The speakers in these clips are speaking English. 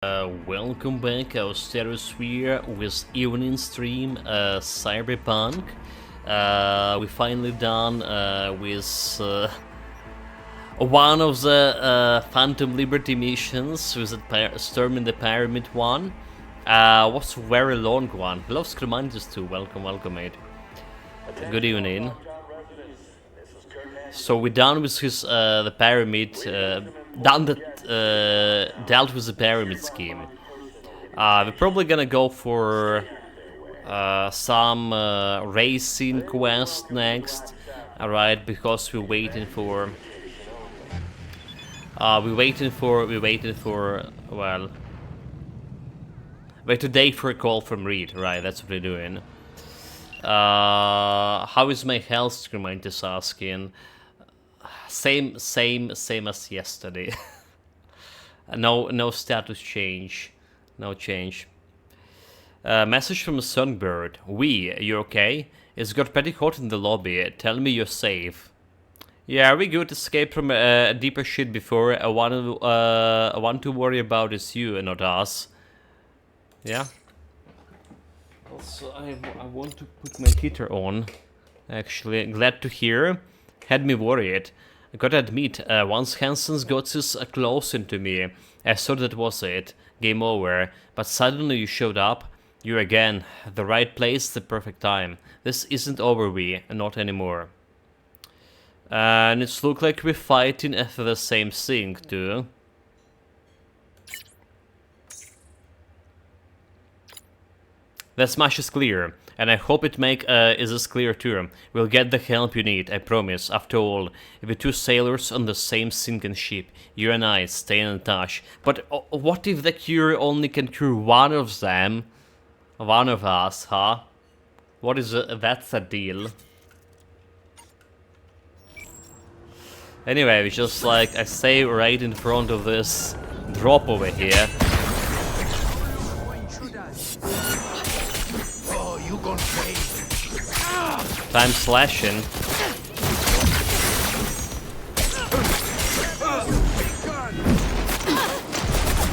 Welcome back, our Stereosphere with evening stream Cyberpunk. We finally done with one of the Phantom Liberty missions with the Storming the Pyramid one. Was a very long one. Hello, Scrumandus too. Welcome, mate. Good evening. So we're done with his the pyramid. Dealt with the pyramid scheme. We're probably gonna go for some racing quest next. Alright, because we're waiting for. We're waiting for. Well, wait today for a call from Reed. Right, that's what we're doing. How is my health? Scrumant is asking. Same as yesterday. No status change. No change. Message from a songbird. You okay? It's got pretty hot in the lobby. Tell me you're safe. Yeah, we good. Escaped from a deeper shit before. I want to worry about is you and not us. Yeah. Also, I want to put my heater on. Actually, glad to hear. Had me worried. I gotta admit, once Hansen's got this close into me, I thought that was it. Game over. But suddenly you showed up. You again. The right place, the perfect time. This isn't over, not anymore. And it's look like we're fighting for the same thing, too. That much is clear. And I hope it is as clear too. We'll get the help you need, I promise. After all, we're two sailors on the same sinking ship. You and I stay in touch. But what if the cure only can cure one of them? One of us, huh? What is that's a deal. Anyway, we just like I stay right in front of this drop over here. Time slashing.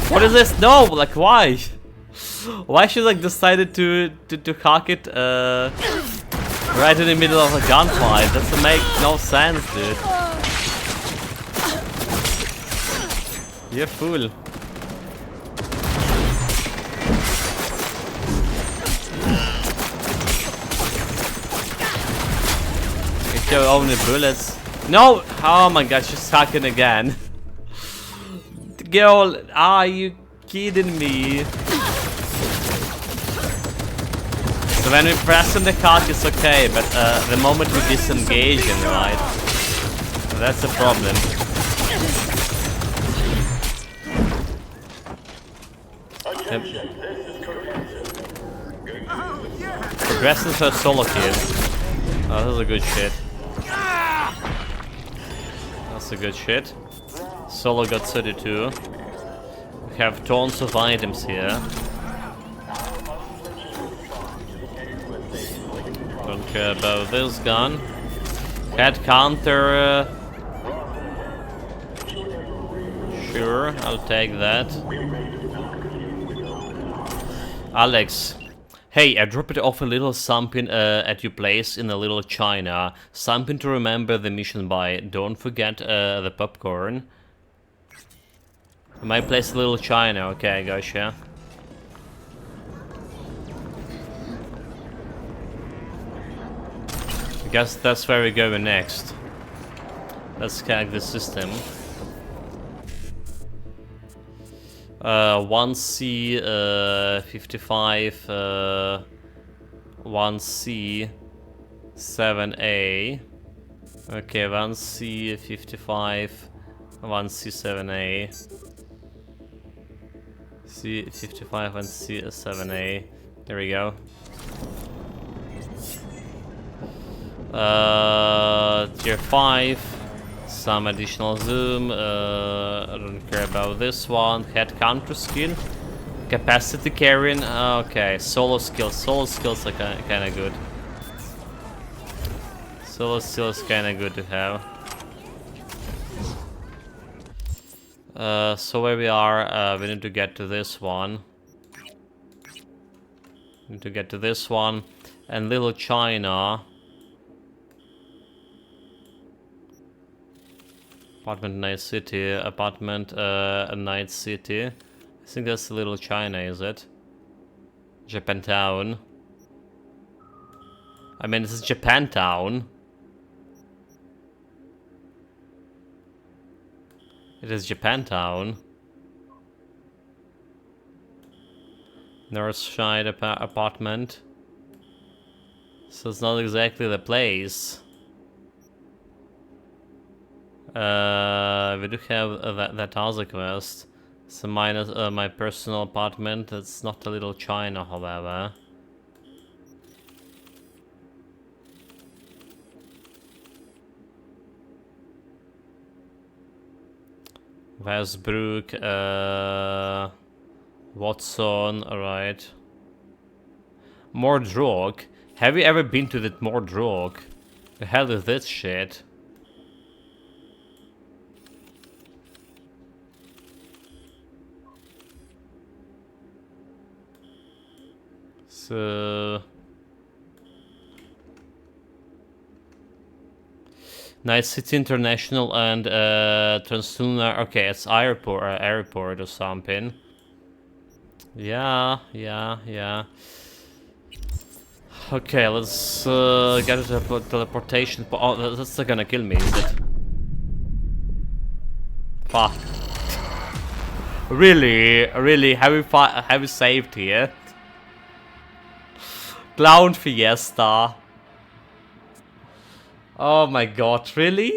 What is this? No, like why? Why she like decided to hack it right in the middle of a gunfight? Doesn't make no sense, dude. You fool. Your only bullets. No! Oh my god, she's hacking again. Girl, are you kidding me? So when we press on the hack, it's okay, but the moment we disengage him, right? That's a problem. Progressing for a solo kill. Oh, this is a good shit. That's a good shit. Solo got 32. We have tons of items here. Don't care about this gun. Head counter. Sure, I'll take that. Alex. Hey, I dropped off a little something at your place in a little China. Something to remember the mission by. Don't forget the popcorn. My place, a little China. Okay, gotcha. I guess that's where we're going next. Let's hack the system. 1C, 55, 1C, 7A. Okay, 1C, 55, 1C, 7A. C, 55, 1C, 7A. There we go. Tier 5. Some additional zoom. I don't care about this one. Head counter skill. Capacity carrying. Okay, solo skills. Solo skills are kind of good. Solo skills kind of good to have. So where we are, we need to get to this one. Need to get to this one. And Little China. Apartment Night City. Apartment Night City. I think that's Little China, is it? Japantown. I mean, this is Japantown. It is Japantown. Northside apartment. So it's not exactly the place. We do have that other quest. So minus my personal apartment. It's not a Little China, however. Westbrook, Watson, alright. Mordrog. Have you ever been to that Mordrog? The hell is this shit? So... Night City International and Translunar. Okay, it's airport or something. Yeah. Okay, let's get to the teleportation. Oh, that's not gonna kill me, is it? Fuck. Really? Have we saved here? Clown Fiesta. Oh my god, really?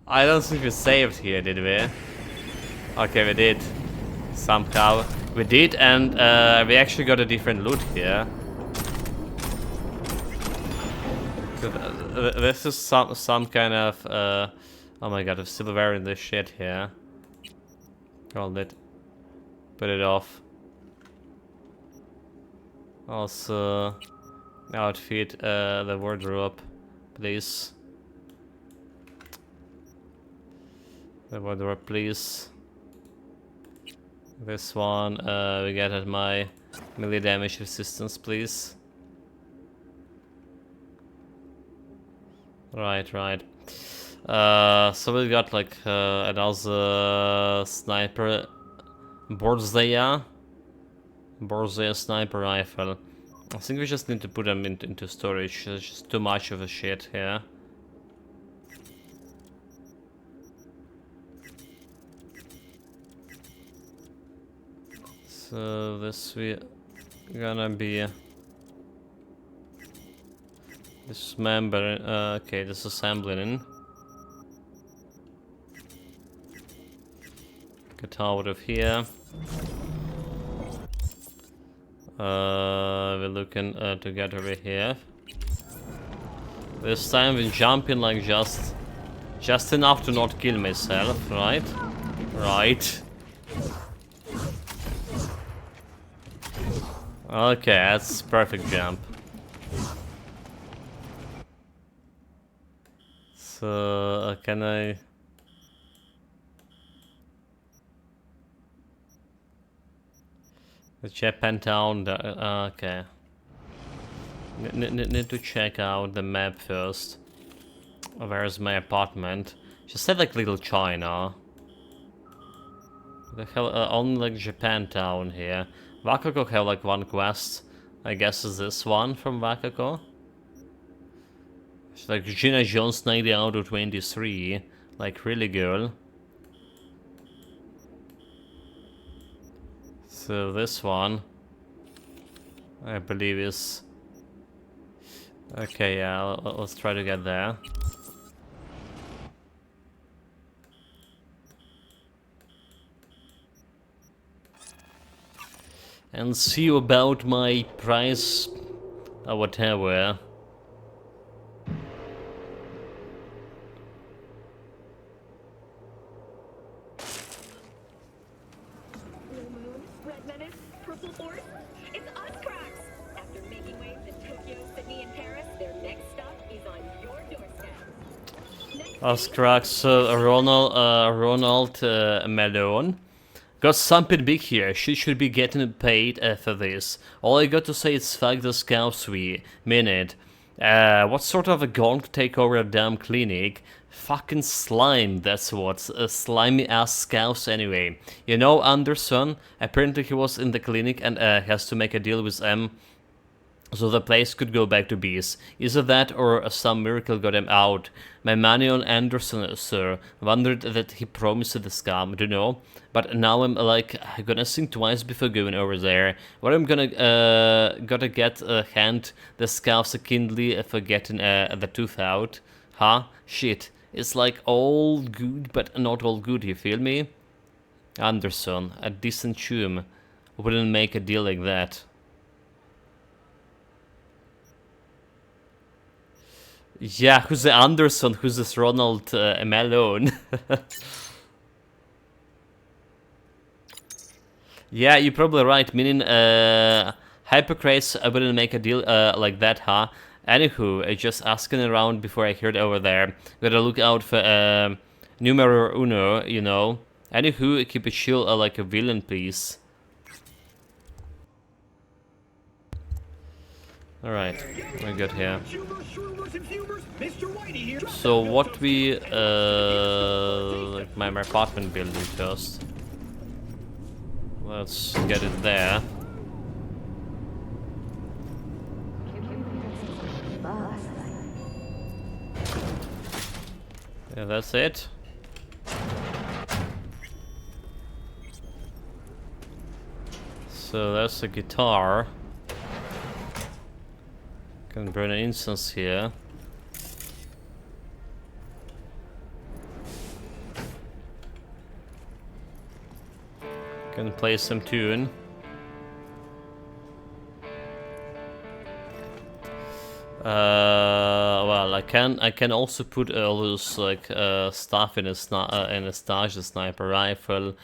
I don't think we saved here, did we? Okay, we did. Somehow. We did, and we actually got a different loot here. This is some kind of... oh my god, I'm still wearing this shit here. Hold it. Put it off. Also, outfit the wardrobe, please. The wardrobe, please. This one, we get at my melee damage resistance, please. Right. So we got like another sniper, Borzea sniper rifle. I think we just need to put them into storage. There's just too much of a shit here. So this we gonna be dismembering. Okay, disassembling. Get out of here. We're looking to get over here. This time we're jumping like just enough to not kill myself, right? Right. Okay, that's perfect jump. So can I? The Japantown. Okay. Need to check out the map first. Where's my apartment? Just said like Little China. The hell, only like Japantown here. Wakako have like one quest. I guess is this one from Wakako. It's like Gina Jones 90 out of 23. Like really girl. So this one, I believe is... Okay, yeah, let's try to get there. And see about my price or whatever. It's us, cracks! After making waves in Tokyo, Sydney, and Paris, their next stop Askrax Ronald Malone. Got something big here. She should be getting paid for this. All I got to say is fuck the scouts we. Minute. What sort of a gonk take over a damn clinic? Fucking slime, that's what. Slimy ass scouts anyway. You know Anderson? Apparently he was in the clinic and has to make a deal with M so the place could go back to bees. Either that or some miracle got him out. My money on Anderson, sir. Wondered that he promised the scam, don't know. But now I'm like, gonna think twice before going over there. What I'm gotta get hand the scouts a kindly for getting the tooth out. Huh? Shit. It's like all good, but not all good, you feel me? Anderson, a decent chum, wouldn't make a deal like that. Yeah, who's the Anderson? Who's this Ronald Malone? Yeah, you're probably right. Meaning, Hypocrites, I wouldn't make a deal like that, huh? Anywho, just asking around before I heard over there. Gotta look out for numero uno, you know. Anywho, keep it chill like a villain, please. Alright, we're good here. So what we like my apartment building first. Let's get it there. Yeah, that's it. So that's the guitar. Can burn an incense here. Can play some tune. Well, I can also put all those like stuff in a stash, a sniper rifle.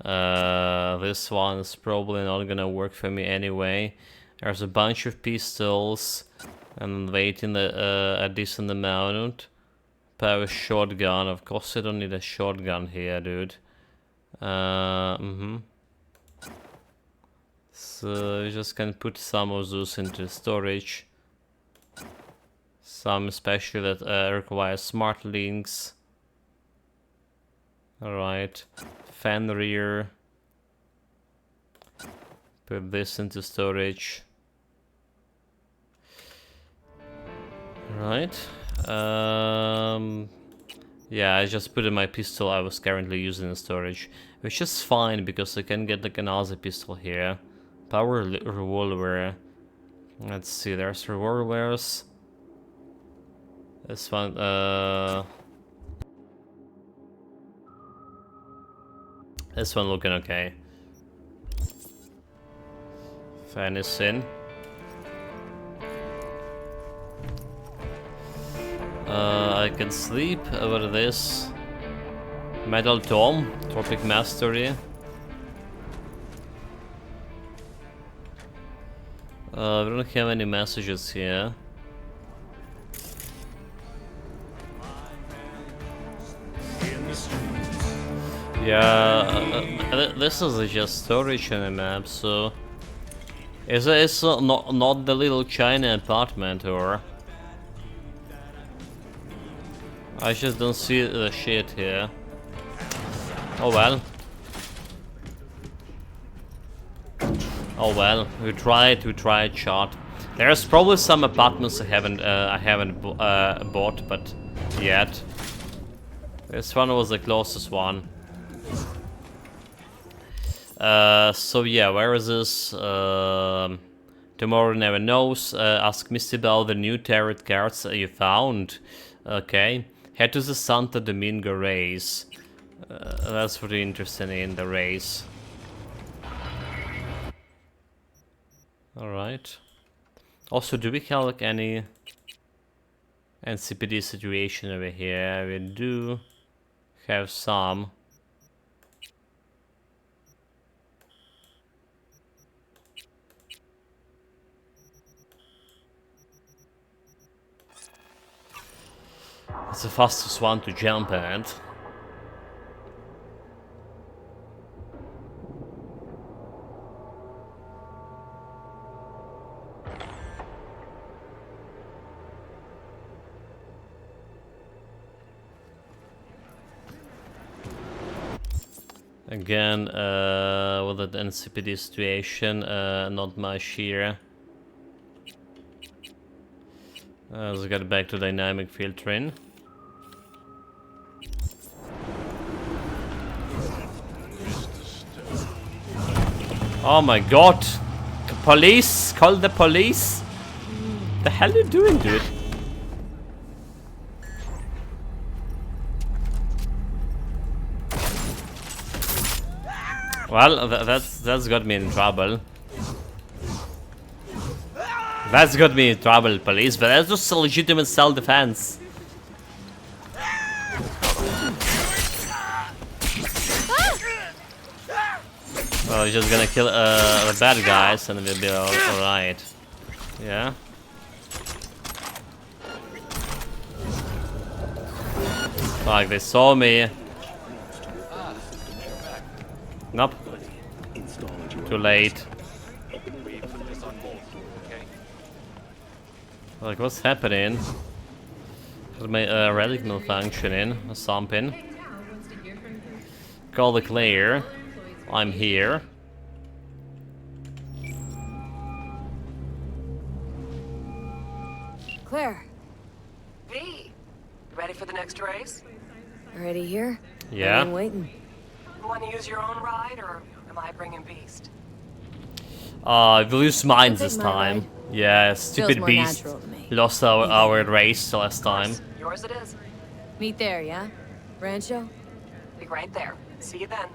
This one is probably not gonna work for me anyway. There's a bunch of pistols, and waiting a decent amount. Power shotgun. Of course, I don't need a shotgun here, dude. So you just can put some of those into storage. Some especially that require smart links. Alright. Fan rear. Put this into storage. Right. Yeah, I just put in my pistol I was currently using in storage. Which is fine because I can get like another pistol here. Power revolver. Let's see, there's revolvers. This one, this one looking okay. Fan is in. I can sleep over this. Metal Tom, Tropic Mastery. We don't have any messages here. Yeah, this is just storage on the map, so... Is it not the little China apartment, or... I just don't see the shit here. Oh well. Oh well, we tried, shot. There's probably some apartments I haven't bought, but yet. This one was the closest one. So yeah, where is this? Tomorrow never knows. Ask Misty about the new tarot cards you found. Okay. Head to the Santo Domingo race. That's pretty interesting in the race. Alright. Also, do we have like any NCPD situation over here? We do have some. It's the fastest one to jump at. Again, with the NCPD situation, not much here. Let's get back to dynamic filtering. Oh my god! Police! Call the police! The hell are you doing, dude? Well, that's got me in trouble. That's got me in trouble, police, but that's just a legitimate self-defense. Well, we're just gonna kill the bad guys and we'll be alright. Yeah? Fuck, they saw me. Nope. Too late. Like, what's happening? Is my relic malfunctioning or something? Call the clear. I'm here. Claire, V, ready for the next race? already here? Yeah. I'm waiting. Want to use your own ride, or am I bringing Beast? We'll use mine I'll take this my time. ride. Yeah, Feels stupid more beast natural to me. lost our race last time. Yours it is. Meet there, yeah? Rancho? Be right there. See you then.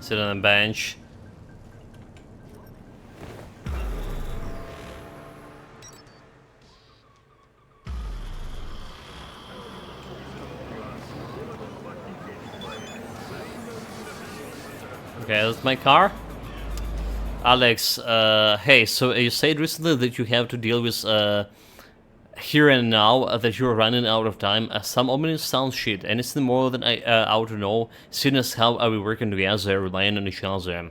Sit on a bench. Okay, that's my car. Alex, hey, so you said recently that you have to deal with here and now, that you're running out of time. Some ominous sound shit. Anything more than I ought to know, seeing as how are we working together, relying on each other.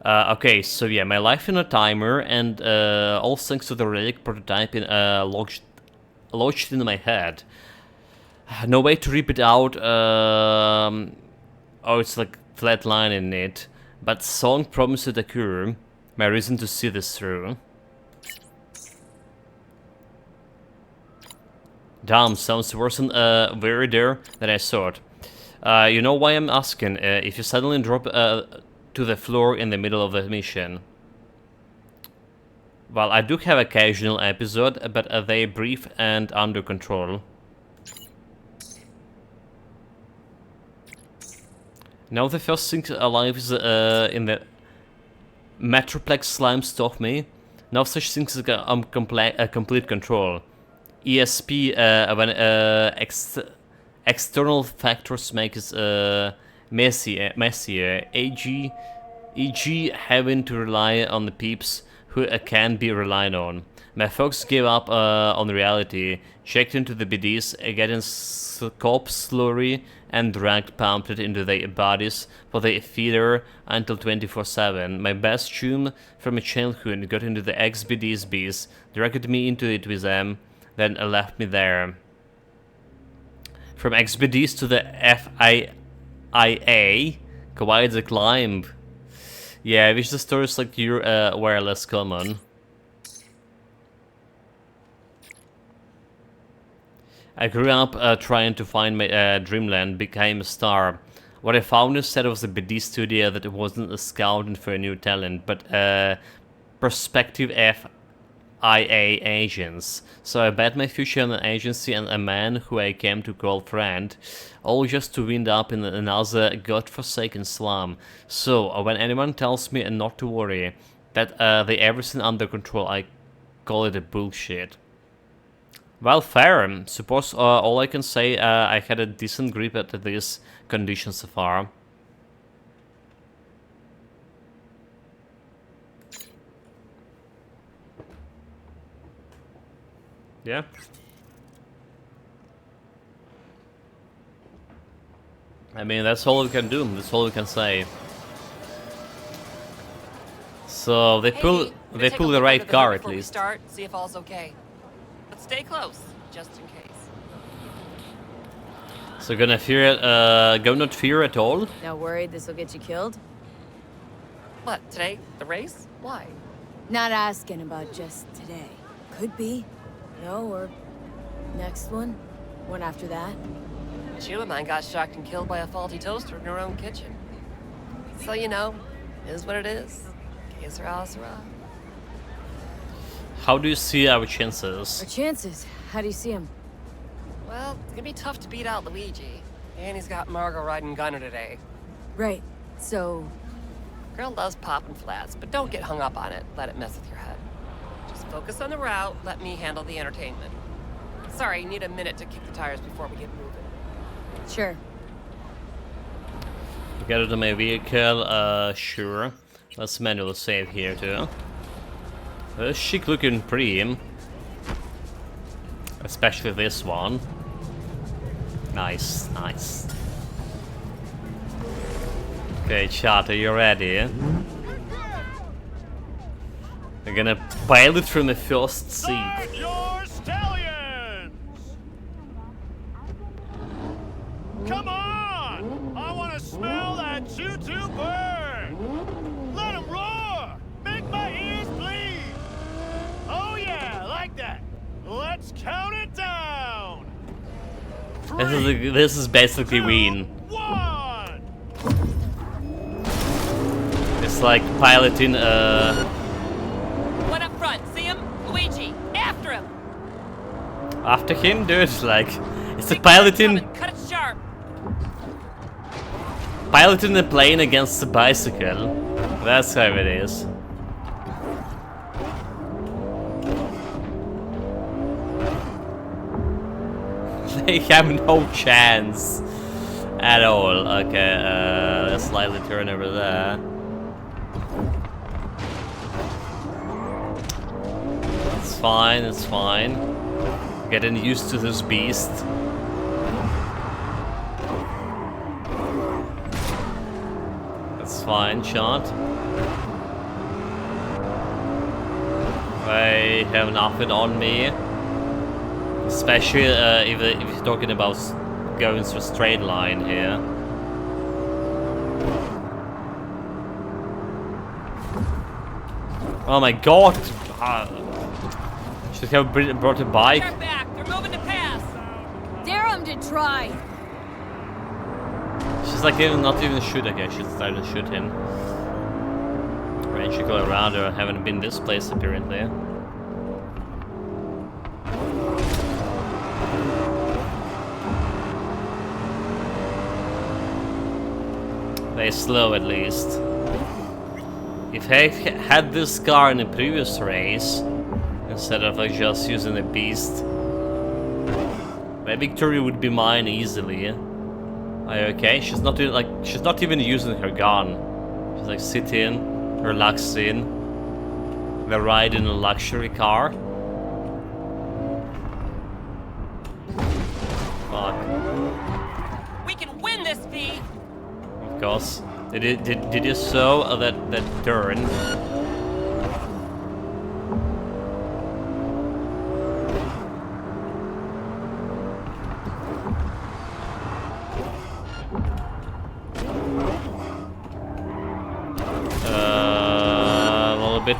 Okay, so yeah, my life in a timer, and all thanks to the relic prototyping lodged in my head. No way to rip it out. Oh, it's like flatlining it. But song promised to occur. My reason to see this through. Damn, sounds worse and weirder than I thought. You know why I'm asking? If you suddenly drop to the floor in the middle of the mission. Well, I do have a occasional episode, but they brief and under control. Now the first thing alive is in the Metroplex slime stop me. Now such things as complete control. ESP when external factors make it messier. E.g. having to rely on the peeps who can be relied on. My folks gave up on reality, checked into the BDs, getting scope slurry and dragged pumped it into their bodies for the feeder until 24/7. My best chum from a childhood got into the ex-BD's bees, dragged me into it with them, then left me there. From ex-BDs to the FIA, quite the climb. Yeah, I wish the stories like you were less common. I grew up trying to find my dreamland, became a star. What I found instead was a BD studio that wasn't a scouting for a new talent, but prospective FIA agents. So I bet my future in an agency and a man who I came to call friend, all just to wind up in another godforsaken slum. So when anyone tells me not to worry, that they everything under control, I call it a bullshit. Well, fair. Suppose all I can say, I had a decent grip at this condition so far. Yeah. I mean, that's all we can do. That's all we can say. So they Hey, pull gonna they take pull a the look right under the car hood at before we least. start, see if all's okay. But stay close, just in case. So gonna not fear at all? Not worried this will get you killed? What, today? The race? Why? Not asking about just today. Could be. No, or next one. One after that. A Sheila mine got shocked and killed by a faulty toaster in her own kitchen. So, you know, is what it is. Que sera, sera. How do you see our chances? Our chances. How do you see him? Well, it's gonna be tough to beat out Luigi. And he's got Margot riding Gunner today. Right. So, Girl loves popping flats, but don't get hung up on it. Let it mess with your head. Just focus on the route, let me handle the entertainment. Sorry, need a minute to kick the tires before we get moving. sure. Get out of my vehicle, sure. Let's manual save here too. Chic looking pretty. Especially this one. Nice, nice. Okay, chat, are you ready? We're gonna pilot from the first seat. Start your stallions! Come on! I want to smell that choo-choo burn! Let 'em roar! Make my ears bleed! Oh yeah, like that! Let's count it down! This is basically Ween. 1! It's like piloting One up front, see him? Luigi, after him! after him, dude. Like it's a Big car's piloting coming, cut it sharp! piloting a plane against a bicycle. That's how it is. They have no chance at all. Okay, let's slightly turn over there. It's fine, it's fine. Getting used to this beast. That's fine, shot. I have nothing on me. Especially if you're talking about going through a straight line here. Oh my god! Should have brought a bike. Turn back, they're moving to pass! Dare him to try! She's like not even shoot. Okay, she's starting to shoot him. Range should go around her. Haven't been this place apparently. Very slow at least. If I had this car in the previous race, instead of like just using a beast, my victory would be mine easily. Are you okay? She's not even using her gun. She's like sitting, relaxing. They're riding a luxury car. Fuck. We can win this, V! Of course. Did you saw that turn? A little bit.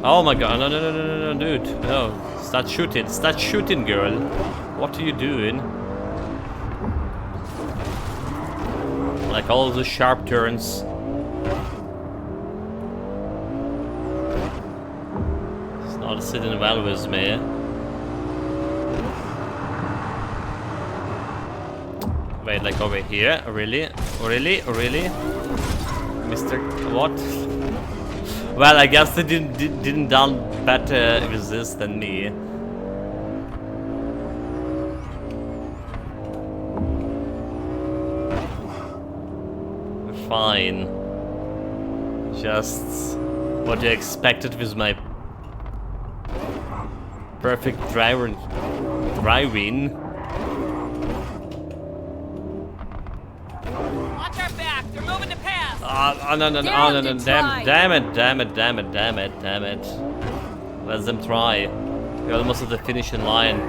Oh my god! No, dude! No! Start shooting! Start shooting, girl! What are you doing? Like all the sharp turns. It's not sitting well with me. Wait, like over here? Really? Really? Really? Mr. What? Well, I guess they didn't done better with this than me. Fine. Just what you expected with my perfect driving. They're moving to pass. No, no, no, oh, no, no, damn it. Let them try. We're almost at the finishing line.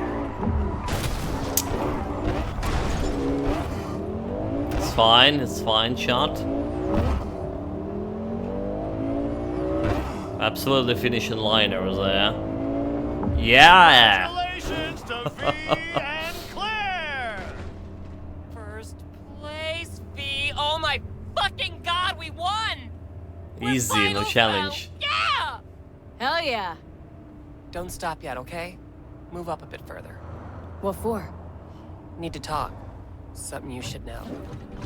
It's fine, shot. Absolutely finishing line over there. Yeah! Congratulations to V and Claire! First place, V. Oh my fucking god, we won! We're Easy, no finals challenge. now. Yeah! Hell yeah. Don't stop yet, okay? Move up a bit further. What for? Need to talk. Something you should know.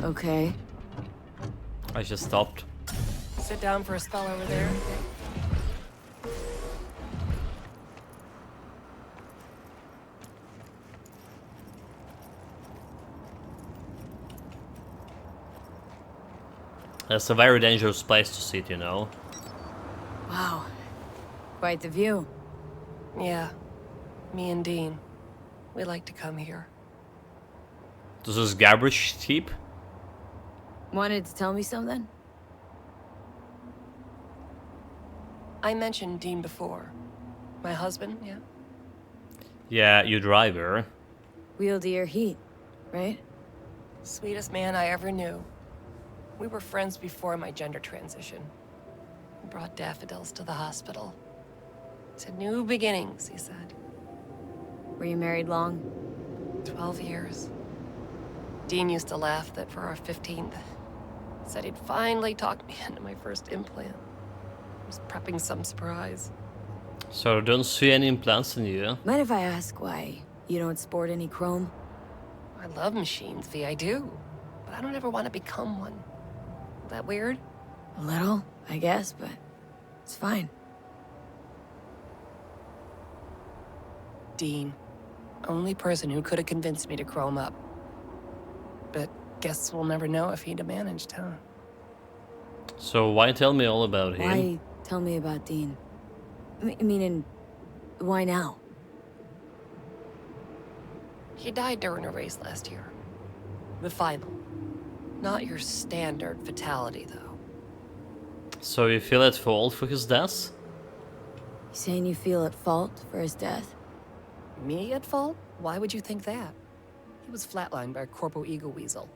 Okay. I just stopped. Sit down for a spell over there. That's a very dangerous place to sit, you know. Wow. Quite the view. Yeah. Me and Dean. We like to come here. This is garbage cheap. Wanted to tell me something? I mentioned Dean before. My husband, yeah? Yeah, you driver. Wheel to your heat, right? Sweetest man I ever knew. We were friends before my gender transition. He brought daffodils to the hospital. To new beginnings, he said. Were you married long? 12 years. Dean used to laugh that for our 15th, said he'd finally talked me into my first implant. I was prepping some surprise. So don't see any implants in you. Mind if I ask why you don't sport any chrome? I love machines, V, I do. But I don't ever want to become one. That weird? A little, I guess, but it's fine. Dean. Only person who could have convinced me to chrome up. But guess we'll never know if he'd have managed, huh? So why tell me all about him? Why tell me about Dean? Meaning, why now? He died during a race last year. The final. Not your standard fatality, though. So you feel at fault for his death? You saying you feel at fault for his death? Me at fault? Why would you think that? He was flatlined by a Corpo Ego Weasel.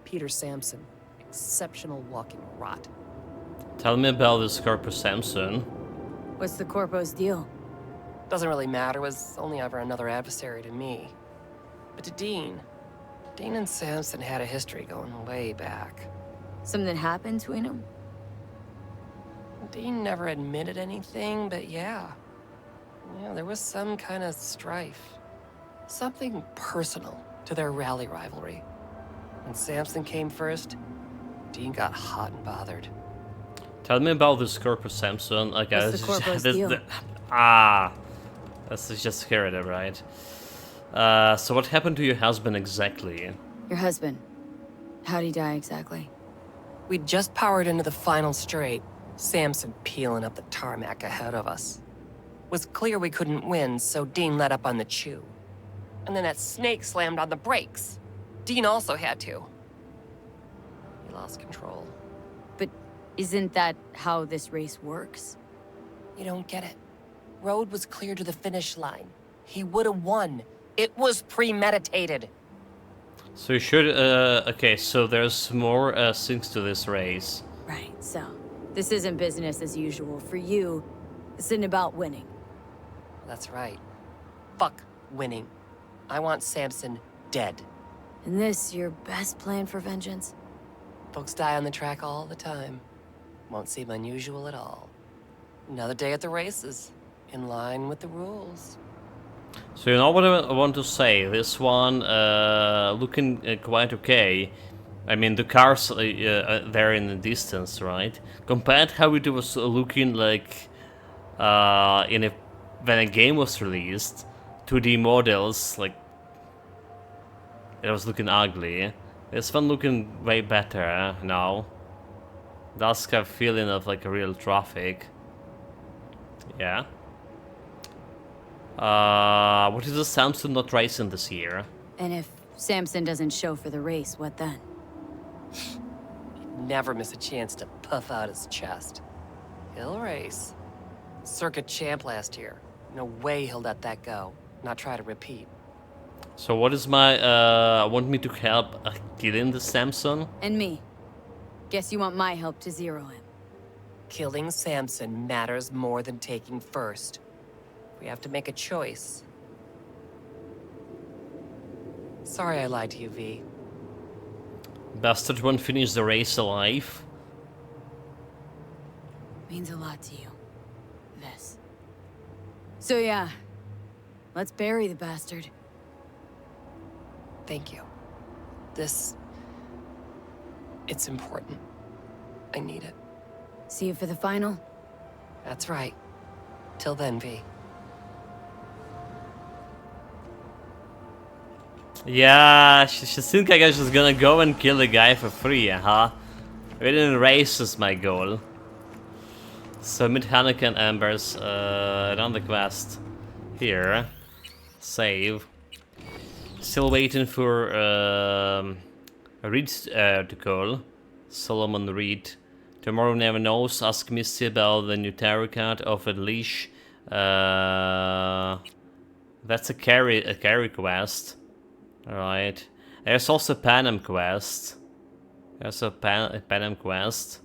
Peter Sampson. Exceptional walking rot. Tell me about this Corpus Samson. What's the Corpo's deal? Doesn't really matter, was only ever another adversary to me. But to Dean and Sampson had a history going way back. Something happened between them? Dean never admitted anything, but yeah. Yeah, there was some kind of strife. Something personal to their rally rivalry. When Sampson came first, Dean got hot and bothered. Tell me about this Corpus Samson. Okay, What's this the Corpo's this, deal? This is just hear it, right? So what happened to your husband exactly? Your husband. How'd he die exactly? We'd just powered into the final straight, Sampson peeling up the tarmac ahead of us. Was clear we couldn't win, so Dean let up on the chew. And then that snake slammed on the brakes. Dean also had to. He lost control. But isn't that how this race works? You don't get it. Road was clear to the finish line. He would have won. It was premeditated. So you should, okay, so there's more things to this race. Right, so this isn't business as usual. For you, this isn't about winning. That's right. Fuck winning. I want Sampson dead. And this your best plan for vengeance? Folks die on the track all the time. Won't seem unusual at all. Another day at the races. In line with the rules. So you know what I want to say? This one looking quite okay. I mean, the cars there in the distance, right? Compared how it was looking like when a game was released, 2D models, like it was looking ugly. This one looking way better now. Does have feeling of like a real traffic. Yeah. What is the Samson not racing this year? And if Samson doesn't show for the race, what then? He never miss a chance to puff out his chest. He'll race. Circuit champ last year. No way he'll let that go. Not try to repeat. So what is my, want me to help killing the Samson? And me. Guess you want my help to zero him. Killing Samson matters more than taking first. We have to make a choice. Sorry I lied to you, V. Bastard won't finish the race alive. Means a lot to you. This. So yeah. Let's bury the bastard. Thank you. This... it's important. I need it. See you for the final? That's right. Till then, V. Yeah, she seems like I was just gonna go and kill the guy for free, huh? Winning race is my goal. Submit Hanukkah Embers, run the quest. Here. Save. Still waiting for Reed to call. Solomon Reed. Tomorrow never knows. Ask Misty about the new tarot card offered leash. That's a carry quest. Alright. There's also Panem quest. There's a Panem quest.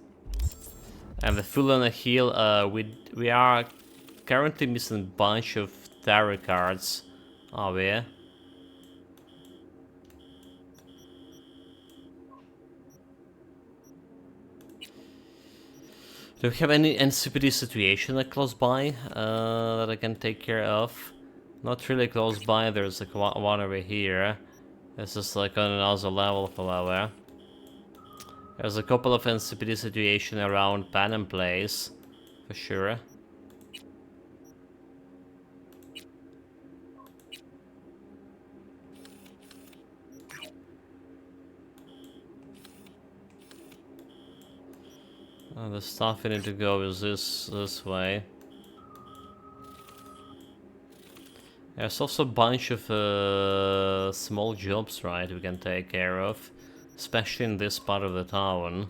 And the full on a heal, we are currently missing a bunch of tarot cards. Are we? Do we have any NCPD situation that close by that I can take care of? Not really close by, there's like one over here. This is like on another level, however. There's a couple of NCPD situation around Panem Place, for sure. The stuff we need to go is this way. There's also a bunch of small jobs, right, we can take care of, especially in this part of the town.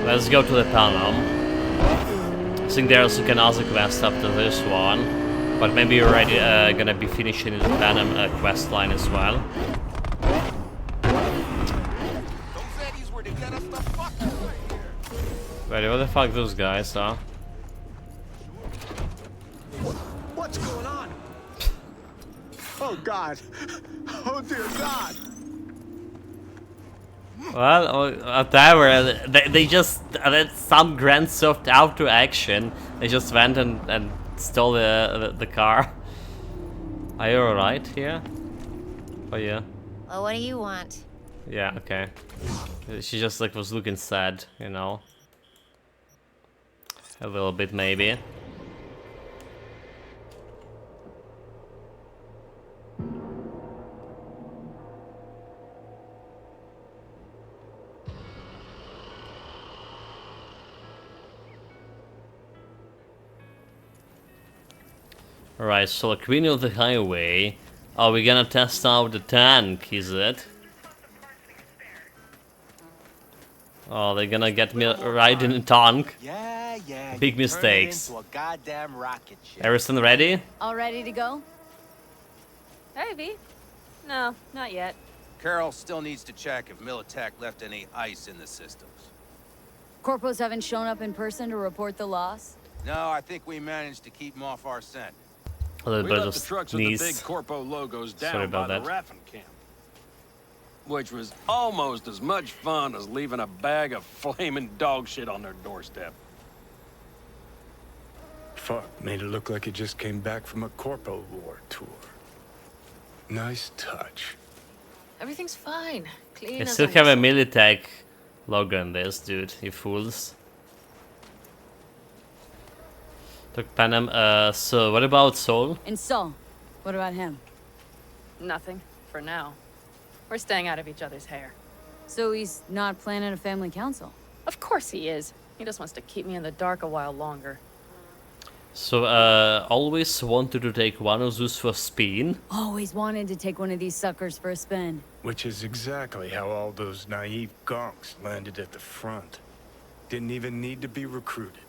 Let's go to the Panem. I think there's an other quest after this one, but maybe you're already gonna be finishing the Panem quest line as well. Wait, what the fuck those guys are? What's going on? Oh God! Oh dear God! Well, whatever. They just did some Grand Theft Auto action. They just went and stole the car. Are you alright here? Oh yeah. Well, what do you want? Yeah. Okay. She just like was looking sad, you know. A little bit maybe. Alright, so the Queen of the Highway. Are we gonna test out the tank, is it? Oh, they're gonna get me right in the tank. Yeah. Big you turned it mistakes. into a goddamn rocket ship. Everything ready? All ready to go? Hey, V. No, not yet. Carol still needs to check if Militech left any ice in the systems. Corpos haven't shown up in person to report the loss? No, I think we managed to keep them off our scent. A little We bit left of the trucks with the big sneeze. Corpo logos Sorry down about by the that. Raffin camp. Which was almost as much fun as leaving a bag of flaming dog shit on their doorstep. Fuck, made it look like it just came back from a Corpo War tour. Nice touch. Everything's fine. Clean They as still a have a whistle. Militech logo on this, dude, you fools. Took Panem, so what about Soul? And Saul, what about him? Nothing. for now. We're staying out of each other's hair. So he's not planning a family council? Of course he is. He just wants to keep me in the dark a while longer. So, always wanted to take one of those for a spin. Always wanted to take one of these suckers for a spin. Which is exactly how all those naive gonks landed at the front. Didn't even need to be recruited.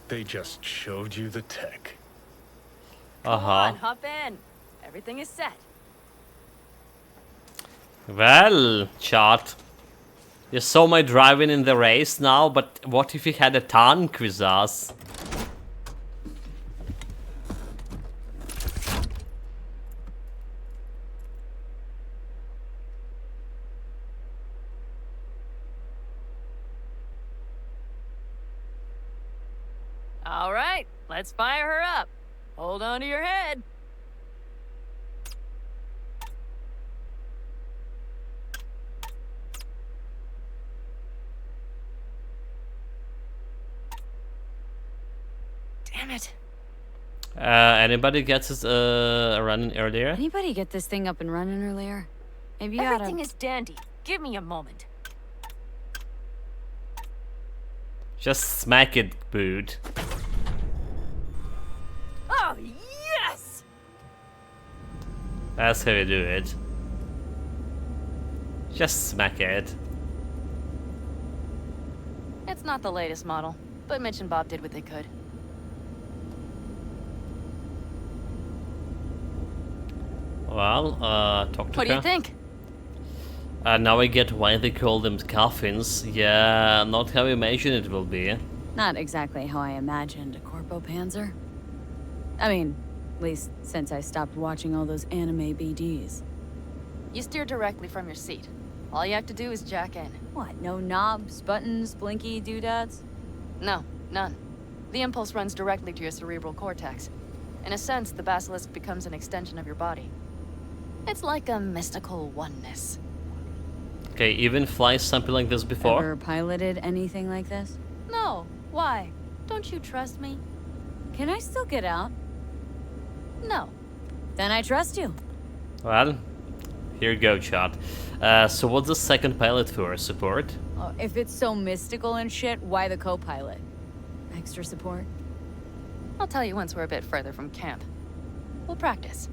They just showed you the tech. Come on, hop in. Everything is set. Well, chat. You saw my driving in the race now, but what if he had a tank with us? All right, let's fire her up. Hold on to your head. Damn it. Anybody gets us running earlier? Anybody get this thing up and running earlier? Maybe you Everything oughta... is dandy. Give me a moment. Just smack it, dude. Oh, yes! That's how you do it. Just smack it. It's not the latest model, but Mitch and Bob did what they could. Well, talk to What do you her. think? Now I get why they call them coffins. Yeah, not how you imagine it will be. Not exactly how I imagined a Corpo Panzer. I mean, at least since I stopped watching all those anime BDs. You steer directly from your seat. All you have to do is jack in. What, no knobs, buttons, blinky doodads? No, none. The impulse runs directly to your cerebral cortex. In a sense, the basilisk becomes an extension of your body. It's like a mystical oneness. Okay, even flies something like this before? Ever piloted anything like this? No, why? Don't you trust me? Can I still get out? No. Then I trust you. Well, here you go, chat. So what's the second pilot for? Support? Oh, if it's so mystical and shit, why the co-pilot? Extra support? I'll tell you once we're a bit further from camp. We'll practice.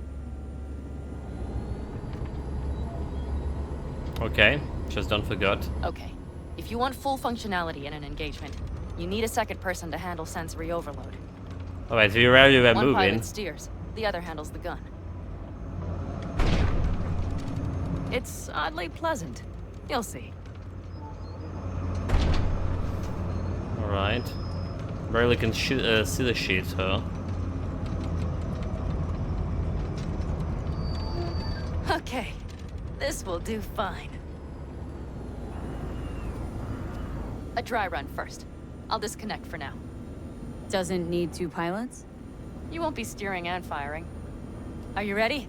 Okay, just don't forget. Okay. If you want full functionality in an engagement, you need a second person to handle sensory overload. Alright, we already were One moving. pilot steers, the other handles the gun. It's oddly pleasant. You'll see. Alright. Barely can see the shit, huh? Okay. This will do fine. A dry run first. I'll disconnect for now. Doesn't need two pilots? You won't be steering and firing. Are you ready?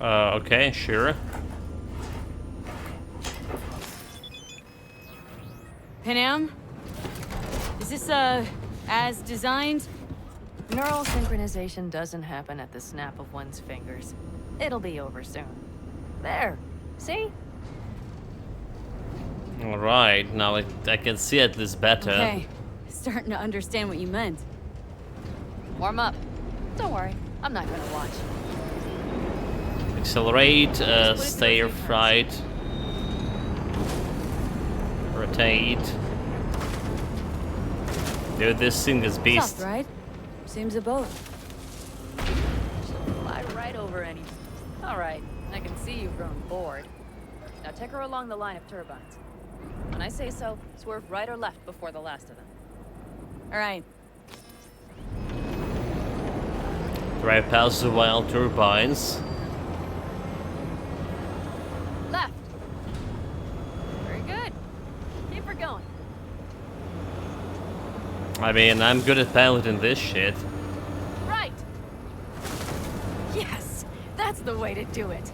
Okay, sure. Panam? Is this, as designed? Neural synchronization doesn't happen at the snap of one's fingers. It'll be over soon. There. See? Alright, now I can see at least better. Okay. Starting to understand what you meant. Warm up. Don't worry. I'm not gonna watch. Accelerate, stay right. Rotate. Dude, this thing is beast. Soft, right? Seems a boat. Fly right over any. All right. I can see you've grown bored. Now take her along the line of turbines. When I say so, swerve right or left before the last of them. All right. Drive past the wild turbines. Left. Very good. Keep her going. I mean, I'm good at piloting this shit. Right. Yes, that's the way to do it.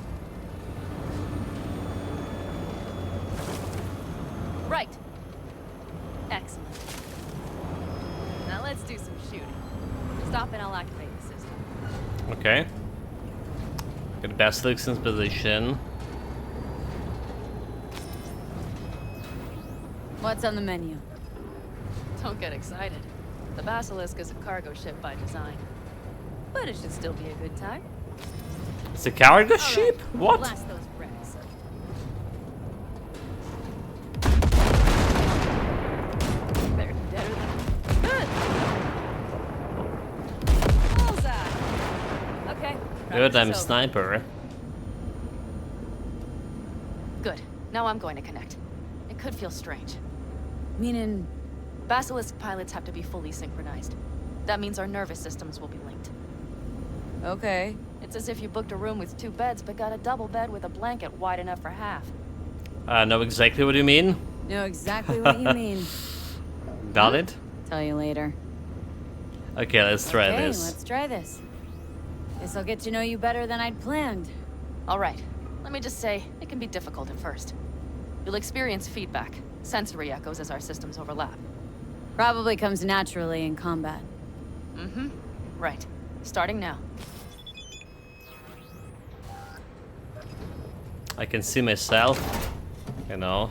Right. Excellent. Now let's do some shooting. Stop and I'll activate the system. Okay. Get Basilisk in position. What's on the menu? Don't get excited. The Basilisk is a cargo ship by design. But it should still be a good time. It's a cargo All ship? right, What? Blast those wrecks. They're better than good. Bullseye. Okay. Good, practice I'm is over. sniper. Good. Now I'm going to connect. It could feel strange. Meaning, Basilisk pilots have to be fully synchronized. That means our nervous systems will be linked. okay. It's as if you booked a room with 2 beds, but got a double bed with a blanket wide enough for half. I know exactly what you mean. Know exactly what you mean. Got it? Tell you later. Okay, let's try Okay, this. let's try this. Guess I'll get to know you better than I'd planned. All right. Let me just say, it can be difficult at first. You'll experience feedback, sensory echoes as our systems overlap. Probably comes naturally in combat. Mm-hmm. Right. Starting now. I can see myself, you know.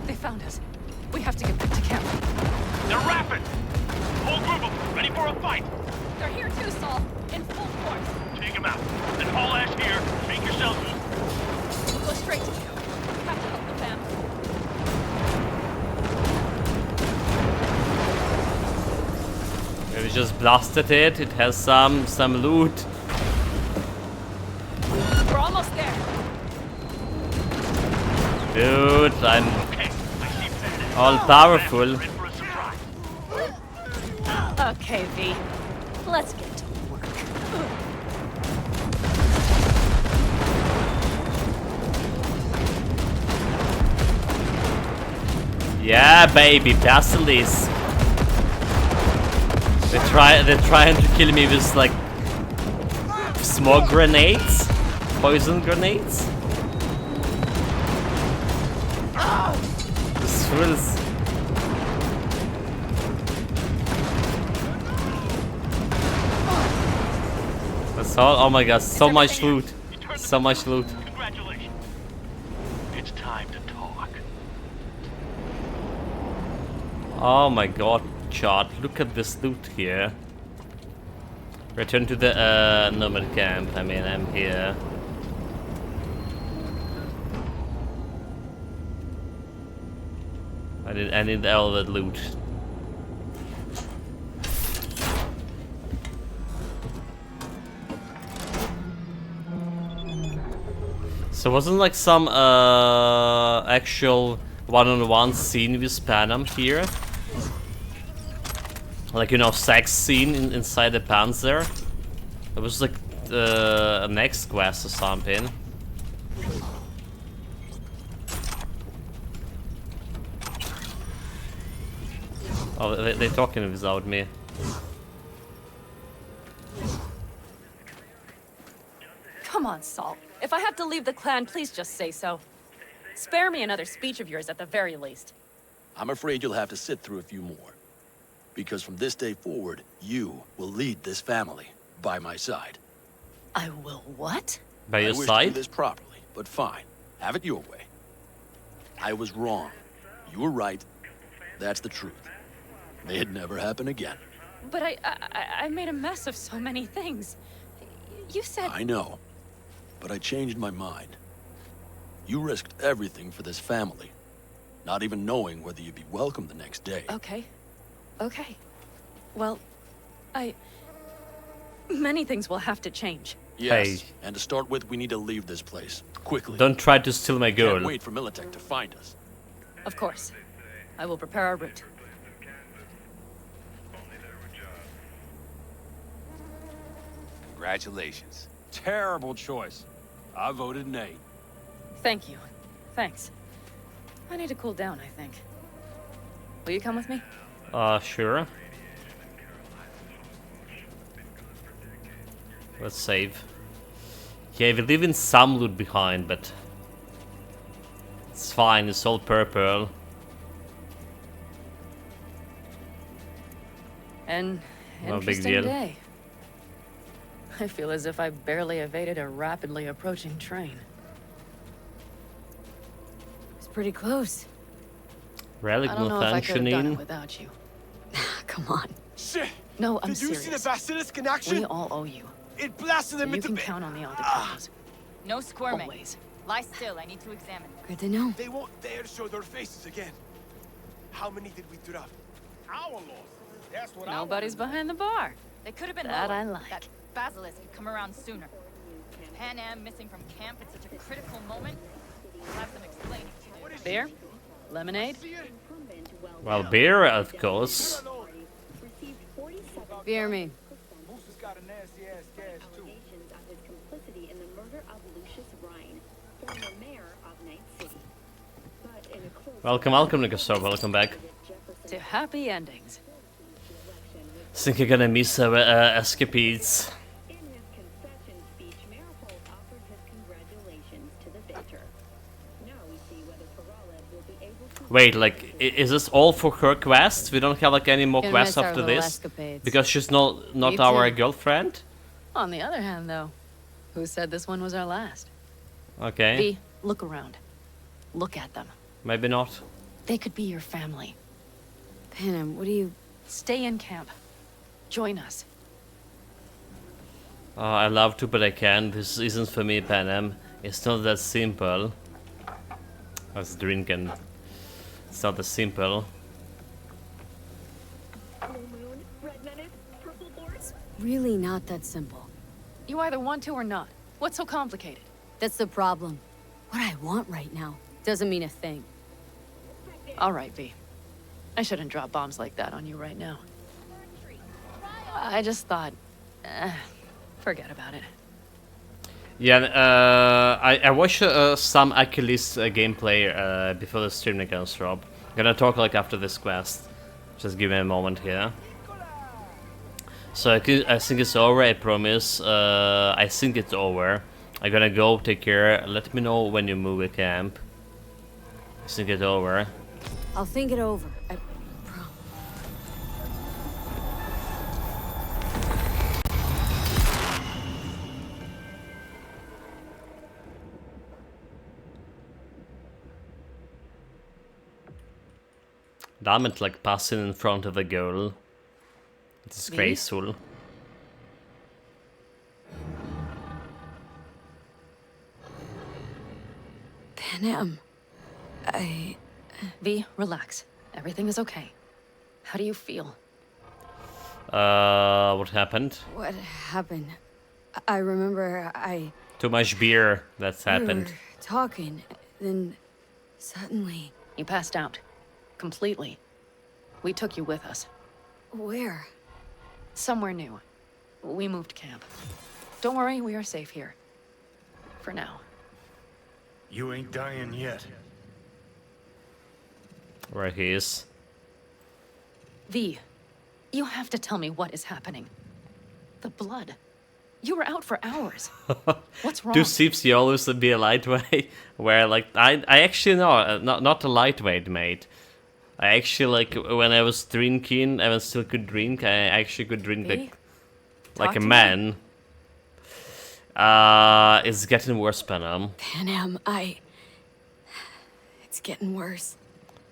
They found us. We have to get back to camp. They're rapid! Whole group of them, ready for a fight! They're here too, Saul. In full force. Take them out. Then haul ass here. Make yourselves We'll go straight to you. We have to help the family. We just blasted it. It has some loot. We're almost there. Dude, I'm okay. I see that. all powerful. Ready for a surprise. Okay, V. Let's get to work. Yeah, baby, Basilisk. They're trying to kill me with like smoke grenades, poison grenades. This feels. That's all. Oh my god, so much loot, so much loot. Congratulations. It's time to talk. Oh my god, Chart, look at this loot here. Return to the nomad camp. I mean, I'm here. I need all that loot. So wasn't like some actual one-on-one scene with Panam here? Like, you know, sex scene inside the Panzer? It was like a next quest or something. Oh, they're talking without me. Come on, Saul. If I have to leave the clan, please just say so. Spare me another speech of yours at the very least. I'm afraid you'll have to sit through a few more. Because from this day forward, you will lead this family by my side. I will what? By your I wish to side? do this properly, but fine. Have it your way. I was wrong. You were right. That's the truth. May it never happen again. But I made a mess of so many things. You said... I know. But I changed my mind. You risked everything for this family. Not even knowing whether you'd be welcome the next day. Okay. Okay. Well, many things will have to change. Yes, Hey. and to start with, we need to leave this place. Quickly. Don't try to steal my girl. Can't wait for Militech to find us. Of course. I will prepare our route. Congratulations. Terrible choice. I voted nay. Thank you. Thanks. I need to cool down, I think. Will you come with me? Sure. Let's save. Yeah, we leave in some loot behind, but it's fine, it's all purple. And No big Interesting deal. day. I feel as if I barely evaded a rapidly approaching train. It's pretty close. Relic I don't know if I could have done it malfunctioning. without you. Come on. Shit! No, I'm Did you serious. see the basilisk in action? We all owe you. It blasted So them you into can bit. count on the Aldebanos. No squirming. Always. Lie still, I need to examine. Good to know. They won't dare show their faces again. How many did we drop? Our loss. That's what Nobody's behind the bar. They could have been That lower. I like. That basilisk had come around sooner. Pan Am missing from camp at such a critical moment. I'll have some explaining to do. Beer? Lemonade? Well, beer, of course. Beer me. Moose has got a nasty ass gas too. Welcome, welcome, Nicosor. Welcome back. To happy endings. Think you're gonna miss our escapades. Wait, like, is this all for her quests? We don't have like any more Gonna quests miss our after little this? escapades. Because she's not Me our too. girlfriend? On the other hand, though, who said this one was our last? Okay, V, look around. Look at them. maybe not. They could be your family. Panem, what do you... Stay in camp. Join us. I love to, but I can't. This isn't for me, Panem. It's not that simple. I was drinking. It's not that simple. Really not that simple. You either want to or not. What's so complicated? That's the problem. What I want right now doesn't mean a thing. All right, V. I shouldn't drop bombs like that on you right now. I just thought... forget about it. Yeah, I watched some Achilles gameplay before the stream against Rob. I'm gonna talk like after this quest. Just give me a moment here. So I think it's over, I promise. I think it's over. I'm gonna go, take care. Let me know when you move a camp. I think it's over. I'll think it over. I promise. Damn it, like passing in front of a girl. It's disgraceful. Panem, V, relax. Everything is okay. How do you feel? What happened? what happened? I remember Too much beer, that's we happened. were talking, then suddenly... You passed out. Completely. We took you with us. Where? Somewhere new. We moved camp. Don't worry, we are safe here. For now. You ain't dying yet. Right he is. V, you have to tell me what is happening. The blood. You were out for hours. What's wrong? Do seems you always be a lightweight? Where like I actually know not a lightweight, mate. I actually like when I was drinking, I still could drink. I actually could drink V? like Talk a to me. man. It's getting worse, Panam. Panem, it's getting worse.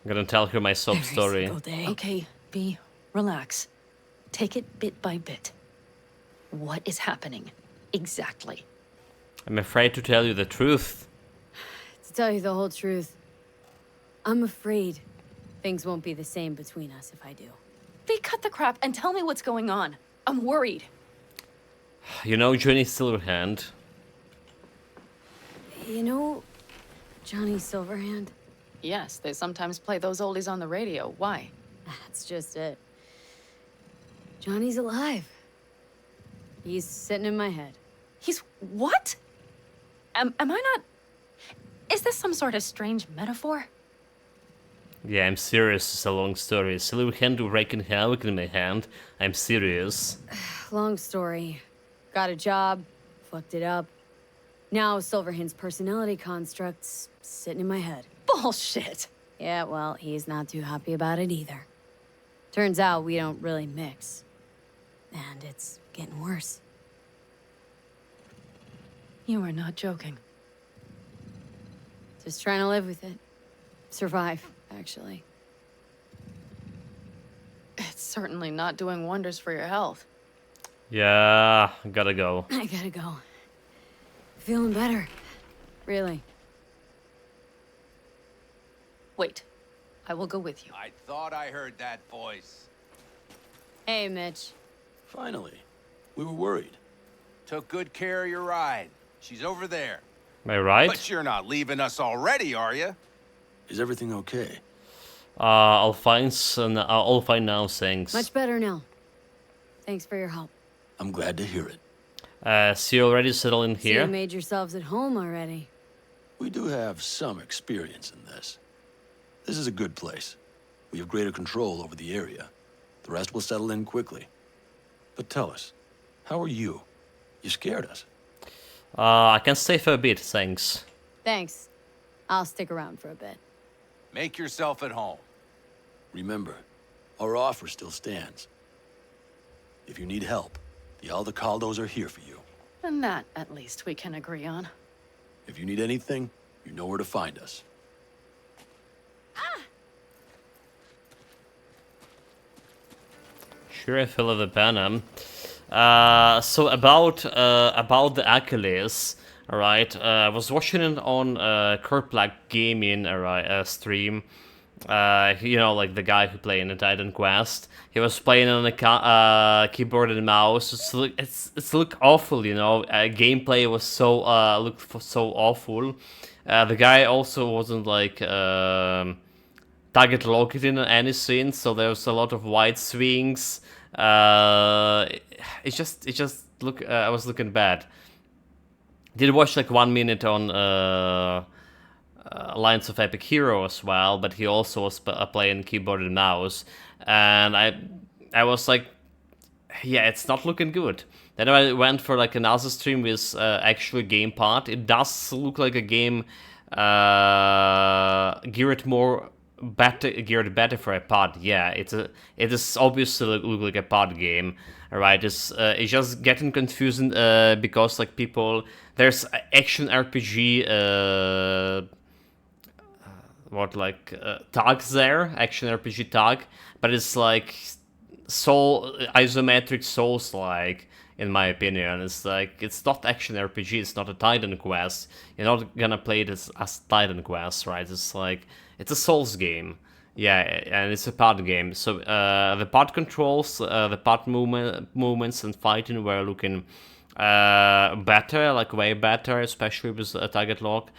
I'm gonna tell her my sob Every story. single day. Okay, V, relax. Take it bit by bit. What is happening? Exactly. I'm afraid to tell you the truth. To tell you the whole truth, I'm afraid things won't be the same between us if I do. V, cut the crap and tell me what's going on. I'm worried. You know Johnny Silverhand? You know Johnny Silverhand? Yes, they sometimes play those oldies on the radio. Why? That's just it. Johnny's alive. He's sitting in my head. He's what? Am I not... Is this some sort of strange metaphor? Yeah, I'm serious. It's a long story. Silverhand wreaking havoc in my hand. I'm serious. Long story. Got a job, fucked it up. Now Silverhand's personality construct's sitting in my head. Bullshit. Yeah, well, he's not too happy about it either. Turns out we don't really mix. And it's getting worse. You are not joking. Just trying to live with it. Survive, actually. It's certainly not doing wonders for your health. Yeah, gotta go. I gotta go. Feeling better. Really. Wait. I will go with you. I thought I heard that voice. Hey, Mitch. Finally. We were worried. Took good care of your ride. She's over there. Am I right? But you're not leaving us already, are you? Is everything okay? I'll find now, thanks. Much better now. Thanks for your help. I'm glad to hear it. So you already settled in So here? you made yourselves at home already. We do have some experience in this. This is a good place. We have greater control over the area. The rest will settle in quickly. But tell us, how are you? You scared us. I can stay for a bit, thanks. Thanks. I'll stick around for a bit. Make yourself at home. Remember, our offer still stands. If you need help, the Aldecaldos are here for you. And that, at least, we can agree on. If you need anything, you know where to find us. Sure, I feel the Venom. So about the Achilles, alright. I was watching it on Kurt Black Gaming, alright, stream. You know, like the guy who played in the Titan Quest. He was playing on a keyboard and mouse. It's look awful, you know. Gameplay was so looked so awful. The guy also wasn't like target locked in any scene, so there was a lot of wide swings. It just look. I was looking bad. Did watch like 1 minute on Lines of Epic Hero as well, but he also was playing keyboard and mouse, and I was like, yeah, it's not looking good. Then I went for like another stream with actual game part. It does look like a game geared better for a pod. Yeah, it is obviously look like a pod game. Alright, it's just getting confusing because like there's action RPG tags there, action RPG tag, but it's like isometric Souls like, in my opinion. It's like, it's not action RPG, it's not a Titan Quest. You're not gonna play this as Titan Quest, right? It's like, it's a Souls game. Yeah, and it's a pod game. So the pod controls, the pod movements and fighting were looking better, like way better, especially with a target lock.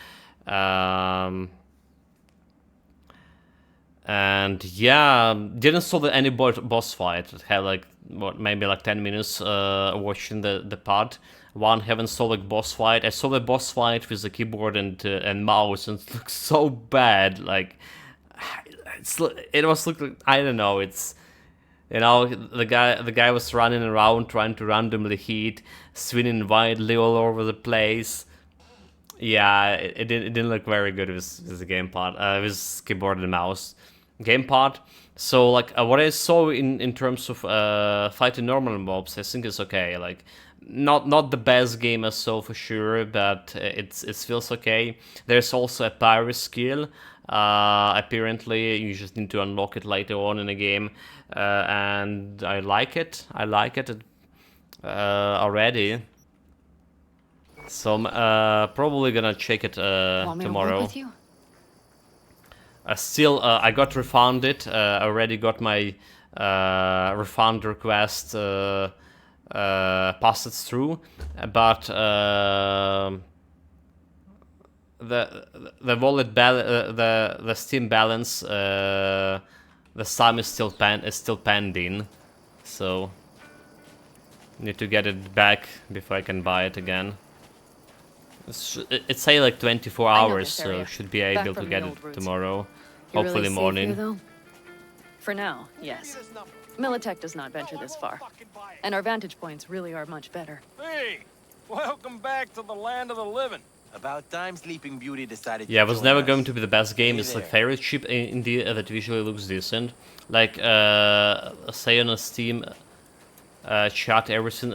And yeah, didn't saw any boss fight. Had like maybe like 10 minutes watching the pod. Haven't saw like boss fight. I saw the boss fight with the keyboard and mouse, and it looks so bad. Like it was looking, I don't know. It's, you know, the guy was running around trying to randomly hit, swinging wildly all over the place. Yeah, it didn't look very good with the game part, with keyboard and mouse game part. So like what I saw in terms of fighting normal mobs, I think is okay. Like not the best game I saw for sure, but it feels okay. There's also a pyro skill. Apparently, you just need to unlock it later on in the game, and I like it. I like it already. So I'm probably gonna check it tomorrow. With you? Still, I got refunded. I already got my refund request passed through, but the wallet the Steam balance, the sum is still pending, so need to get it back before I can buy it again. It's say like 24 hours, so should be able to get it tomorrow, hopefully really morning. Safe here, though? For now, yes. Militech does not venture this far, and our vantage points really are much better. Hey, welcome back to the land of the living. About time Sleeping Beauty decided Yeah, it to was join never us. going to be the best game. Hey It's like there. favorite chip in the that visually looks decent. Like say on a Steam, shot everything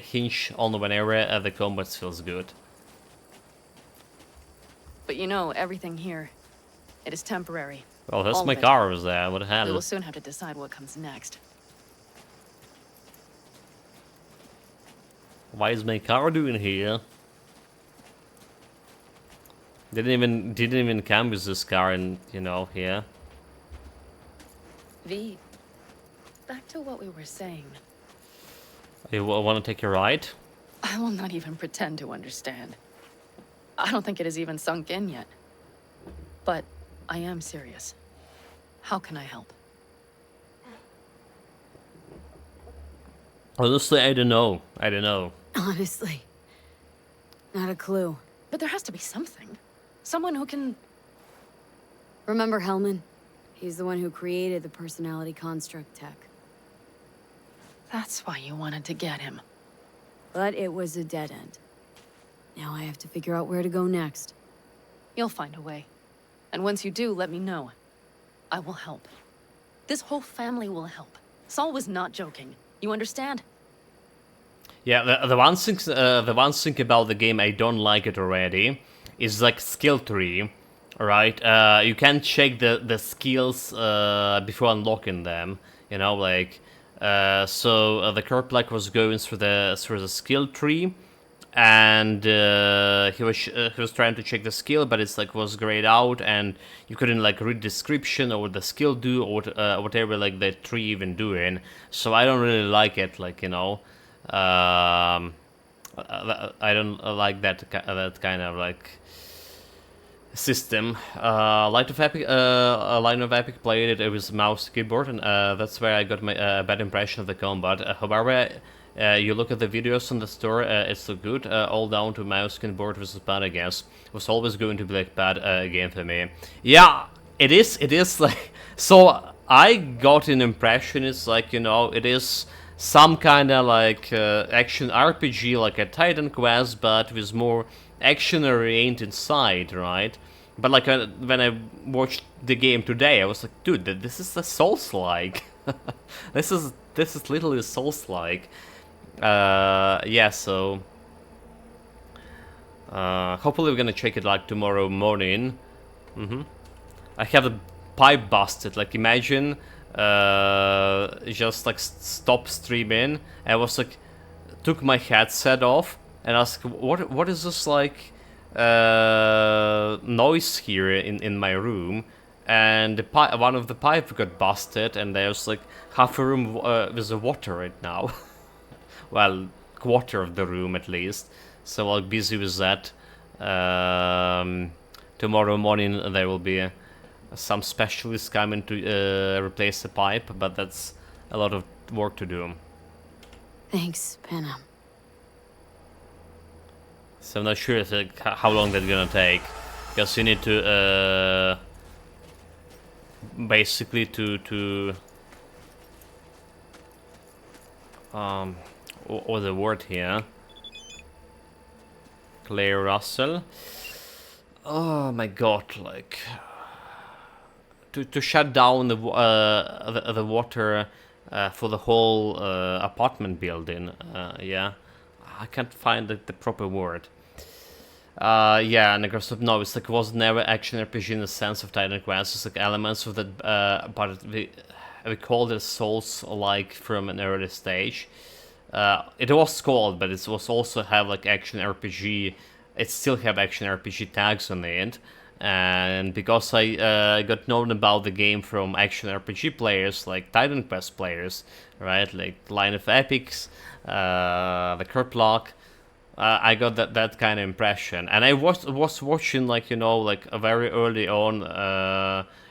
hinge on whenever the combat feels good. But you know, everything here, it is temporary. Well, that's All my of it. car over there. What the We will hell? soon have to decide what comes next. Why is my car doing here? Didn't even come with this car in, you know, here. V, back to what we were saying. You want to take a ride? I will not even pretend to understand. I don't think it has even sunk in yet. But I am serious. How can I help? Honestly, I don't know. I don't know. Honestly, not a clue. But there has to be something. Someone who can... Remember Hellman? He's the one who created the personality construct tech. That's why you wanted to get him. But it was a dead end. Now I have to figure out where to go next. You'll find a way. And once you do, let me know. I will help. This whole family will help. Saul was not joking. You understand? Yeah, the one thing about the game I don't like it already is like skill tree, right? You can check the skills before unlocking them. You know, like so the Kerplak was going through the skill tree, and he was trying to check the skill, but it's like was grayed out, and you couldn't like read description or what the skill do or whatever like the tree even doing. So I don't really like it, like, you know. I don't like that kind of like system. Line of Epic played it with mouse keyboard, and that's where I got my bad impression of the combat. However, you look at the videos on the store, it's so good. All down to mouse keyboard versus pad, I guess. It was always going to be like bad game for me. Yeah, it is. It is like so. I got an impression. It's like, you know, it is some kind of like action RPG, like a Titan Quest, but with more action-oriented side, right? But like when I watched the game today, I was like, dude, this is a Souls-like. this is literally Souls-like. Yeah, so hopefully we're gonna check it like tomorrow morning. I have the pipe busted. Like, imagine just like stop streaming. I was like, took my headset off and asked, what is this like noise here in my room? And one of the pipes got busted, and there's like half a room with the water right now. Well, quarter of the room at least. So I'll be busy with that. Tomorrow morning there will be some specialists coming to replace the pipe, but that's a lot of work to do. Thanks, Panna. So I'm not sure if, like, how long that's gonna take, because you need to basically to or the word here, Claire Russell. Oh my god, like to shut down the water for the whole apartment building. Yeah, I can't find the proper word. Yeah, and Microsoft, no, it's like, was never action RPG in the sense of Titan Quest. It's like elements of that, but we called it Souls-like from an early stage. It was called, but it was also have like action RPG. It still have action RPG tags on it. And because I got known about the game from action RPG players, like Titan Quest players, right, like Line of Epics, the Kerplak, I got that kind of impression. And I was watching, like, you know, like a very early on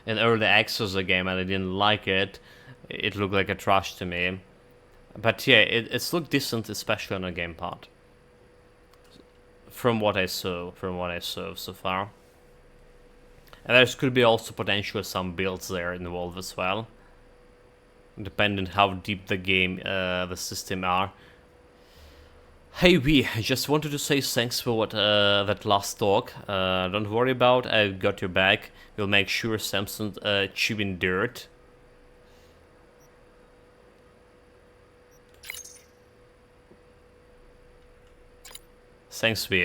in early access the game, and I didn't like it. It looked like a trash to me. But yeah, it's looked decent, especially on the game part. From what I saw so far. And there could be also potentially some builds there involved as well, depending how deep the game, the system are. Hey V, I just wanted to say thanks for what that last talk. Don't worry about, I've got your back. We'll make sure Samson's chewing dirt. Thanks, V.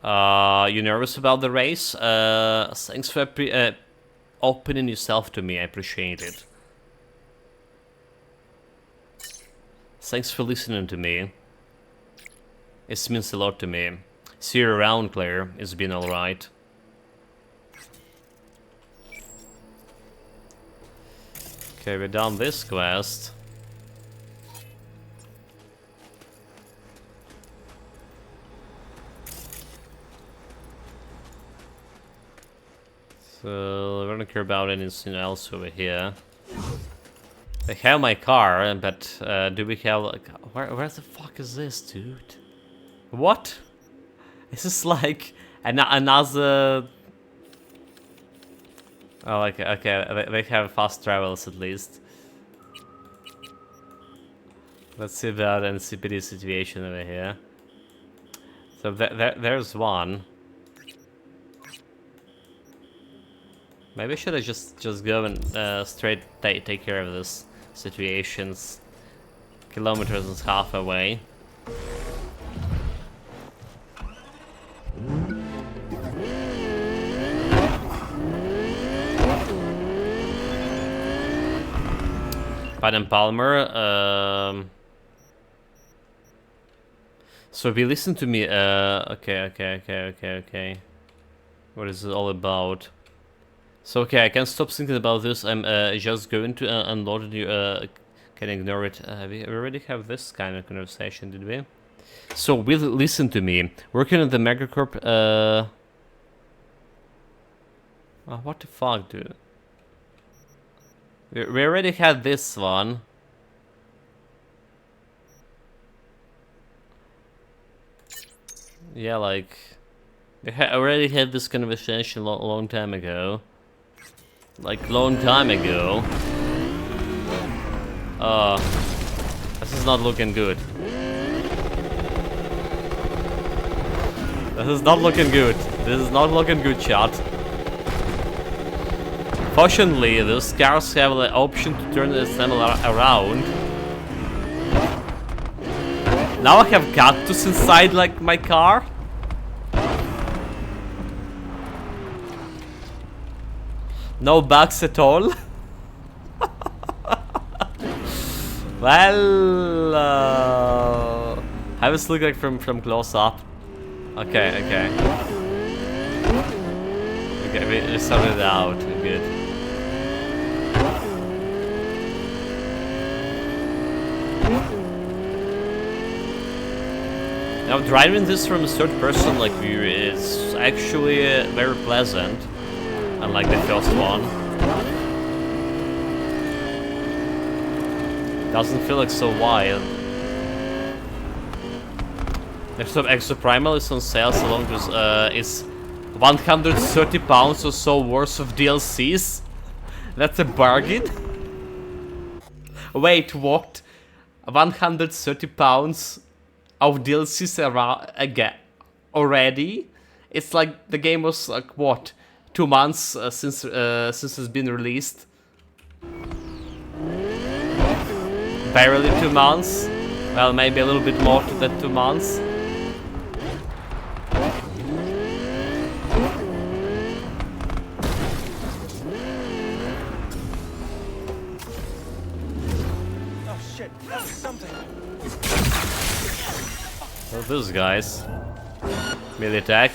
You nervous about the race? Thanks for opening yourself to me. I appreciate it. Thanks for listening to me. It means a lot to me. See you around, Claire. It's been alright. Okay, we're done this quest. So, I don't care about anything else over here. I have my car, but do we have like... Where the fuck is this, dude? What? Is this like another... Oh, like, okay, they have fast travels at least. Let's see about an NCPD situation over here. So there's one. Maybe I should have just go and straight take care of this situations. Kilometers and half away. Pan Palmer. So if you listen to me, okay. What is it all about? So okay, I can't stop thinking about this. I'm just going to unload it. You can ignore it. We already have this kind of conversation, did we? So listen to me. Working at the Megacorp. Oh, what the fuck, dude? We already had this one. Yeah, like we already had this conversation a long time ago. Like long time ago. This is not looking good. This is not looking good. This is not looking good, chat. Fortunately, those cars have the option to turn the assembly around. Now I have cactus inside, like, my car. No bugs at all. Well, how does it look like from close up? Okay, we sorted it out. Good. Now driving this from a third person like view is actually very pleasant, unlike the first one. Doesn't feel like so wild. There's some extra primal is on sale so long as it's 130 pounds or so worth of DLCs. That's a bargain. Wait, what? 130 pounds of DLCs again already? It's like the game was like what, 2 months since it's been released. Barely 2 months. Well, maybe a little bit more than 2 months. Oh shit, that was something. Oh, those guys. Melee attack.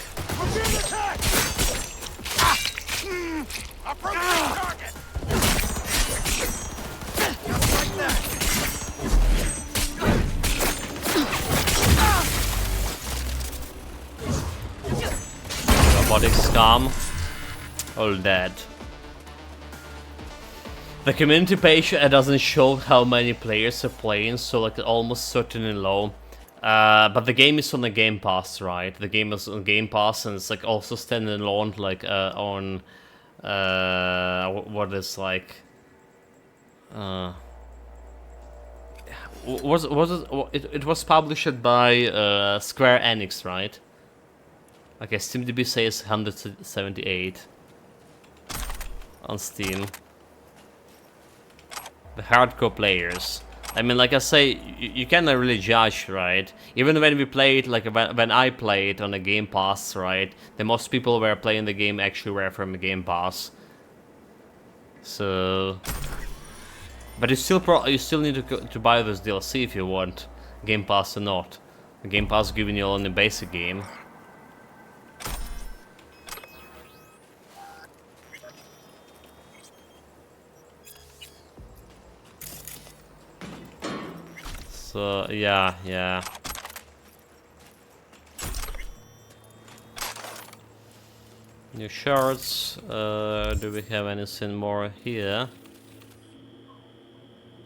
Approach the target. Just like that. Robotic scum. All dead. The community page doesn't show how many players are playing, so like almost certainly low. But the game is on the Game Pass, right? The game is on Game Pass, and it's like also standing alone, like on what is like it was published by Square Enix, right? Okay, SteamDB says 178 on Steam. The hardcore players. I mean, like I say, you cannot really judge, right? Even when we played, like when I played on a Game Pass, right? The most people were playing the game actually were from a Game Pass. So, but you still need to buy this DLC if you want Game Pass or not. Game Pass giving you only basic game. So yeah. New shirts. Do we have anything more here?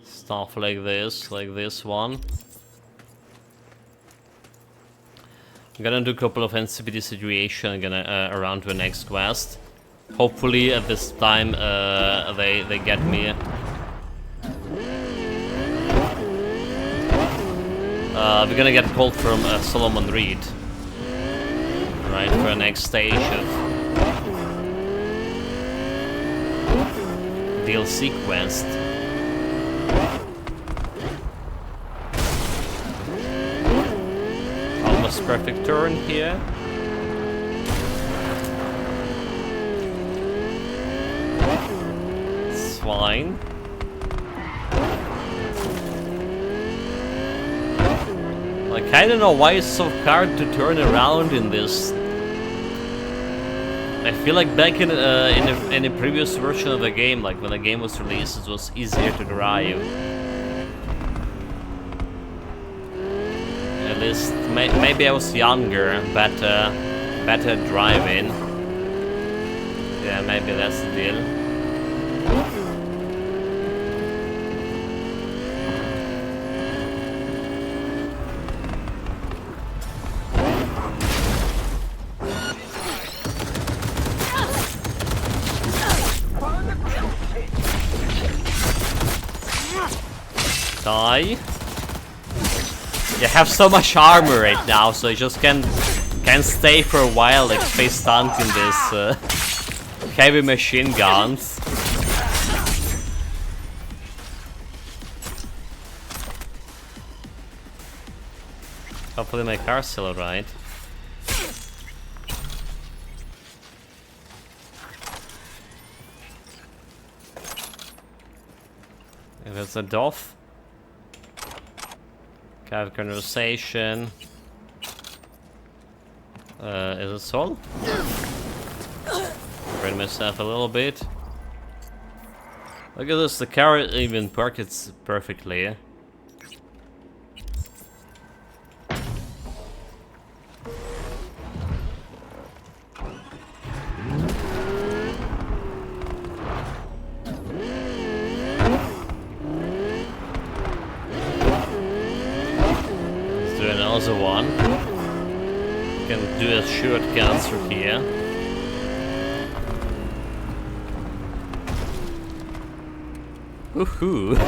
Stuff like this one. I'm gonna do a couple of NCPD situation. I'm gonna around to the next quest. Hopefully at this time they get me. We're gonna get called from Solomon Reed, right, for the next stage of DLC quest. Almost perfect turn here. It's fine. Like, I don't know why it's so hard to turn around in this. I feel like back in a previous version of the game, like when the game was released, it was easier to drive. At least, maybe I was younger, better driving. Yeah, maybe that's the deal. Die. You have so much armor right now, so you just can stay for a while, like face stunting this heavy machine guns. Hopefully my car's still alright. If it's a Doff. Have conversation. Is it Sol? Bring myself a little bit. Look at this, the car even parks perfectly. Another one. Can do a shortcut through here. Woohoo!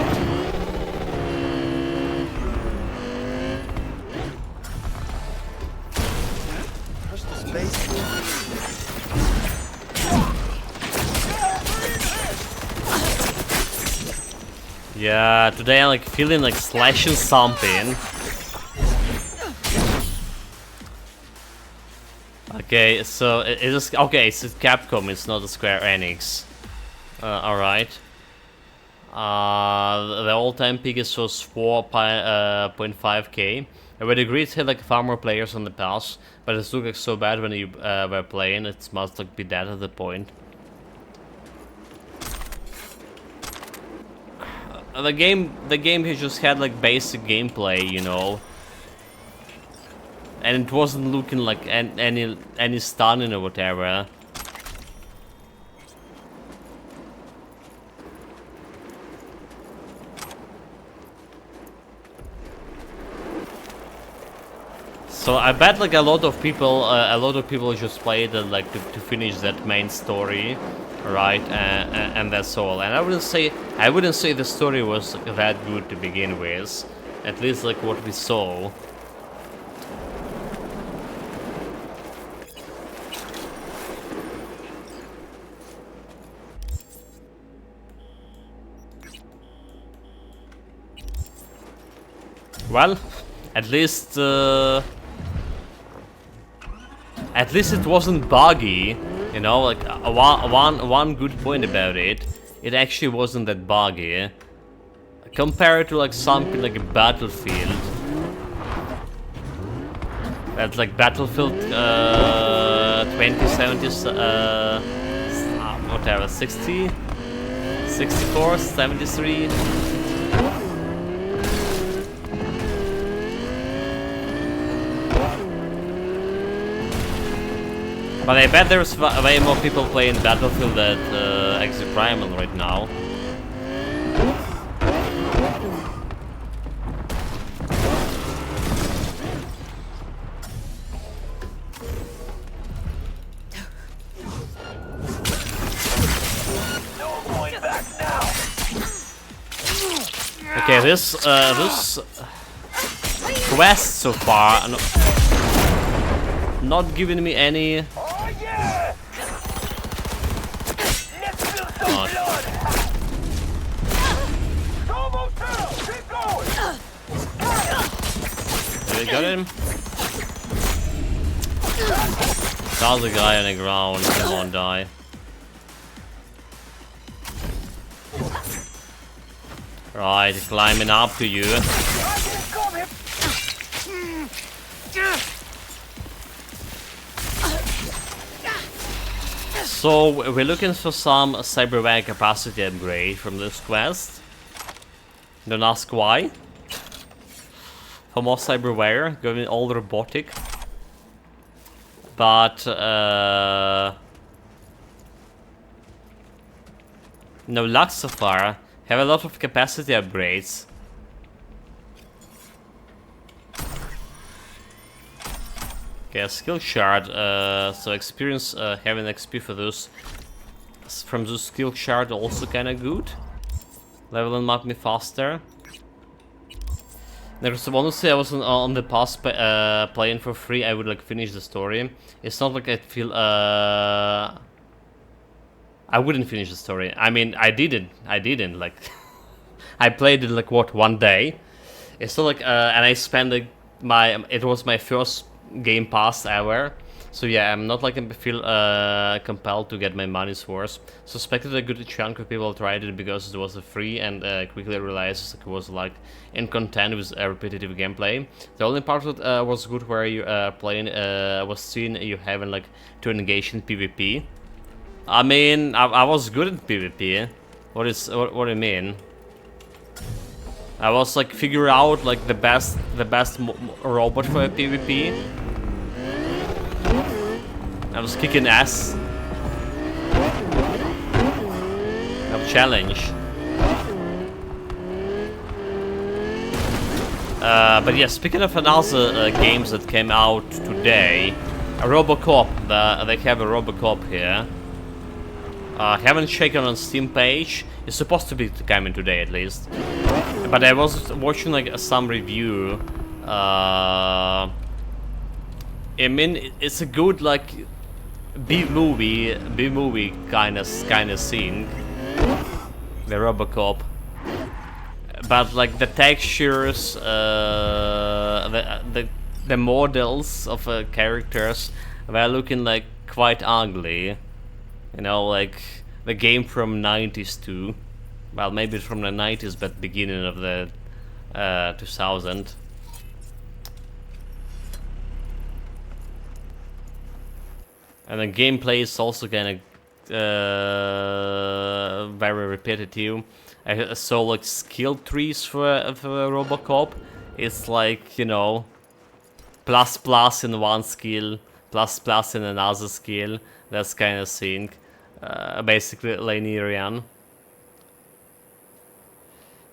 Yeah, today I'm like feeling like slashing something. Okay, so it is okay. It's Capcom. It's not a Square Enix. All right. The all-time biggest was 4.5K. I would agree it had like far more players on the pass, but it looked like so bad when you were playing. It must like be that at the point. The game has just had like basic gameplay, you know. And it wasn't looking like any stunning or whatever. So I bet like a lot of people just played it like to finish that main story, right? And that's all. And I wouldn't say the story was that good to begin with, at least like what we saw. Well, at least it wasn't buggy, you know. Like one good point about it, it actually wasn't that buggy. Compared to like something like a Battlefield. That's like Battlefield 2070, whatever, 60, 64, 73. But I bet there's way more people playing Battlefield than Exit Primal right now. Okay, this quest so far not giving me any. We got him. There's a guy on the ground. Come on, die. Right, climbing up to you. So we're looking for some Cyberpunk capacity upgrade from this quest. Don't ask why. For more cyberware, going all robotic. But no luck so far. Have a lot of capacity upgrades. Okay, a skill shard. So experience having XP for those from the skill shard also kind of good. Leveling up me faster. Because honestly, I was on the pass playing for free. I would like finish the story. It's not like I feel I wouldn't finish the story. I mean, I didn't. Like, I played it like what, one day. It's not like and I spent like it was my first Game Pass ever. So yeah, I'm not like I feel compelled to get my money's worth. Suspected a good chunk of people tried it because it was free, and quickly realized it was like in content with repetitive gameplay. The only part that was good where you playing was seeing you having like to engage in PvP. I mean, I was good at PvP. What do you mean? I was like figure out like the best robot for PvP. I was kicking ass. No challenge. But yeah, speaking of another games that came out today, a Robocop. They have a Robocop here. Haven't checked on Steam page. It's supposed to be coming today at least. But I was watching like some review. I mean, it's a good like B-movie kind of thing. The Robocop. But like the textures, the models of characters were looking like quite ugly. You know, like the game from 90s too. Well, maybe from the 90s, but beginning of the 2000. And the gameplay is also kind of very repetitive. I saw like skill trees for Robocop. It's like, you know, plus in one skill, plus in another skill. That's kind of thing. Basically linear.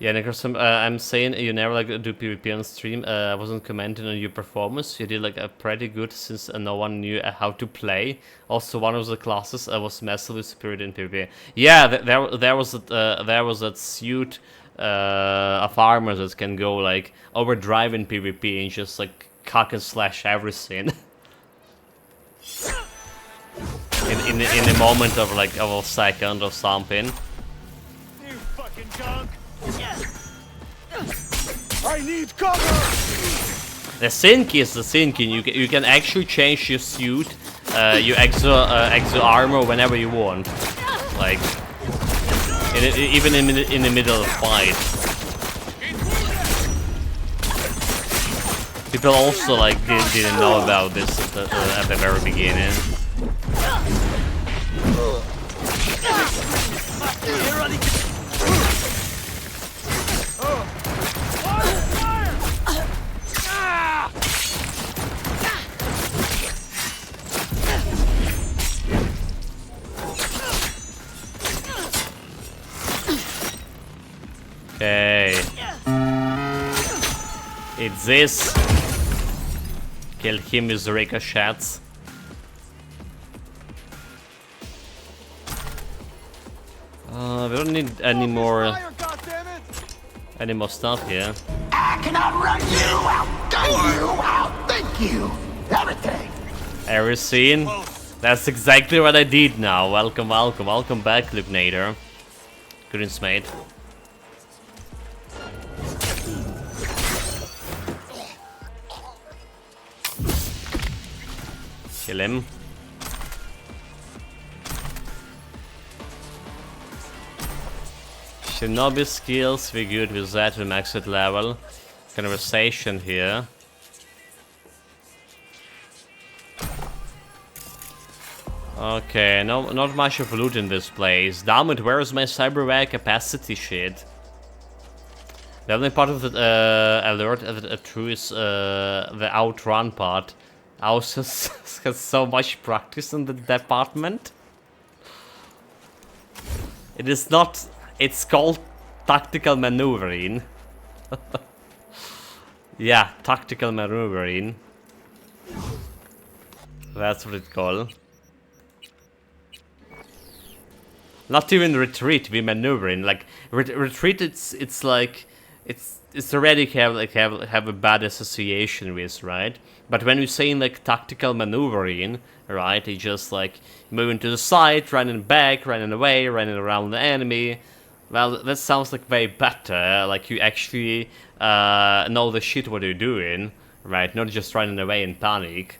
Yeah, Nicholas, I'm saying you never like do PvP on stream. I wasn't commenting on your performance. You did like a pretty good since no one knew how to play. Also, one of the classes was massively superior in PvP. Yeah, there was that suit of armor that can go like overdrive in PvP and just like cock and slash everything. in a moment of like a second or something. You fucking junk! Are I need cover! The thinking is the thinking. You can actually change your suit, your exo armor whenever you want. Like, even in the middle of a fight. People also like didn't know about this at the very beginning. Okay. It's this. Kill him with ricochets. We don't need any more stuff here. I cannot run you out, gun you out, thank you, everything. Everything. That's exactly what I did now. Welcome back, Luke Nader. Goodness, mate. Kill him. Shinobi skills, we're good with that, we max it level. Conversation here. Okay, not much of loot in this place. Damn it, where is my cyberware capacity shit? The only part of the alert true is the outrun part. I also has so much practice in the department. It is not. It's called tactical maneuvering. Yeah, tactical maneuvering. That's what it's called. Not even retreat, we maneuvering. Like retreat, it's like it's already have a bad association with, right? But when you're saying like tactical maneuvering, right, it's just like moving to the side, running back, running away, running around the enemy. Well, that sounds like way better. Like you actually know the shit what you're doing, right? Not just running away in panic.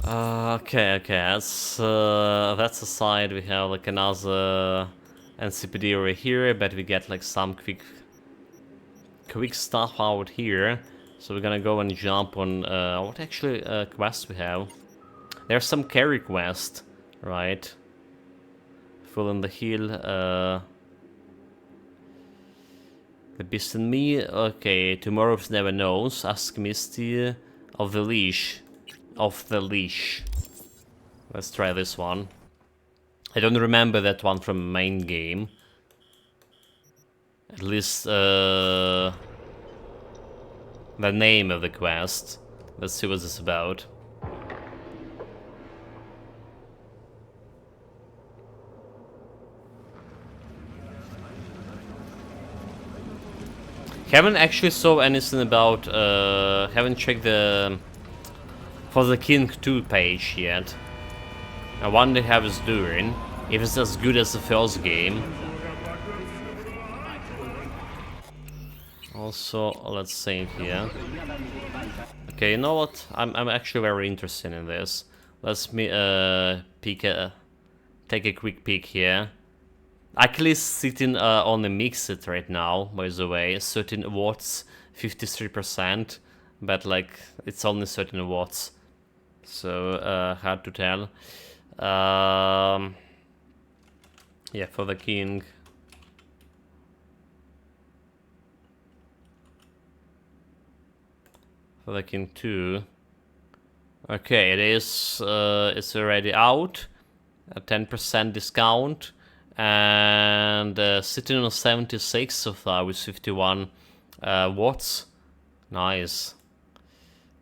Okay, that's aside. We have like another NCPD over here, but we get like some quick stuff out here. So we're gonna go and jump on what actually quest we have. There's some carry quest, right? Full in the hill. The Beast and Me. Okay, Tomorrow's Never Knows. Ask Misty of the Leash. Let's try this one. I don't remember that one from main game. At least the name of the quest. Let's see what this is about. Haven't actually saw anything about haven't checked the for the King 2 page yet. I wonder how it's doing, if it's as good as the first game. Also, let's save here. Okay, you know what? I'm actually very interested in this. Let's me take a quick peek here. Actually sitting on the mixed right now, by the way. 13 watts, 53%, but like it's only 13 watts. So hard to tell. Yeah, for the King. For the King 2. Okay, it is. It's already out. A 10% discount, and sitting on 76 so far with 51 watts. Nice.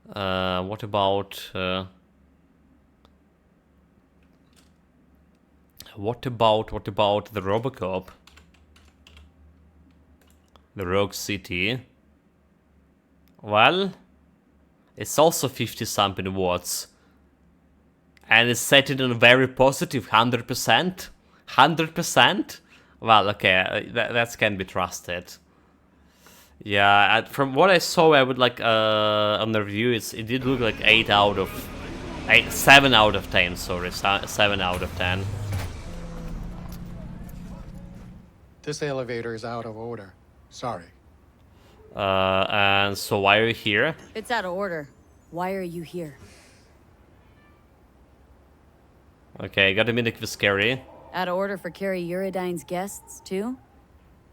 What about the Robocop? The Rogue City. Well, it's also 50 something watts. And it's set in a very positive 100%. 100%? Well, okay, that can be trusted. Yeah, from what I saw, I would like on the review, it did look like 7 out of 10. Sorry, 7 out of 10. This elevator is out of order. Sorry. And so why are you here? It's out of order. Why are you here? Okay, got a minute with Scary. Out of order for Carrie Uridine's guests, too?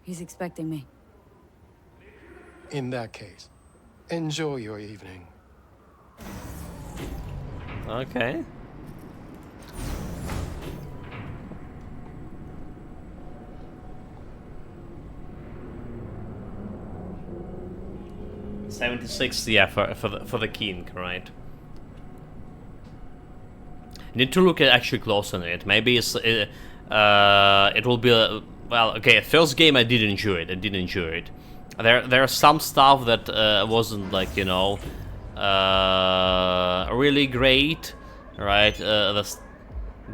He's expecting me. In that case, enjoy your evening. Okay. $76, yeah, for the king, right? Need to look at actually close on it. Maybe it will be well. Okay, first game I did enjoy it. There's some stuff that wasn't like, you know, really great, right?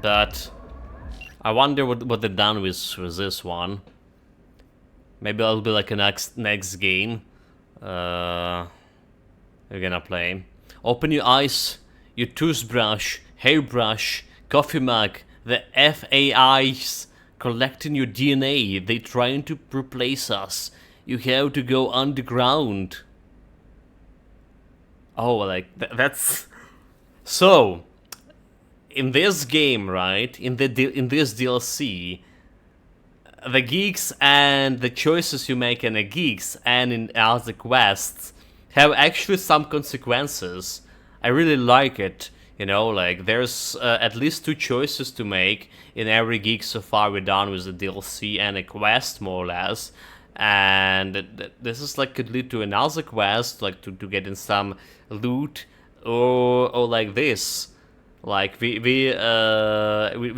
But I wonder what they've done with this one. Maybe it'll be like a next game we're gonna play. Open your eyes, your toothbrush, hairbrush, coffee mug. The FAI's collecting your DNA. They trying to replace us. You have to go underground. Oh, like that's so. In this game, right? In this DLC, the geeks and the choices you make in the geeks and in other quests have actually some consequences. I really like it. You know, like there's at least 2 choices to make in every geek so far we're done with the DLC and a quest, more or less. And this is like could lead to another quest, like to get in some loot, or like this. Like we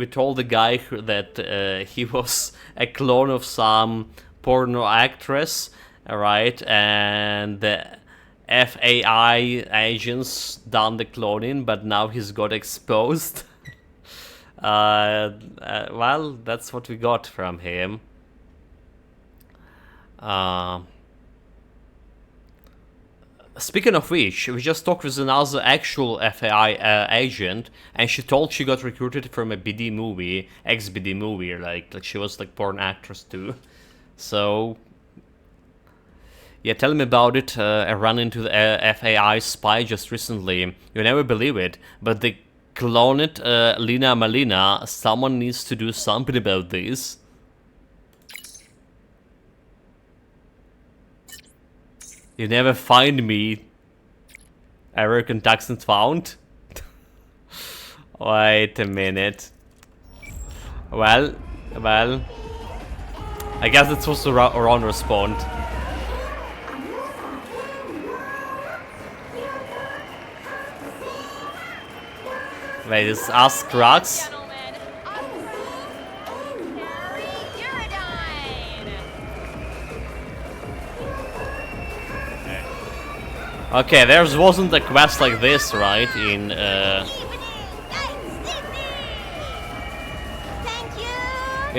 told the guy that he was a clone of some porno actress, right? And the FAI agents done the cloning, but now he's got exposed. Well, that's what we got from him. Speaking of which, we just talked with another actual FAI agent, and she told she got recruited from a BD movie, ex-BD movie, like she was like porn actress too. So, yeah, tell me about it. I ran into the FAI spy just recently. You never believe it, but they cloned Lina Malina. Someone needs to do something about this. You never find me. Error conduction found. Wait a minute. Well, I guess it's supposed to run respond. Wait, it's us Crux? Okay, there wasn't a quest like this, right? In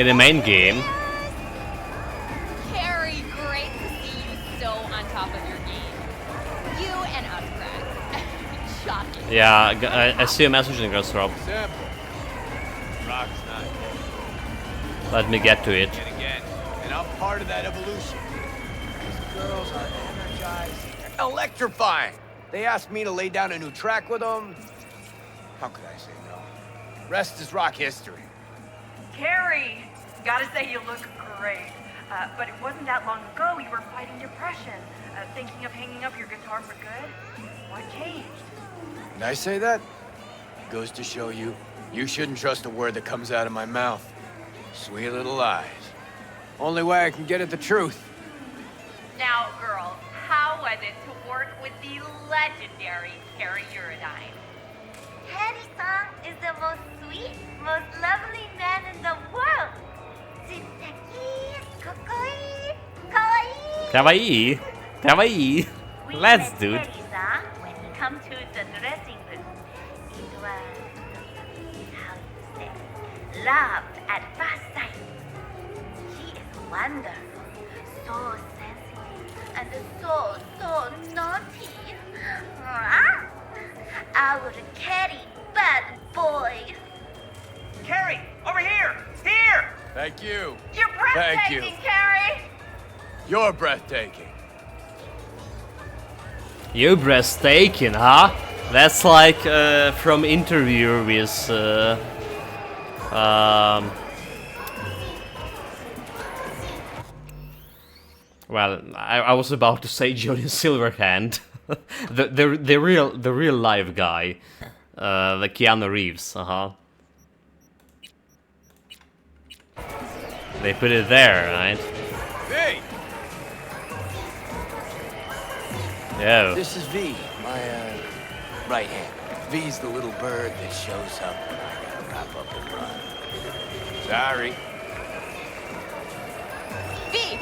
the main game. Carrie, great to see you so on top of your game. You and us, Greg. Shocking. Yeah, I see a message in Ghost Rob. Simple. Rock's not dead. Let me get to it. And again, and I'm part of that evolution. These girls are energizing. Electrifying. They asked me to lay down a new track with them. How could I say no? Rest is rock history. Carrie, gotta say you look great. But it wasn't that long ago you were fighting depression, thinking of hanging up your guitar for good. What changed? Did I say that? Goes to show you, you shouldn't trust a word that comes out of my mouth. Sweet little lies. Only way I can get at the truth. Now, girls, how was it to work with the legendary Carrie Uridine? Harry-san is the most sweet, most lovely man in the world. Kawaii. Kawaii. Let's do it. When he come to the dressing room, it was love at first sight. He is wonderful, so sensitive, and so naughty. I would carry bad boy. Carrie, over here! Here! Thank you. You're breathtaking, Thank you. Carrie! You're breathtaking. You breathtaking, huh? That's like from interview with well, I was about to say Johnny Silverhand, the real live guy, the Keanu Reeves, They put it there, right? Hey! Yeah. This is V, my right hand. V's the little bird that shows up when I gotta wrap up and run. Sorry. V,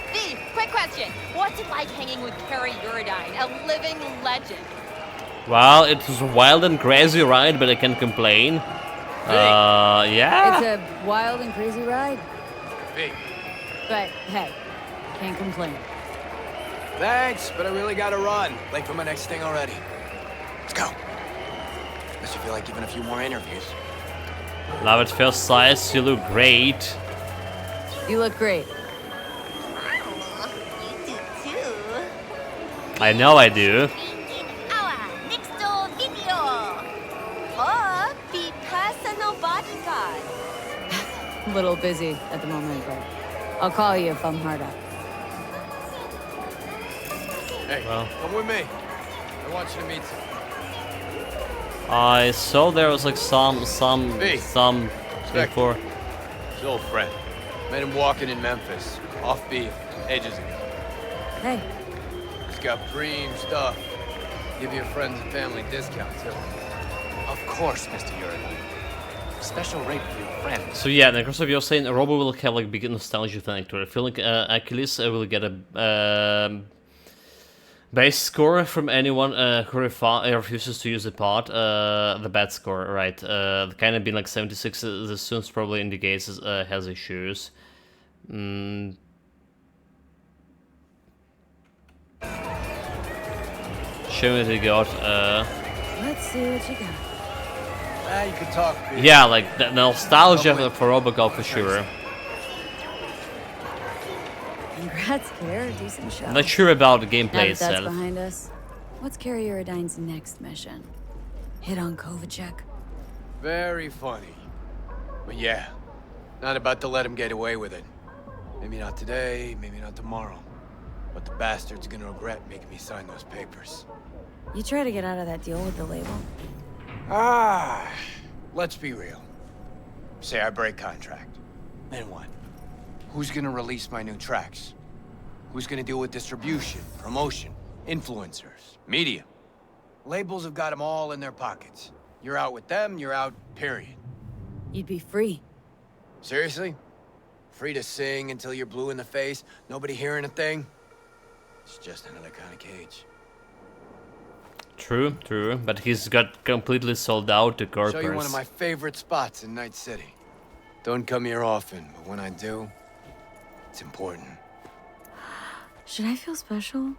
quick question. What's it like hanging with Carrie Uridine, a living legend? Well, it was a wild and crazy ride, but I can't complain. Yeah. It's a wild and crazy ride. Hey. But hey, can't complain. Thanks, but I really gotta run. Late for my next thing already. Let's go. Unless you feel like giving a few more interviews. Love at first sight, you look great. You look great. You do too. I know I do. Our next door video. Or be personal bodyguard. A little busy at the moment, but I'll call you if I'm hard up. Hey, Well. come with me. I want you to meet some. I saw there was like some before. His old friend. Met him walking in Memphis. Off beat, ages ago. Hey, He's got preem stuff. Give your friends and family discounts, too. Of course, Mr. Uridine. Special rate for your friends. So yeah, and because of you're saying Robo will have like big nostalgia factor. I feel like Achilles will get a base score from anyone who refuses to use the pod. The bad score, right? Kind of been like 76. The Suns probably indicates has issues. Show me what you got. let's see what you got. You can talk. Yeah, like the nostalgia for Robocop for sure. Congrats, Care. Decent show. I'm not sure about the Now gameplay that that's itself. behind us, what's Carrie Uridine's next mission? Hit on Kovacic? Very funny. But yeah, not about to let him get away with it. Maybe not today, maybe not tomorrow. But the bastard's gonna regret making me sign those papers. You try to get out of that deal with the label? Let's be real. Say I break contract. Then what? Who's gonna release my new tracks? Who's gonna deal with distribution, promotion, influencers, media? Labels have got them all in their pockets. You're out with them, you're out, period. You'd be free. Seriously? Free to sing until you're blue in the face, nobody hearing a thing? It's just another kind of cage. True, but he's got completely sold out to corporates. Show you one of my favorite spots in Night City. Don't come here often, but when I do, it's important. Should I feel special?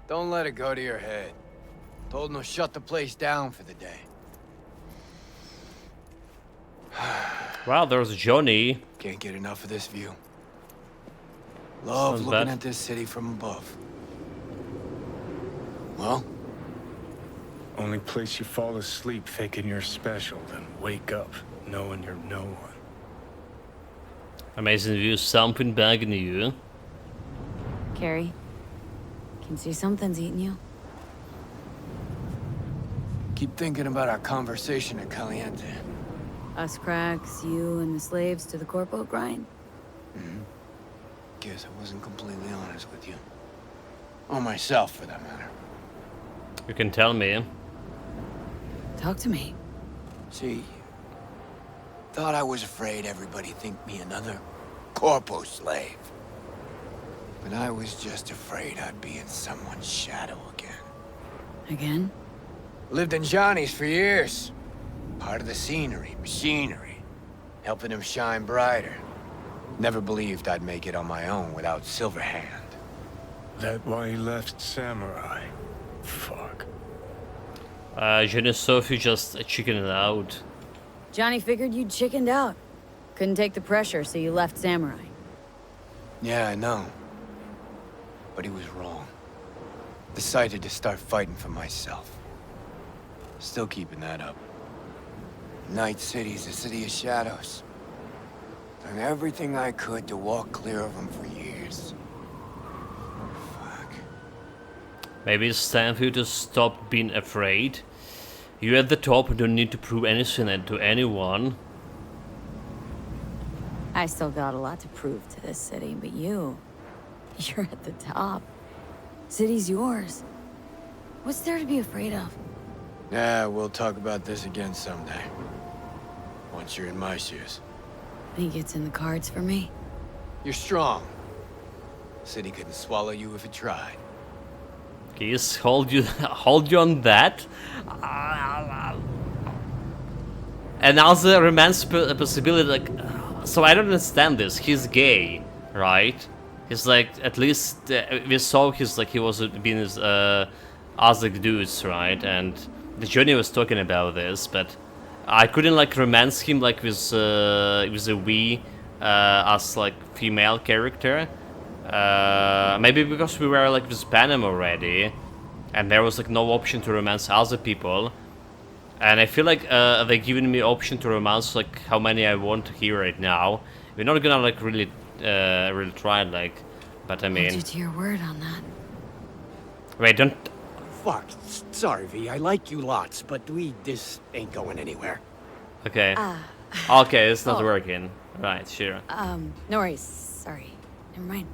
Don't let it go to your head. Told him to shut the place down for the day. Wow, there's Johnny. Can't get enough of this view. Love Sounds looking bad. at this city from above. Well? Only place you fall asleep thinking you're special, then wake up knowing you're no one. Amazing view, something back in you. Carrie, can see something's eating you. Keep thinking about our conversation at Caliente. Us cracks, you and the slaves to the corpo grind. Guess I wasn't completely honest with you. Or myself, for that matter. You can tell me. Talk to me. See, thought I was afraid everybody'd think me another corpo slave. But I was just afraid I'd be in someone's shadow again. Again? Lived in Johnny's for years. Part of the scenery, machinery. helping him shine brighter. Never believed I'd make it on my own without Silverhand. That why he left Samurai? Fuck. Je ne sais if you just chickened out. Johnny figured you'd chickened out. Couldn't take the pressure, so you left Samurai. Yeah, I know. But he was wrong. Decided to start fighting for myself. Still keeping that up. Night City's a city of shadows. Done everything I could to walk clear of them for years. Maybe it's time for you to stop being afraid. You at the top don't need to prove anything to anyone. I still got a lot to prove to this city, but you're at the top. City's yours. What's there to be afraid of? Yeah, we'll talk about this again someday. Once you're in my shoes. Think it's in the cards for me? You're strong. City couldn't swallow you if it tried. Please hold you on that. Another romance possibility, like, so I don't understand this. He's gay, right? He's like, at least we saw he was being with other dudes, right? And the Johnny was talking about this, but I couldn't like romance him like with a we as like female character. Maybe because we were like with Panem already, and there was like no option to romance other people. And I feel like they're giving me option to romance like how many I want here right now. We're not gonna like really try like, but I mean. Hold you to your word on that. Wait, don't. Fuck. Sorry, V. I like you lots, but this ain't going anywhere. Okay. Okay, it's not oh. working. Right, sure. No worries. Sorry. Never mind.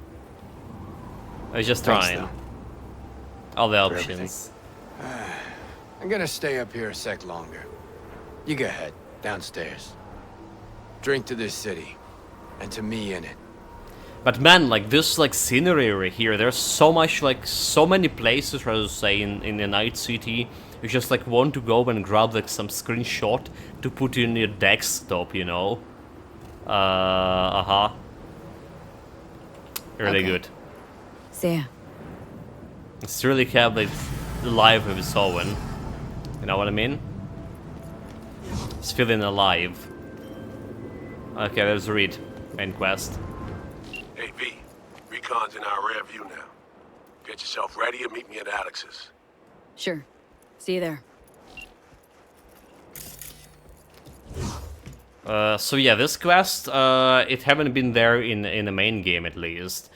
I was just Thanks, trying. though. All the For options. I'm gonna stay up here a sec longer. You go ahead, downstairs. Drink to this city, and to me in it. But man, like this like scenery right here, there's so much like so many places, I would say, in the Night City. You just like want to go and grab like some screenshot to put in your desktop, you know. Really good. See ya. It's really have like live with its own. You know what I mean? It's feeling alive. Okay, let's read. Main quest. Hey V, Recon's in our rear view now. Get yourself ready and meet me at Alex's. Sure. See you there. So yeah, this quest, it haven't been there in the main game at least.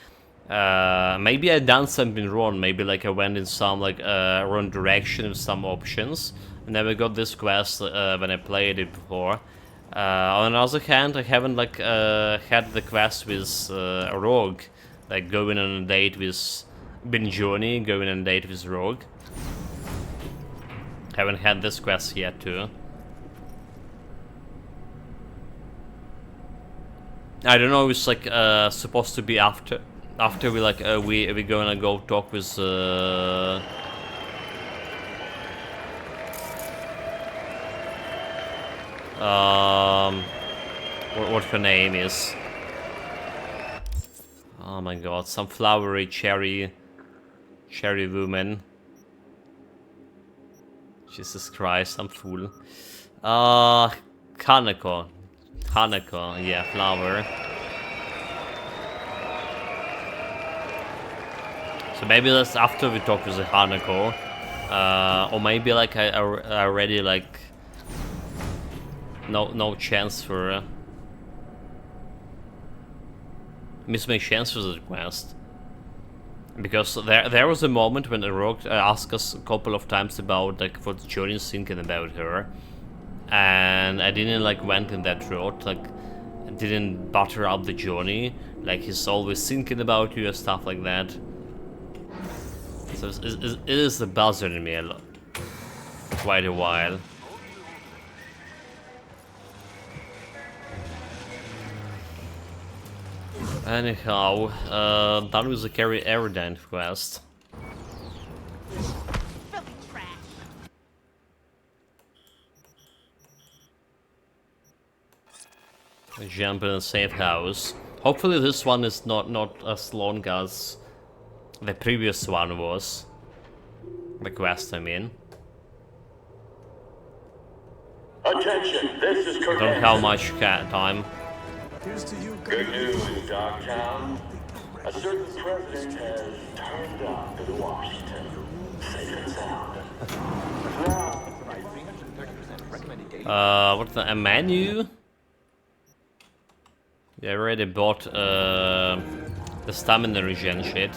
Maybe I done something wrong. Maybe like I went in some like wrong direction with some options. I never got this quest when I played it before. On the other hand, I haven't like had the quest with a Rogue, like going on a date with Johnny, going on a date with Rogue. Haven't had this quest yet too. I don't know. It's like supposed to be after we like we gonna go talk with what her name is. Oh my god, some flowery cherry woman. Jesus Christ, I'm fool. Hanako, yeah, flower. So maybe that's after we talk with the Hanako, or maybe like I already like no chance for miss my chance for the quest, because there was a moment when the Rogue asked us a couple of times about like what Johnny's thinking about her, and I didn't like went in that road, like I didn't butter up the Johnny, like he's always thinking about you and stuff like that. So it is bothering me a lot, quite a while. Anyhow, done with the carry Aerodine quest. Jump in a safe house. Hopefully this one is not as long as the previous one was. The quest, I mean. Attention, this is I don't have much time. Good news in Dogtown. A certain president has turned up in Washington. Safe and sound. What's the a menu? Yeah, I already bought the stamina regen shit.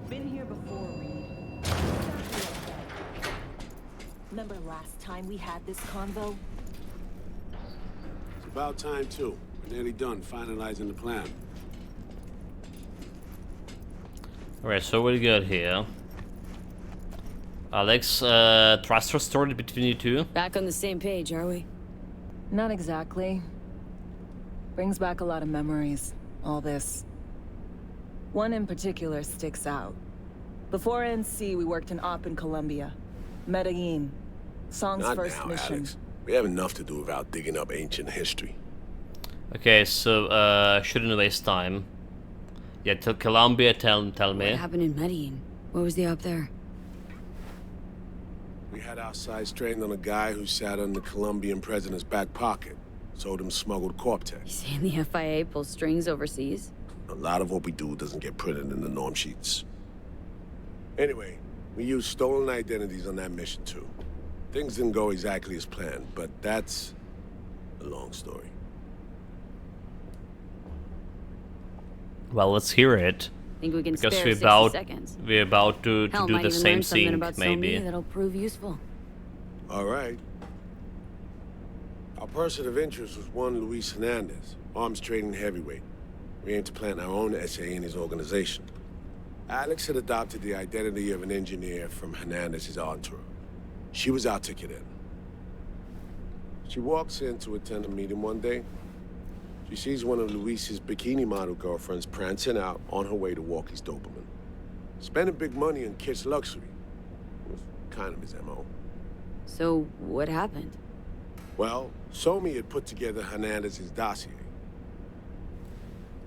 Been here before, Reed. Remember last time we had this convo? It's about time, too. We're nearly done finalizing the plan. Alright, so what do we got here? Alex, trust restored between you two? Back on the same page, are we? Not exactly. Brings back a lot of memories, all this. One in particular sticks out. Before NC, we worked in op in Colombia. Medellin. Song's Not first now, mission. Alex. We have enough to do without digging up ancient history. Okay, so shouldn't waste time. Yeah, to Colombia, tell me. What happened in Medellin? What was the up there? We had our sights trained on a guy who sat on the Colombian president's back pocket. Sold him smuggled Corp-Tex. Saying the FIA pulls strings overseas? A lot of what we do doesn't get printed in the norm sheets. Anyway, we used stolen identities on that mission too. Things didn't go exactly as planned, but that's a long story. Well, let's hear it. Think we can Because spare we're 60 about seconds. we're about to Hell, do might the even same learn something thing, about maybe. that'll prove useful. All right. Our person of interest was one Luis Hernandez, arms trading heavyweight. We aim to plant our own SA in his organization. Alex had adopted the identity of an engineer from Hernandez's entourage. She was our ticket in. She walks in to attend a meeting one day. She sees one of Luis's bikini model girlfriends prancing out on her way to Walkie's Doberman. Spending big money on kids' luxury. It was kind of his MO. So, what happened? Well, Somi had put together Hernandez's dossier.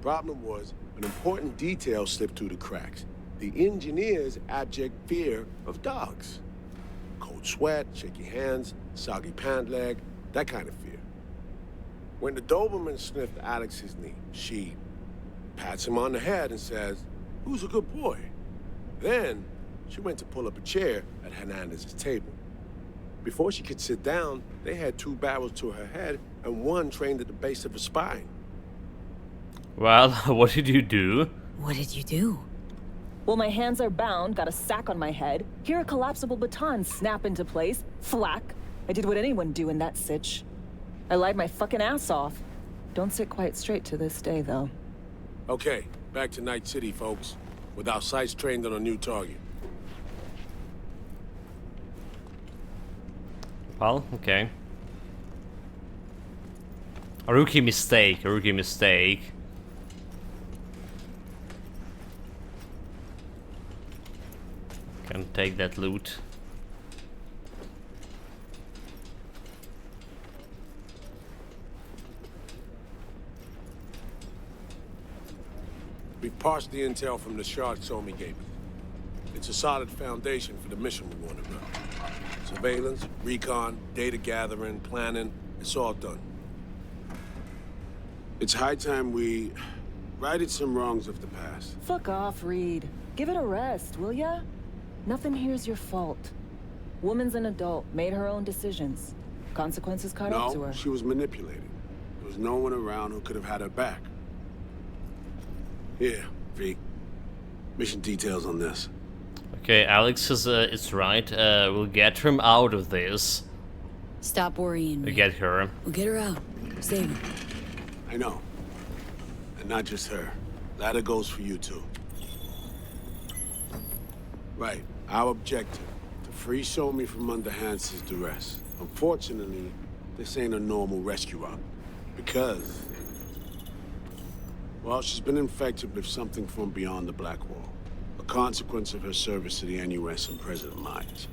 Problem was, an important detail slipped through the cracks. The engineer's abject fear of dogs. Cold sweat, shaky hands, soggy pant leg, that kind of fear. When the Doberman sniffed Alex's knee, she pats him on the head and says, "Who's a good boy?" Then, she went to pull up a chair at Hernandez's table. Before she could sit down, they had two barrels to her head and one trained at the base of her spine. Well, what did you do? What did you do? Well, my hands are bound, got a sack on my head. Here a collapsible baton snap into place. Thwack. I did what anyone do in that sitch. I lied my fucking ass off. Don't sit quite straight to this day, though. Okay, back to Night City, folks. With our sights trained on a new target. Well, okay. A rookie mistake, a rookie mistake. Can take that loot. We've parsed the intel from the shard Somi gave us. It's a solid foundation for the mission we want to run. Surveillance, recon, data gathering, planning, it's all done. It's high time we righted some wrongs of the past. Fuck off, Reed. Give it a rest, will ya? Nothing here's your fault. Woman's an adult, made her own decisions. Consequences caught up to her. No, she was manipulated. There was no one around who could have had her back. Here, V. Mission details on this. Okay, Alex is right. We'll get him out of this. Stop worrying. We'll get her. We'll get her out. Save her. I know. And not just her. Ladder goes for you too. Right. Our objective, to free Somi from under Hansen's duress. Unfortunately, this ain't a normal rescue op. Because, well, she's been infected with something from beyond the Black Wall. A consequence of her service to the NUS and President Myers.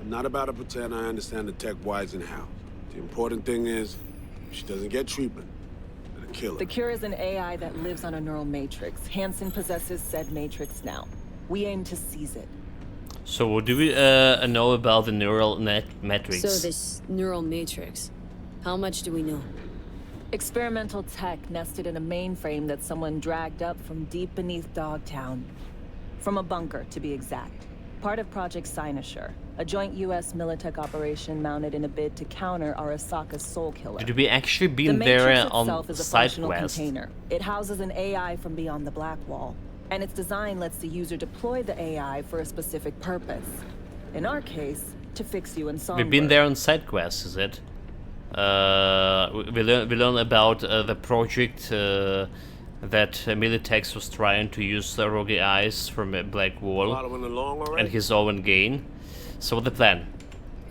I'm not about to pretend I understand the tech whys and how. The important thing is, if she doesn't get treatment, it'll kill her. The cure is an AI that lives on a neural matrix. Hansen possesses said matrix now. We aim to seize it. So what do we know about the neural matrix? So this neural matrix, how much do we know? Experimental tech nested in a mainframe that someone dragged up from deep beneath Dogtown. From a bunker, to be exact. Part of Project Cynosure, a joint U.S. Militech operation mounted in a bid to counter Arasaka's soul killer. Did we actually The been matrix there itself on is a side functional quest? container. It houses an AI from beyond the Black Wall, and its design lets the user deploy the AI for a specific purpose. In our case, to fix you in Songbird. We've been there on side quest, is it? We learn about the project that Militex was trying to use the rogue eyes from a Black Wall Following along already? and his own gain. So what's the plan?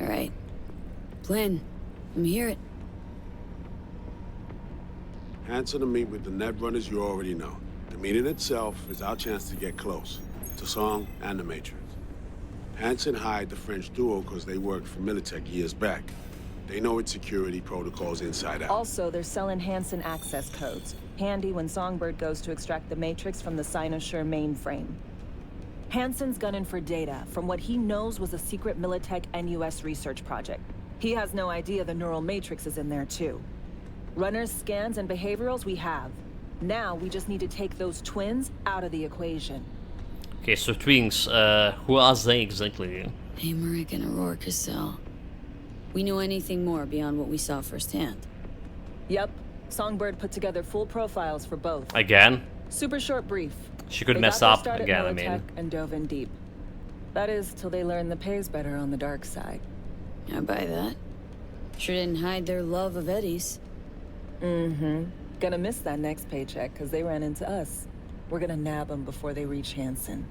All right. Plan. Let me hear it. Hansen to meet with the net runners you already know. The meeting itself is our chance to get close to Song and the Matrix. Hansen hired the French duo because they worked for Militech years back. They know its security protocols inside out. Also, they're selling Hansen access codes. Handy when Songbird goes to extract the Matrix from the Cynosure mainframe. Hansen's gunning for data from what he knows was a secret Militech NUS research project. He has no idea the neural matrix is in there too. Runners, scans, and behaviorals we have. Now we just need to take those twins out of the equation. Okay, so twins, who are they exactly? Amaric and Aurora Cassell. We know anything more beyond what we saw firsthand? Yep. Songbird put together full profiles for both. Again? Super short brief. She could They mess got their up start at again, I Militech mean. and dove in deep. That is, till they learn the pay's better on the dark side. I buy that. Sure didn't hide their love of Eddie's. Mm-hmm. Gonna miss that next paycheck, because they ran into us. We're gonna nab them before they reach Hansen.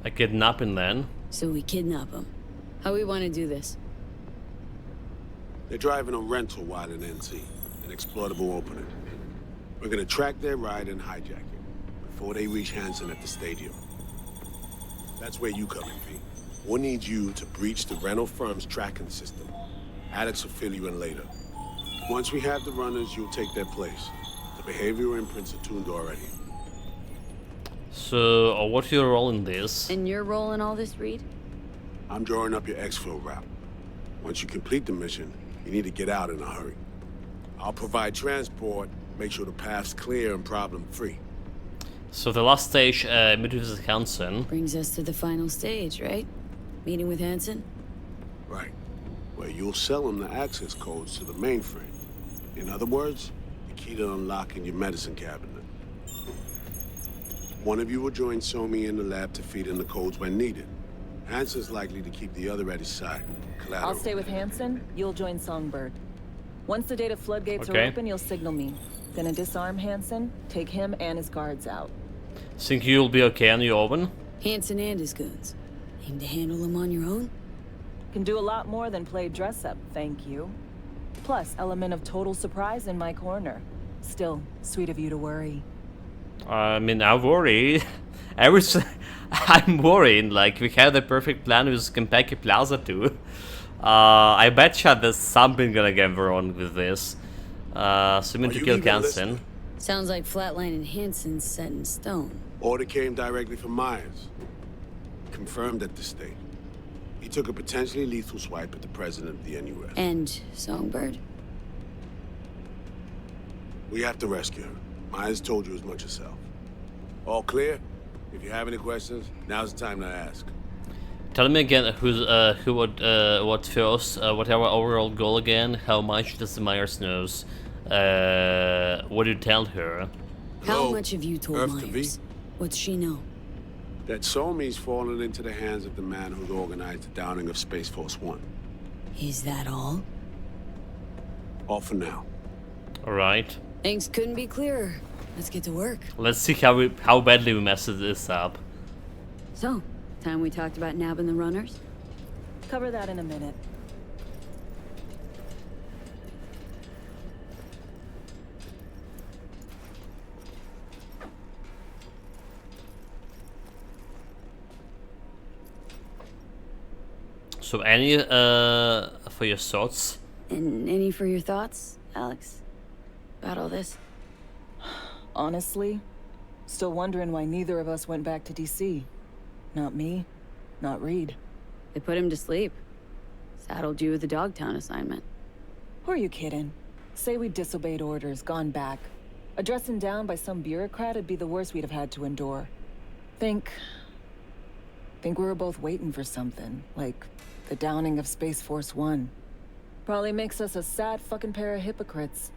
A kidnapping then? So we kidnap them. How we want to do this? They're driving a rental while in NC, an exploitable opening. We're gonna track their ride and hijack it before they reach Hansen at the stadium. That's where you come in, V. We'll need you to breach the rental firm's tracking system. Alex will fill you in later. Once we have the runners, you'll take their place. The behavioral imprints are tuned already. So, what's your role in this? And your role in all this, Reed? I'm drawing up your exfil route. Once you complete the mission, you need to get out in a hurry. I'll provide transport, make sure the path's clear and problem-free. So the last stage, meet with Hansen. Brings us to the final stage, right? Meeting with Hansen? Right. Where you'll sell him the access codes to the mainframe. In other words, the key to unlocking your medicine cabinet. One of you will join Somi in the lab to feed in the codes when needed. Hansen's likely to keep the other at his side. Collateral. I'll stay with Hansen, you'll join Songbird. Once the data floodgates are open, you'll signal me. Gonna disarm Hansen, take him and his guards out. Think you'll be okay on your own? Hansen and his goons. Aim to handle them on your own? Can do a lot more than play dress-up, thank you. Plus, element of total surprise in my corner. Still, sweet of you to worry. I mean, I worry. I'm worrying, like, we had the perfect plan with Kentucky Plaza too. I betcha there's something gonna get wrong with this. So we need to kill Hansen. Sounds like Flatline and Hansen's set in stone. Order came directly from Myers. Confirmed at this stage. He took a potentially lethal swipe at the president of the NUS. And Songbird? We have to rescue her. Myers told you as much herself. All clear? If you have any questions, now's the time to ask. Tell me again who what first, what our overall goal again, how much does Myers knows? What do you tell her? How much have you told Myers? What's she know? That Somi's fallen into the hands of the man who'd organized the downing of Space Force 1. Is that all? All for now. Alright. Things couldn't be clearer. Let's get to work. Let's see how badly we messed this up. So, time we talked about nabbing the runners? Cover that in a minute. So any for your thoughts? And any for your thoughts, Alex? About all this? Honestly, still wondering why neither of us went back to DC. Not me, not Reed. They put him to sleep. Saddled you with the Dogtown assignment. Who are you kidding? Say we disobeyed orders, gone back. A dressing down by some bureaucrat would be the worst we'd have had to endure. Think we were both waiting for something, like the downing of Space Force One. Probably makes us a sad fucking pair of hypocrites.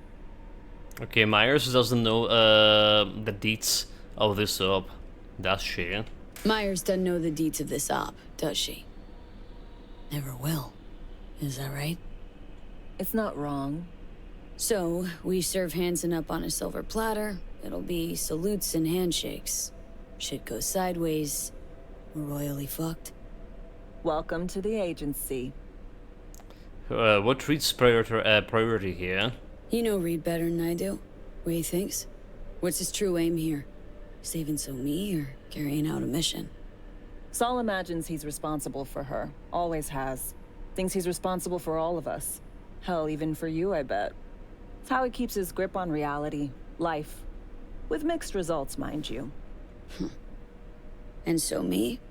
Okay, Myers doesn't know the deeds of this op, does she? Myers doesn't know the deeds of this op, does she? Never will. Is that right? It's not wrong. So, we serve Hansen up on a silver platter. It'll be salutes and handshakes. Shit goes sideways. We're royally fucked. Welcome to the agency. What Reed's priority here? You know Reed better than I do. What he thinks? What's his true aim here? Saving me or carrying out a mission? Saul imagines he's responsible for her. Always has. Thinks he's responsible for all of us. Hell, even for you, I bet. It's how he keeps his grip on reality. Life. With mixed results, mind you. And me?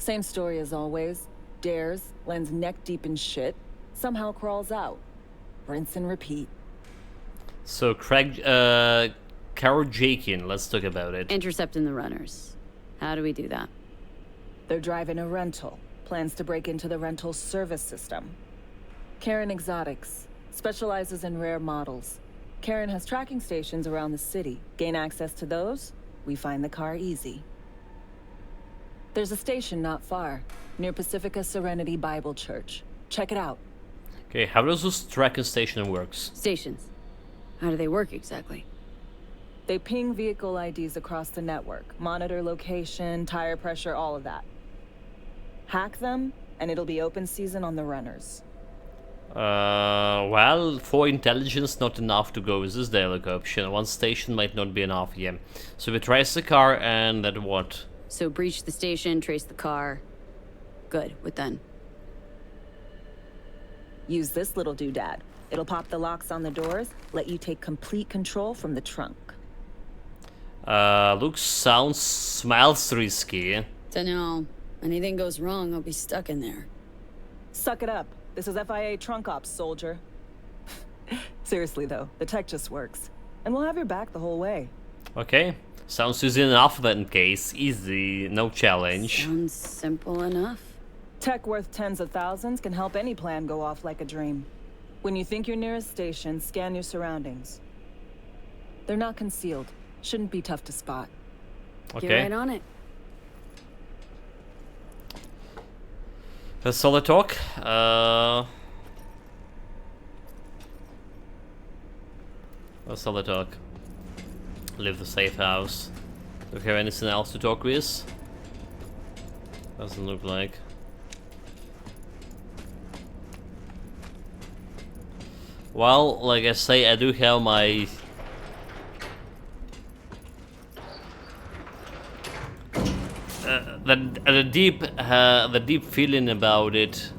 Same story as always. Dares, lands neck deep in shit, somehow crawls out. Rinse and repeat. So Carol Jakin, let's talk about it. Intercepting the runners. How do we do that? They're driving a rental. Plans to break into the rental service system. Karen Exotics. Specializes in rare models. Karen has tracking stations around the city. Gain access to those, we find the car easy. There's a station not far, near Pacifica Serenity Bible Church. Check it out. Okay, how does this tracking station works? Stations. How do they work exactly? They ping vehicle IDs across the network, monitor location, tire pressure, all of that. Hack them, and it'll be open season on the runners. Well, for intelligence, not enough to go with this dialogue option. One station might not be enough, yeah. So we trace the car, and then what? So breach the station, trace the car. Good, what then? Use this little doodad. It'll pop the locks on the doors, let you take complete control from the trunk. Looks, sounds, smells risky. Dunno. Anything goes wrong, I'll be stuck in there. Suck it up. This is FIA trunk ops, soldier. Seriously though, the tech just works. And we'll have your back the whole way. Okay. Sounds easy enough then, case. Easy, no challenge. Sounds simple enough. Tech worth tens of thousands can help any plan go off like a dream. When you think you're near a station, scan your surroundings. They're not concealed. Shouldn't be tough to spot. Okay. Get right on it. That's all the talk. That's all the talk. Leave the safe house. Do we have anything else to talk with? Doesn't look like. Well, like I say, I do have my the deep feeling about it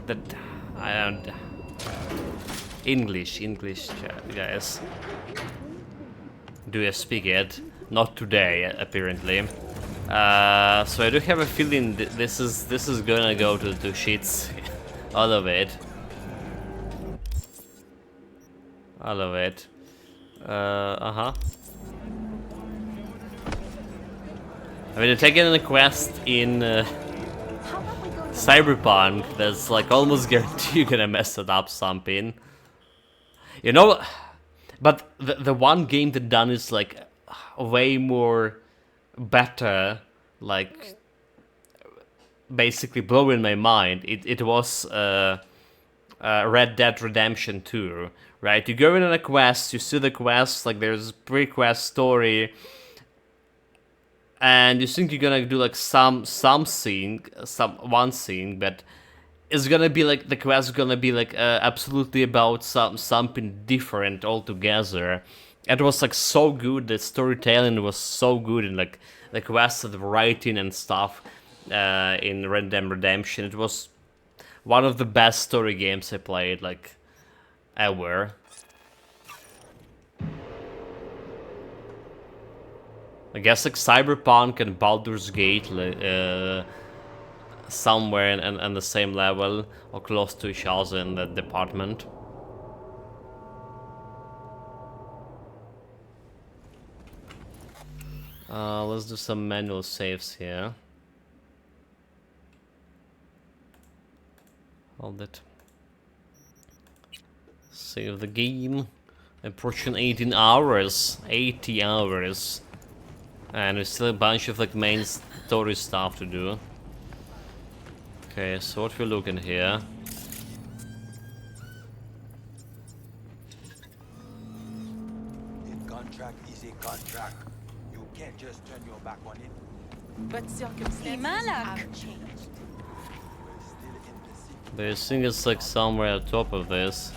that I don't English guys. Do I speak it? Not today, apparently. So I do have a feeling that this is gonna go to shits. All of it. All of it. I mean, taking a quest in Cyberpunk, that's like almost guarantee you're gonna mess it up something. You know, but the one game that done is like way more better, like basically blowing my mind. It was Red Dead Redemption 2, right? You go in on a quest, you see the quest, like there's a pre-quest story, and you think you're gonna do like one scene, but it's gonna be like the quest is gonna be like absolutely about something different altogether. It was like so good, the storytelling was so good, and like the quest, the writing and stuff. in Red Dead Redemption. It was one of the best story games I played, like, ever. I guess like Cyberpunk and Baldur's Gate, somewhere in the same level or close to each other in that department. Let's do some manual saves here. Hold it. Save the game. Approaching 18 hours. 80 hours. And there's still a bunch of like main story stuff to do. Okay, so what we're looking here. A contract is a contract. You can't just turn your back on it. But circumstances have changed. The thing is like somewhere at the top of this.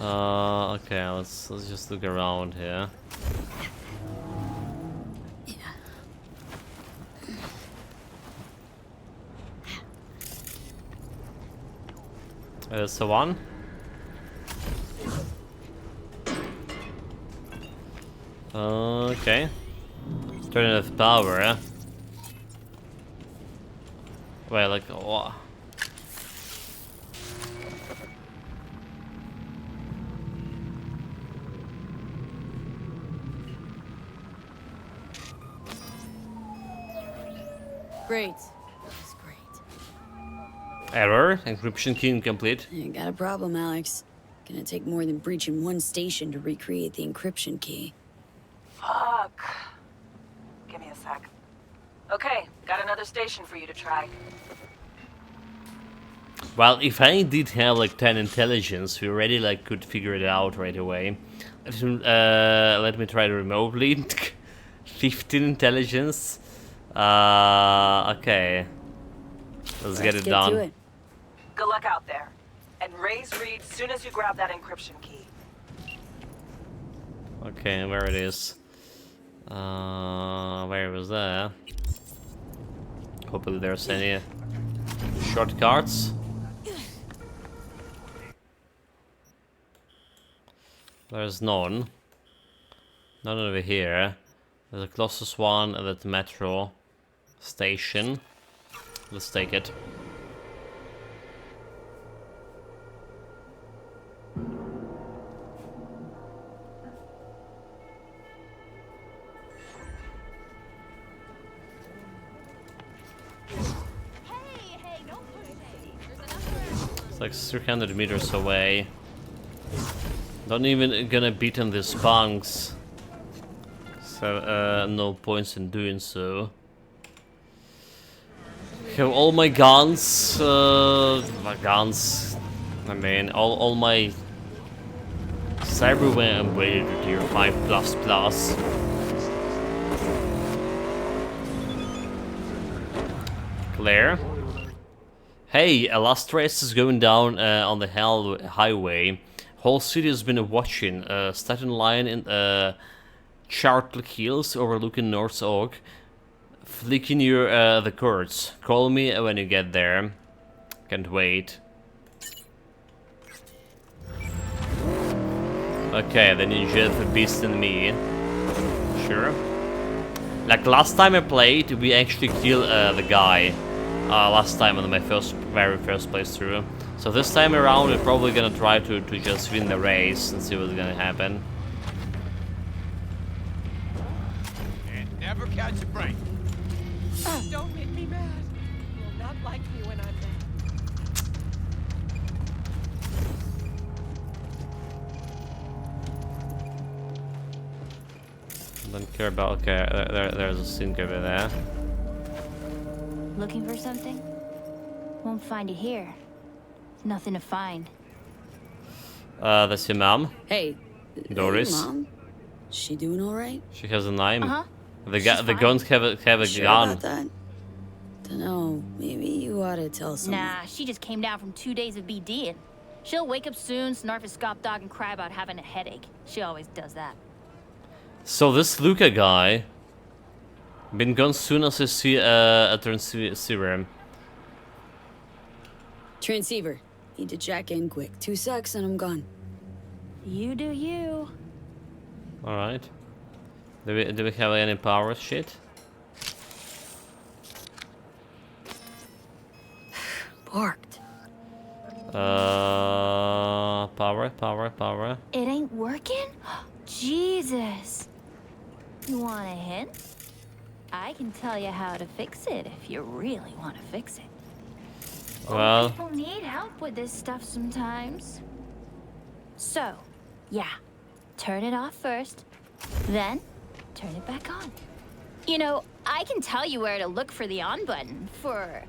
Okay, let's just look around here. There's the one. Okay. Turn it off power, eh? Wait, like what? Great. That's great. Error. Encryption key incomplete. You got a problem, Alex. Gonna take more than breaching one station to recreate the encryption key. Fuck. Give me a sec. Okay, got another station for you to try. Well, if I did have like 10 intelligence, we already like could figure it out right away. Let me try to remotely. 15 intelligence. Okay. Let's get it done. To it. Good luck out there. And raise Reed soon as you grab that encryption key. Okay, where it is. Where was that? Hopefully there's any shortcuts. There's none. None over here. There's a closest one at the metro station. Let's take it. It's like 300 meters away. Don't even gonna beat on these punks. So, no points in doing so. Have all my guns, I mean, all my cyberware upgraded to tier 5++. Claire? Hey, a last race is going down on the Hell Highway. Whole city has been watching. Staten Line in Chartle Hills overlooking North Oak. Flicking near the courts. Call me when you get there. Can't wait. Okay, then you just the beast in me. Sure. Like last time I played, we actually killed the guy. Last time on my very first playthrough. So this time around, we're probably gonna try to just win the race and see what's gonna happen. And never catch a break. Don't make me mad. You will not like me when I'm Don't care about. Okay, there's a sink over there. Looking for something? Won't find it here. Nothing to find. That's your mom. Hey. Doris. Hey, Mom. She doing all right? She has a knife. Uh-huh. The guns have a Sure gun. about that? Dunno. Maybe you ought to tell someone. Nah, she just came down from 2 days of BDing. She'll wake up soon, snarf a scop dog, and cry about having a headache. She always does that. So this Luca guy been gone soon as I see a transceiver. Transceiver. Need to jack in quick. 2 secs and I'm gone. You do you. All right. Do we have any power shit? Parked. Power. It ain't working? Jesus. You want a hint? I can tell you how to fix it if you really want to fix it. Well, People need help with this stuff sometimes. So, yeah. Turn it off first, then turn it back on. You know, I can tell you where to look for the on button for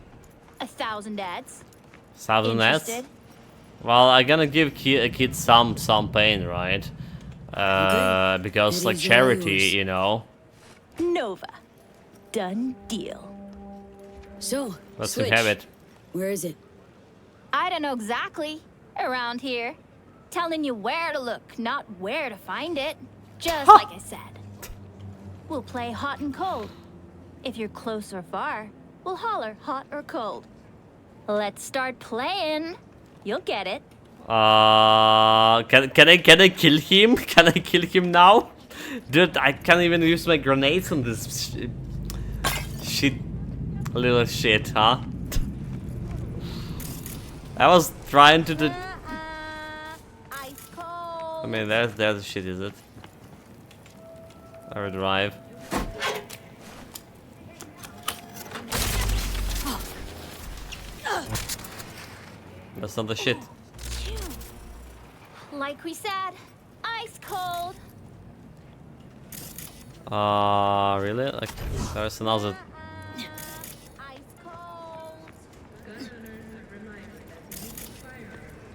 1,000 ads. 1,000 ads? Interested? Well, I'm gonna give a kid some pain, right? Because It like is charity, yours. you know. Nova. Done deal. So, Let's switch. have it. Where is it? I don't know exactly. Around here. Telling you where to look, not where to find it. Just like I said. We'll play hot and cold. If you're close or far, we'll holler hot or cold. Let's start playing. You'll get it. Can I kill him? Can I kill him now? Dude, I can't even use my grenades on this shit, little shit, huh? I was trying to do. I mean, there's the shit, is it? Or drive. That's not the shit. Like we said, ice cold. Really? Like, there's another.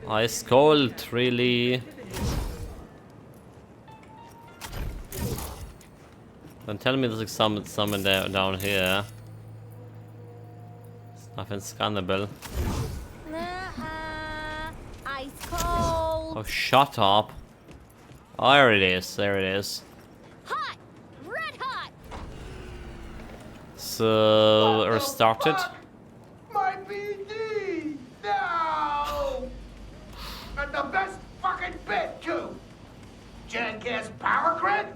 Ice cold, really? Don't tell me there's like something down here. It's nothing scannable. Ice cold. Oh, shut up. Oh, there it is. There it is. Hot. Red hot. So, restarted. My BD! No! And the best fucking bit, too! Jackass power grid?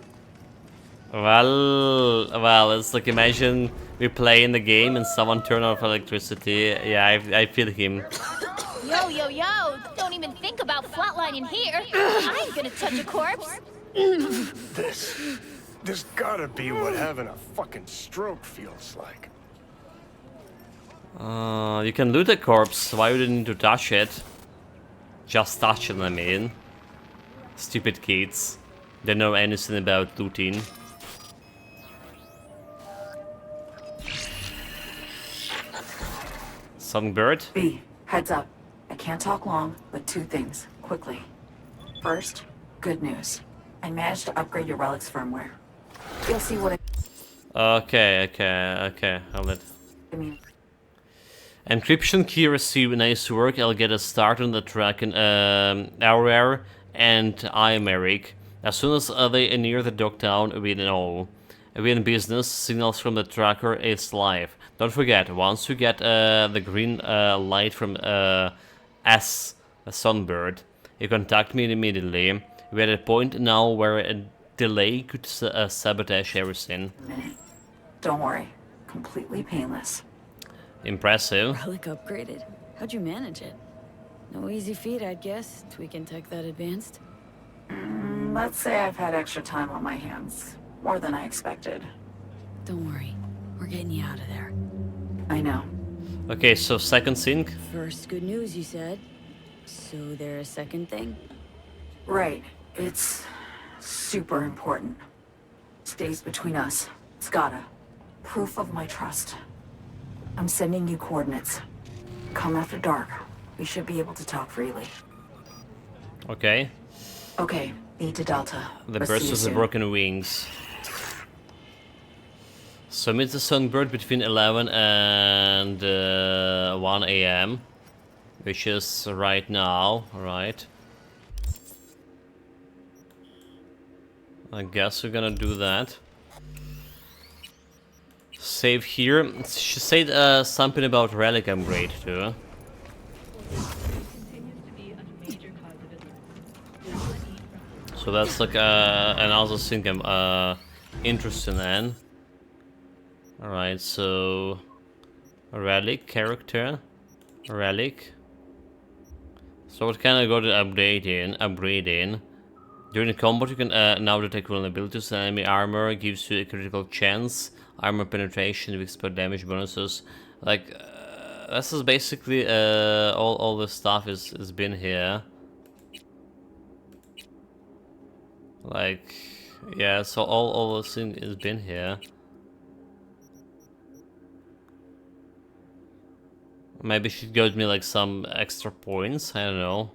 Well, it's like imagine we play in the game and someone turn off electricity. Yeah, I feel him. Yo, yo, yo. Don't even think about flatlining here. I ain't gonna touch a corpse. This gotta be what having a fucking stroke feels like. You can loot a corpse. Why would you need to touch it? Just touch it, I mean. Stupid kids. They know anything about looting. Songbird? B, heads up. I can't talk long, but 2 things, quickly. First, good news. I managed to upgrade your relic's firmware. You'll see what Okay. Hold it. I mean. Encryption key received. Nice work. I'll get a start on the track in Aurora and I'm Eric. As soon as they near the docktown, we know. We in business. Signals from the tracker is live. Don't forget, once you get the green light from S, a Sunbird, you contact me immediately. We're at a point now where a delay could sabotage everything. Don't worry. Completely painless. Impressive. Relic upgraded. How'd you manage it? No easy feat, I'd guess, tweaking tech that advanced. Let's say I've had extra time on my hands. More than I expected. Don't worry. We're getting you out of there. I know. Okay, so second sync. First good news, you said. So there a second thing? Right. It's super important. Stays between us. It's gotta. Proof of my trust. I'm sending you coordinates. Come after dark. We should be able to talk freely. Okay. Okay, E to Delta. The We'll bird see you with the soon. broken wings. So meet the Songbird between 11 and 1 a.m. Which is right now, right? I guess we're gonna do that. Save here. She said something about relic upgrade too. So that's like another thing I'm interested in. Alright, so relic character. Relic. So what can I go to upgrading? During combat you can now detect vulnerabilities and enemy armor, gives you a critical chance, armor penetration with expert damage bonuses. Like this is basically all the stuff is been here. Like yeah, so all the thing has been here. Maybe she gives me like some extra points, I don't know.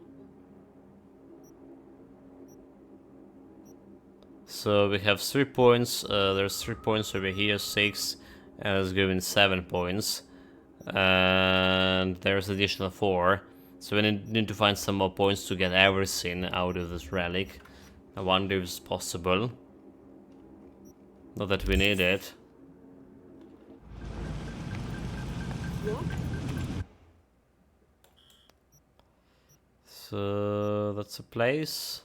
So we have 3 points, there's 3 points over here, 6, and it's giving 7 points. And there's additional 4. So we need to find some more points to get everything out of this relic. I wonder if it's possible. Not that we need it. So that's a place.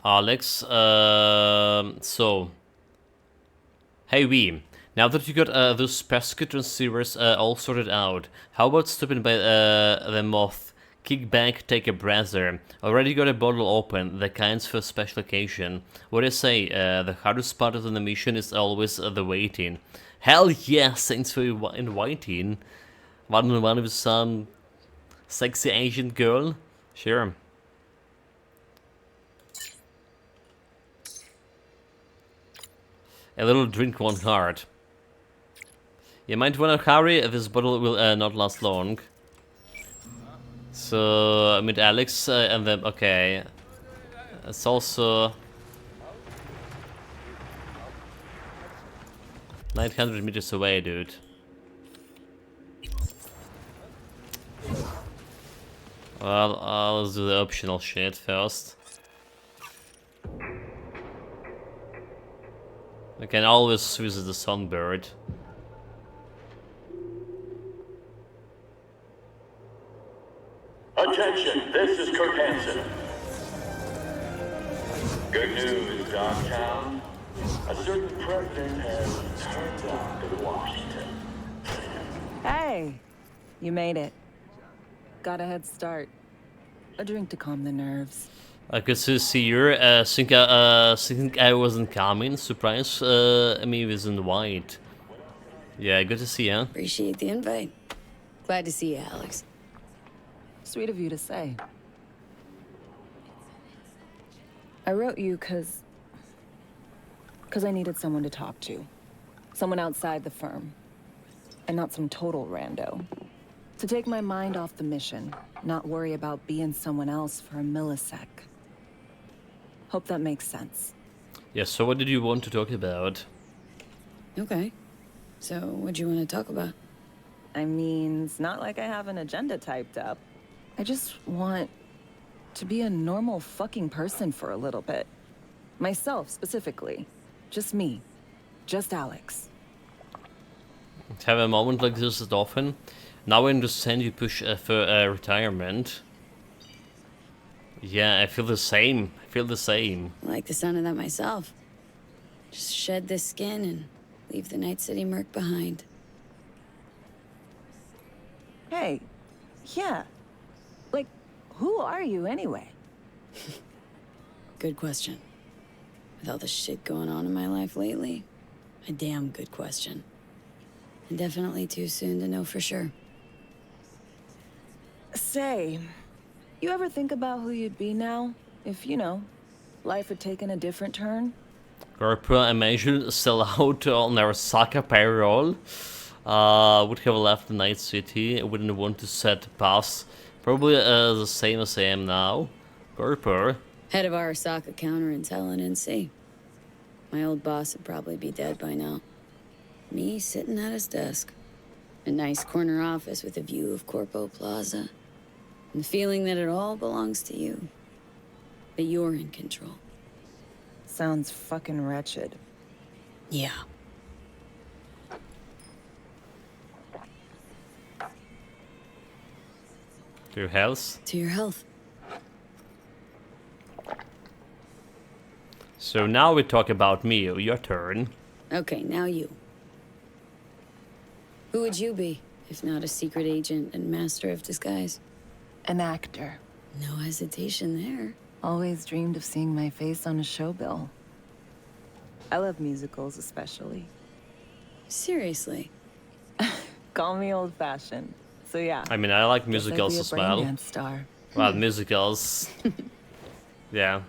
Alex, so hey we, now that you got those pesky transceivers all sorted out, how about stopping by the moth, kick back, take a breather. Already got a bottle open, the kinds for special occasion. What do you say, the hardest part of the mission is always the waiting. Hell yes, thanks for inviting. One with some sexy Asian girl? Sure. A little drink won't hurt. You might wanna hurry, this bottle will not last long. So, meet Alex and then, okay. It's also 900 meters away, dude. Well, let's do the optional shit first. I can always visit the Songbird. Attention, this is Kurt Hansen. Good news, Dogtown. A certain president has turned up in Washington. Hey, you made it. Got a head start. A drink to calm the nerves. I could see you. Think I wasn't coming. Surprise me with in white. Yeah, good to see you. Appreciate the invite. Glad to see you, Alex. Sweet of you to say. I wrote you because I needed someone to talk to. Someone outside the firm. And not some total rando. To take my mind off the mission. Not worry about being someone else for a millisec. Hope that makes sense. Yeah, so what did you want to talk about? Okay. So, what do you want to talk about? I mean, it's not like I have an agenda typed up. I just want to be a normal fucking person for a little bit. Myself, specifically. Just me. Just Alex. Have a moment like this as often. Now I understand you push for retirement. Yeah, I feel the same. I feel the same. I like the sound of that myself. Just shed this skin and leave the Night City murk behind. Hey, yeah. Like, who are you anyway? Good question. With all the shit going on in my life lately, a damn good question. And definitely too soon to know for sure. Say, you ever think about who you'd be now? If, you know, life had taken a different turn? Corporal imagine sell out on our Saka payroll. Would have left the Night City. I wouldn't want to set paths. Probably the same as I am now. Purpur. Head of Arasaka counterintel in NC. My old boss would probably be dead by now. Me sitting at his desk. A nice corner office with a view of Corpo Plaza. And the feeling that it all belongs to you. That you're in control. Sounds fucking wretched. Yeah. To your health. To your health. So now we talk about me. Your turn. Okay, now you. Who would you be, if not a secret agent and master of disguise? An actor. No hesitation there. Always dreamed of seeing my face on a show bill. I love musicals especially. Seriously? Call me old-fashioned. So yeah. I mean, I like guess I'd musicals be a as well. Braindance star. Well, musicals. Yeah.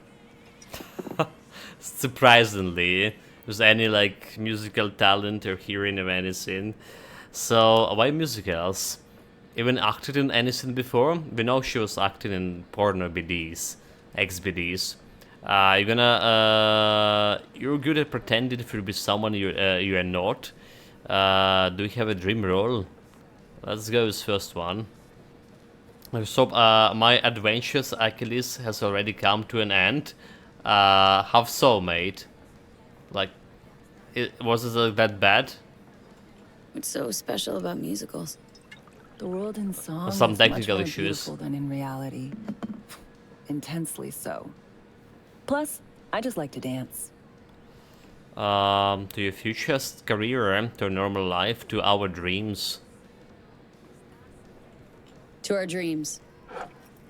Surprisingly, there's any like musical talent or hearing of anything. So why musicals? Even acted in anything before? We know she was acting in porno BDs, ex-BDs. You're good at pretending to be someone you are not. Do you have a dream role? Let's go with first one. So my adventures Achilles has already come to an end. How so, mate? Like, was it that bad? What's so special about musicals? The world in song Some is technical much more issues. beautiful than in reality. Intensely so. Plus, I just like to dance. To your future career, to a normal life, to our dreams. To our dreams.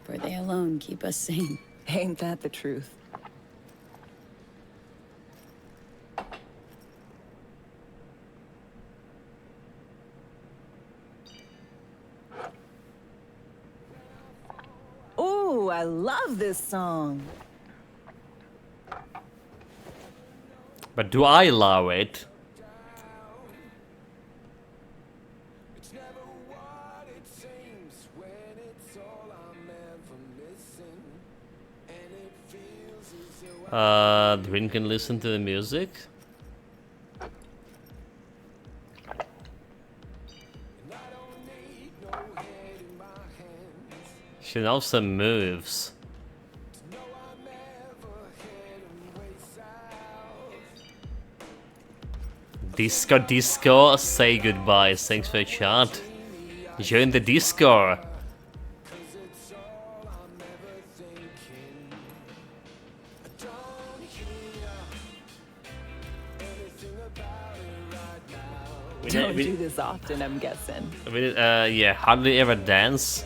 For they alone keep us sane. Ain't that the truth? Ooh, I love this song. But do I allow it? Drin can listen to the music. She knows some moves. Disco, say goodbye. Thanks for the chat. Join the Disco. Don't do this often, I'm guessing. Yeah, hardly ever dance.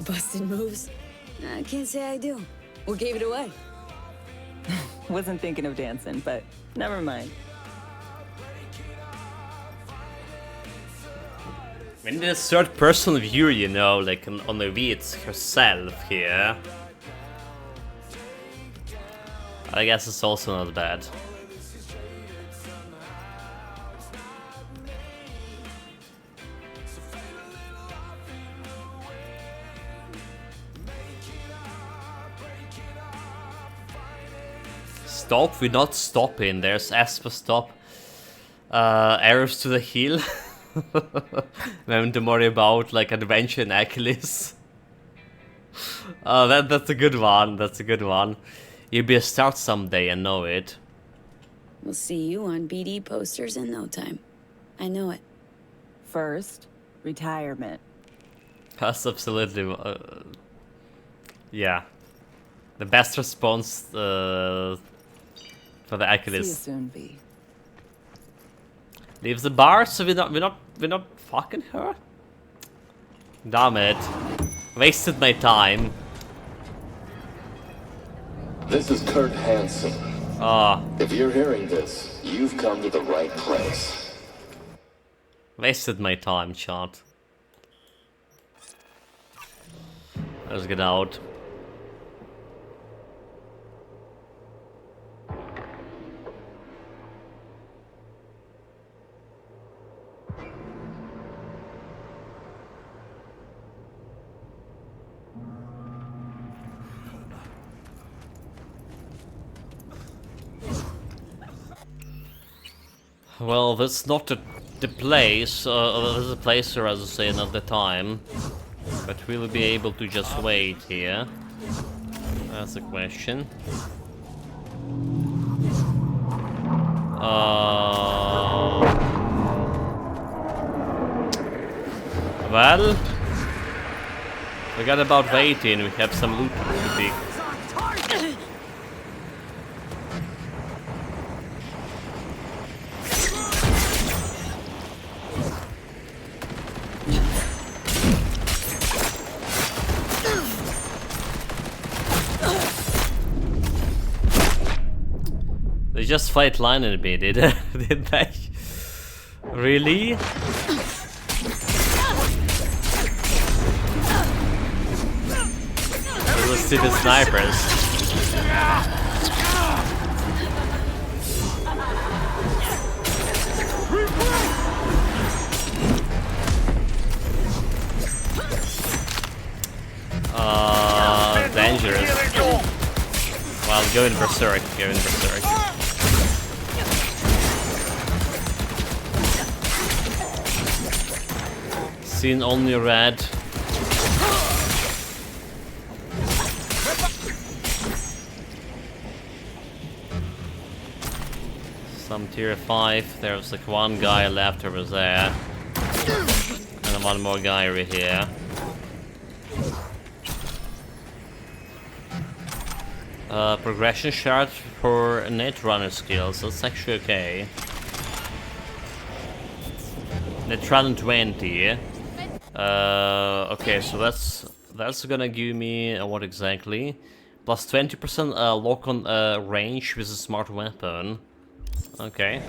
Busted moves? I can't say I do. What gave it away? Wasn't thinking of dancing, but never mind. When the third person view, you know, like on the V, it's herself here. I guess it's also not bad. Stop, we're not stopping. There's S for stop. Arrows to the heel. I'm to worry about like adventure and Achilles. That's a good one. That's a good one. You'll be a star someday, I know it. We'll see you on BD posters in no time. I know it. First, retirement. That's absolutely... yeah. The best response for the Achilles. See you soon, V. Leaves the bar, so we're not fucking her. Damn it! Wasted my time. This is Kurt Hansen. If you're hearing this, you've come to the right place. Wasted my time, chat. Let's get out. Well, that's not the place. There's a place here, as I say, not the time. But we'll be able to just wait here. That's the question. Well, forget about waiting. We have some loot to pick. They just flatlined me, did they? Really? Those are stupid snipers. Dangerous. Well, go in berserk, go in berserk. Seen only red. Some tier 5. There's like one guy left over there. And one more guy over here. Progression shard for net runner skills. That's actually okay. Net run 20. Okay, so that's gonna give me what exactly? Plus 20% lock on range with a smart weapon. Okay.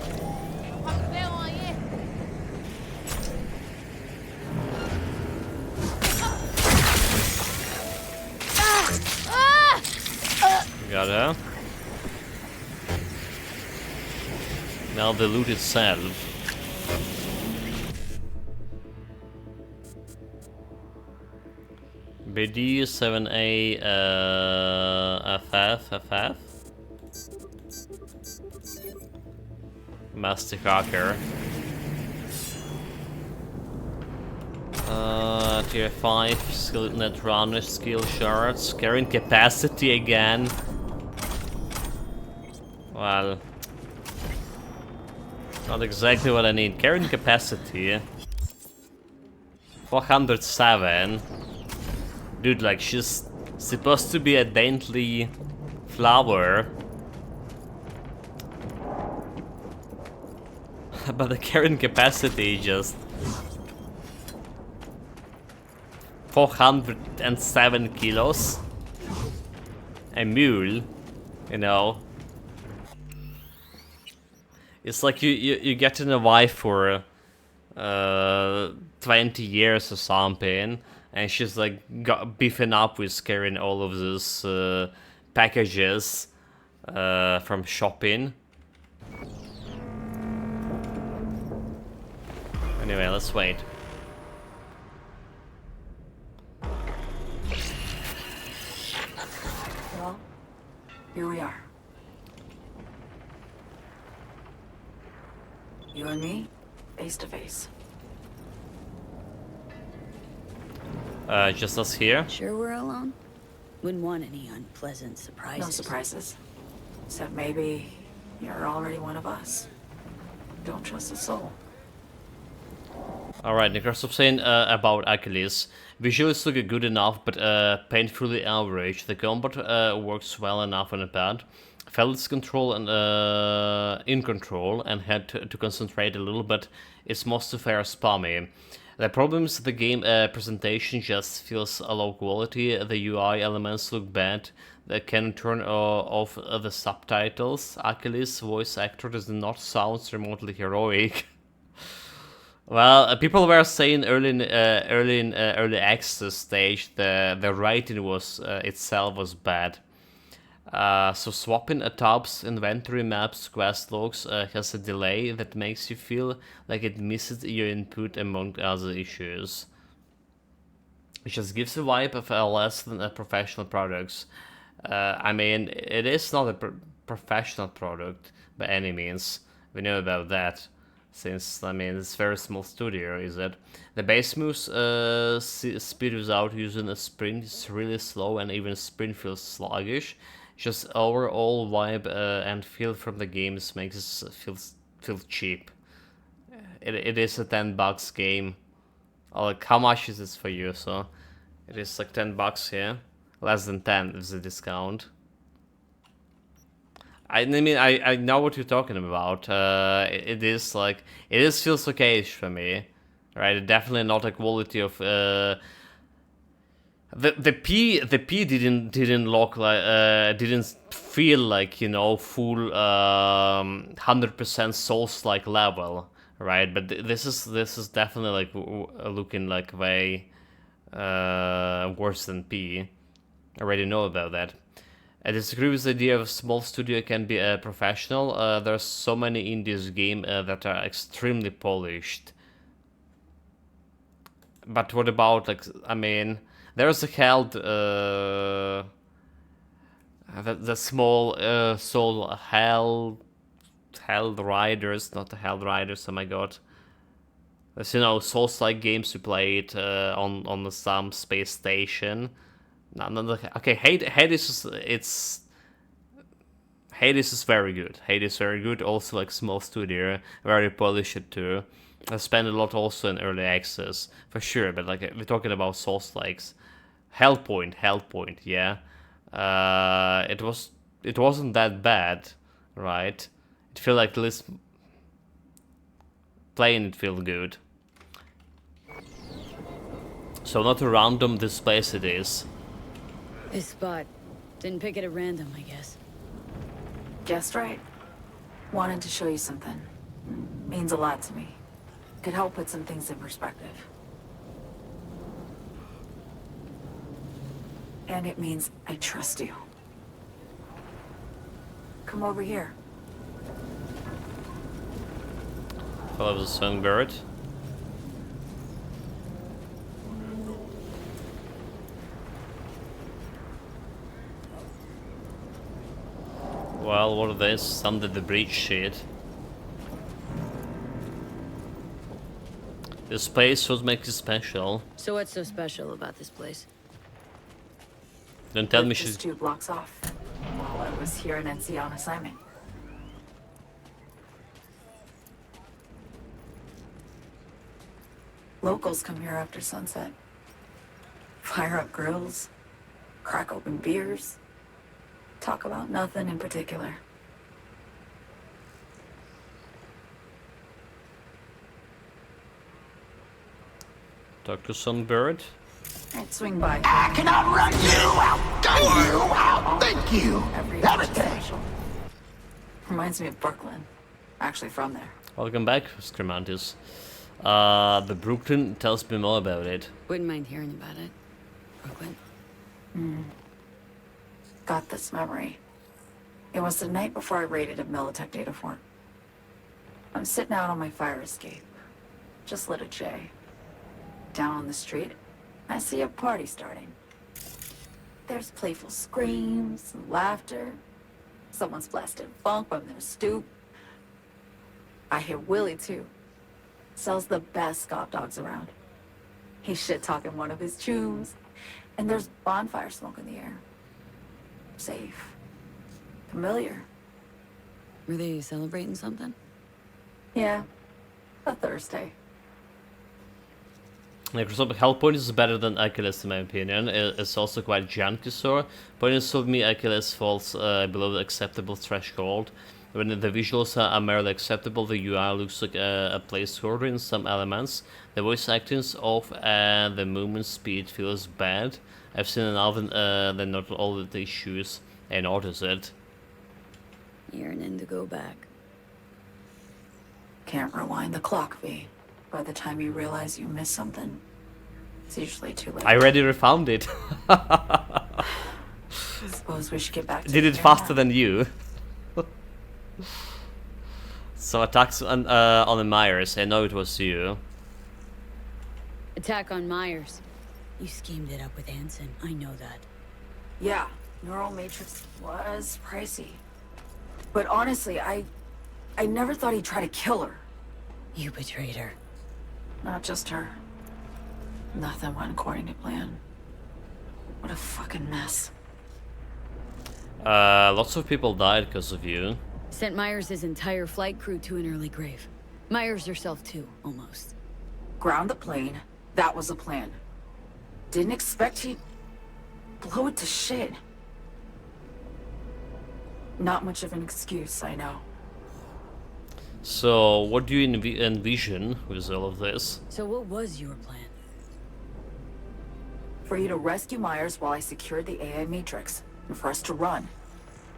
Got her. Now the loot itself. BD 7A FF. Master Hacker. Tier 5 skill net runner skill shards. Carrying capacity again. Well, not exactly what I need. Carrying capacity. 407. Dude, like, she's supposed to be a dainty flower. But the carrying capacity just 407 kilos. A mule, you know. It's like you get in a wife for 20 years or something, and she's like beefing up with carrying all of these packages from shopping. Anyway, let's wait. Well, here we are. You and me, face to face. Just us here? Sure we're alone? Wouldn't want any unpleasant surprises. No surprises. Except maybe you're already one of us. Don't trust a soul. Alright, Necros saying about Achilles. Visuals look good enough, but painfully average. The combat works well enough on a pad. Felt its control and in control and had to concentrate a little, but it's most fair spammy. The problem is the game presentation just feels low quality. The UI elements look bad. They can turn off the subtitles. Achilles' voice actor does not sound remotely heroic. Well, people were saying early access stage the writing was itself was bad. So swapping tabs, inventory maps, quest logs has a delay that makes you feel like it misses your input among other issues. It just gives a vibe of less than a professional products. I mean, it is not a professional product by any means. We know about that. since I mean it's a very small studio. Is that the base moves speed without using a sprint is really slow, and even sprint feels sluggish. Just overall vibe and feel from the games makes it feel cheap. It is a $10 game. Like, how much is this for you? So it is like $10 here, less than 10 is a discount. I mean, I know what you're talking about. It is like, it is feels okay-ish for me, right? Definitely not a quality of the P didn't look like didn't feel like, you know, full 100% Souls-like level, right? But this is definitely like looking like way worse than P. I already know about that. I disagree with the idea of a small studio can be a professional. There's so many in this game that are extremely polished. But what about, like, I mean, there's a held the small soul held riders, not the held riders. Oh my god. There's, you know, Souls-like games you played on some space station. No, okay, Hades is very good. Hades is very good. Also, like, small studio, very polished too. I spent a lot also in early access for sure. But like, we're talking about Souls likes, Hellpoint, yeah. It wasn't that bad, right? It felt like at least playing it felt good. So not a random this place it is. This spot. Didn't pick it at random, I guess. Guessed right. Wanted to show you something. Means a lot to me. Could help put some things in perspective. And it means I trust you. Come over here. Follow the songbird. Well, what are this? Some of the breach shit. This place would make it special. So what's so special about this place? Don't tell me This she's... 2 blocks off. While I was here in NC on assignment. Locals come here after sunset. Fire up grills, crack open beers, talk about nothing in particular. Talk to some bird. I'd swing by. I can outrun you, outgun you, outthink you, everything. Reminds me of Brooklyn. Actually from there. Welcome back, Scremantis. The Brooklyn tells me more about it. Wouldn't mind hearing about it. Brooklyn. Got this memory. It was the night before I raided a Militech data fort. I'm sitting out on my fire escape. Just lit a J. Down on the street, I see a party starting. There's playful screams and laughter. Someone's blasting funk from their stoop. I hear Willie, too. Sells the best scop dogs around. He's shit-talking one of his tunes. And there's bonfire smoke in the air. Safe. Familiar. Were they celebrating something? Yeah. A Thursday. Microsoft Hellpoint is better than Achilles in my opinion. It's also quite junky, so point is for me Achilles falls below the acceptable threshold. When the visuals are merely acceptable, the UI looks like a placeholder in some elements. The voice acting's off and the movement speed feels bad. I've seen enough than not all of the issues. I notice it. Yearning to go back. Can't rewind the clock, V. By the time you realize you missed something, it's usually too late. I already refound it. Suppose we should get back to Did it faster than you. So attacks on the Myers. I know it was you. Attack on Myers. You schemed it up with Hansen. I know that. Yeah, neural matrix was pricey. But honestly, I never thought he'd try to kill her. You betrayed her. Not just her. Nothing went according to plan. What a fucking mess. Lots of people died because of you. Sent Myers' entire flight crew to an early grave. Myers yourself too, almost. Ground the plane. That was the plan. Didn't expect he'd blow it to shit. Not much of an excuse, I know. So, what do you envision with all of this? So what was your plan? For you to rescue Myers while I secured the AI Matrix, and for us to run.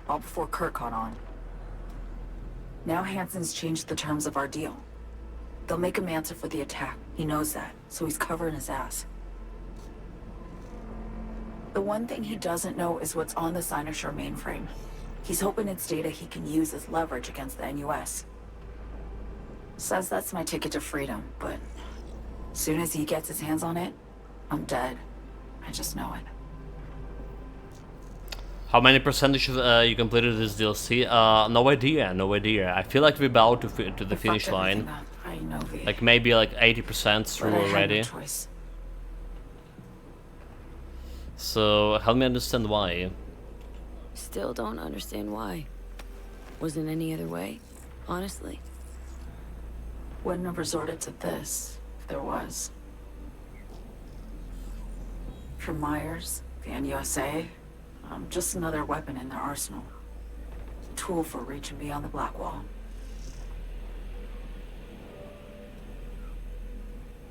All before Kurt caught on. Now Hansen's changed the terms of our deal. They'll make him answer for the attack. He knows that, so he's covering his ass. The one thing he doesn't know is what's on the Cynosure mainframe. He's hoping it's data he can use as leverage against the NUS. Says that's my ticket to freedom, but soon as he gets his hands on it, I'm dead. I just know it. How many percentage you completed this DLC? No idea, no idea. I feel like we're about to the finish line. I know, V. Like maybe like 80% through But I had already. no choice. So help me understand why. Still don't understand why. Wasn't any other way, honestly. Wouldn't have resorted to this if there was. For Myers, the NUSA, I'm just another weapon in their arsenal. A tool for reaching beyond the Black Wall.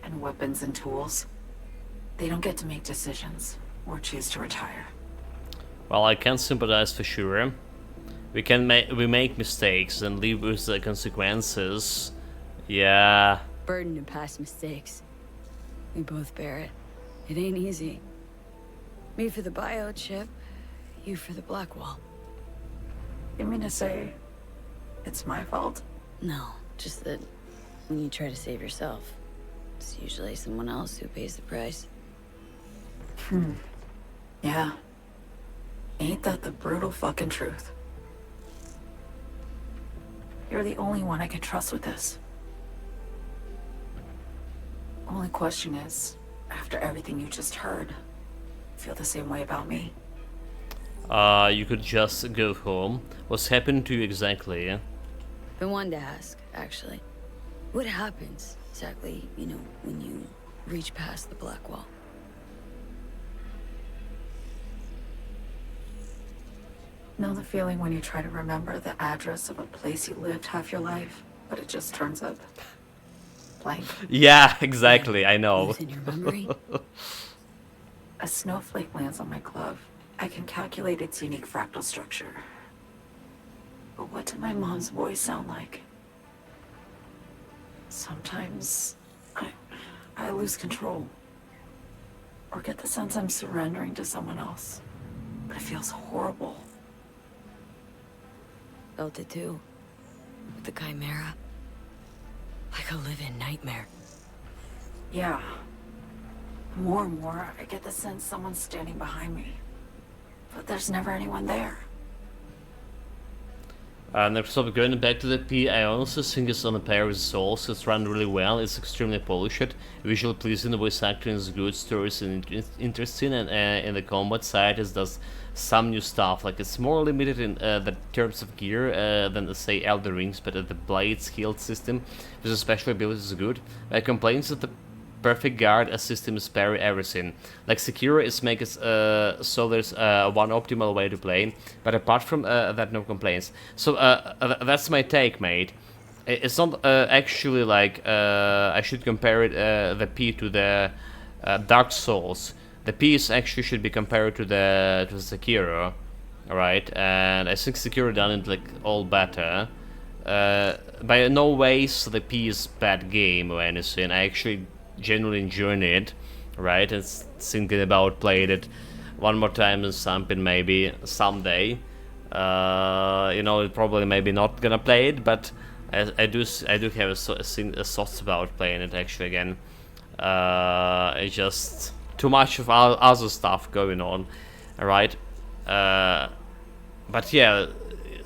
And weapons and tools, they don't get to make decisions or choose to retire. Well, I can sympathize for sure. We make mistakes and live with the consequences. Yeah. Burden of past mistakes. We both bear it. It ain't easy. Me for the biochip, you for the Black Wall. You mean to say it's my fault? No, just that when you try to save yourself, it's usually someone else who pays the price. Yeah. Ain't that the brutal fucking truth? You're the only one I can trust with this. Only question is, after everything you just heard, feel the same way about me? You could just go home. What's happened to you exactly? Been wanting to ask, actually. What happens exactly, you know, when you reach past the Black Wall? Know the feeling when you try to remember the address of a place you lived half your life, but it just turns up blank? Yeah, exactly, I know. Lives in your memory? A snowflake lands on my glove. I can calculate its unique fractal structure. But what did my mom's voice sound like? Sometimes I lose control. Or get the sense I'm surrendering to someone else. But it feels horrible. Felt it too. With the Chimera. Like a living nightmare. Yeah. More and more, I get the sense someone's standing behind me. But there's never anyone there. Next up, going back to the P, I honestly think it's on a pair with Souls. It's run really well, it's extremely polished, visually pleasing, the voice acting is good, stories and interesting, and in the combat side it does some new stuff. Like it's more limited in the terms of gear than say Elder Rings, but the blade skill system with the special abilities is good. My complaints that the perfect guard system is parry everything. Like Sekiro is make it so there's one optimal way to play, but apart from that, no complaints. So that's my take, mate. It's not actually like I should compare it the P to the Dark Souls. The P is actually should be compared to the Sekiro, alright? And I think Sekiro done it like all better. By no ways the P is bad game or anything. I actually genuinely enjoying it, right? And thinking about playing it one more time and something maybe someday. You know, probably maybe not gonna play it, but I do have a thoughts about playing it actually again. It's just too much of other stuff going on, right? But yeah,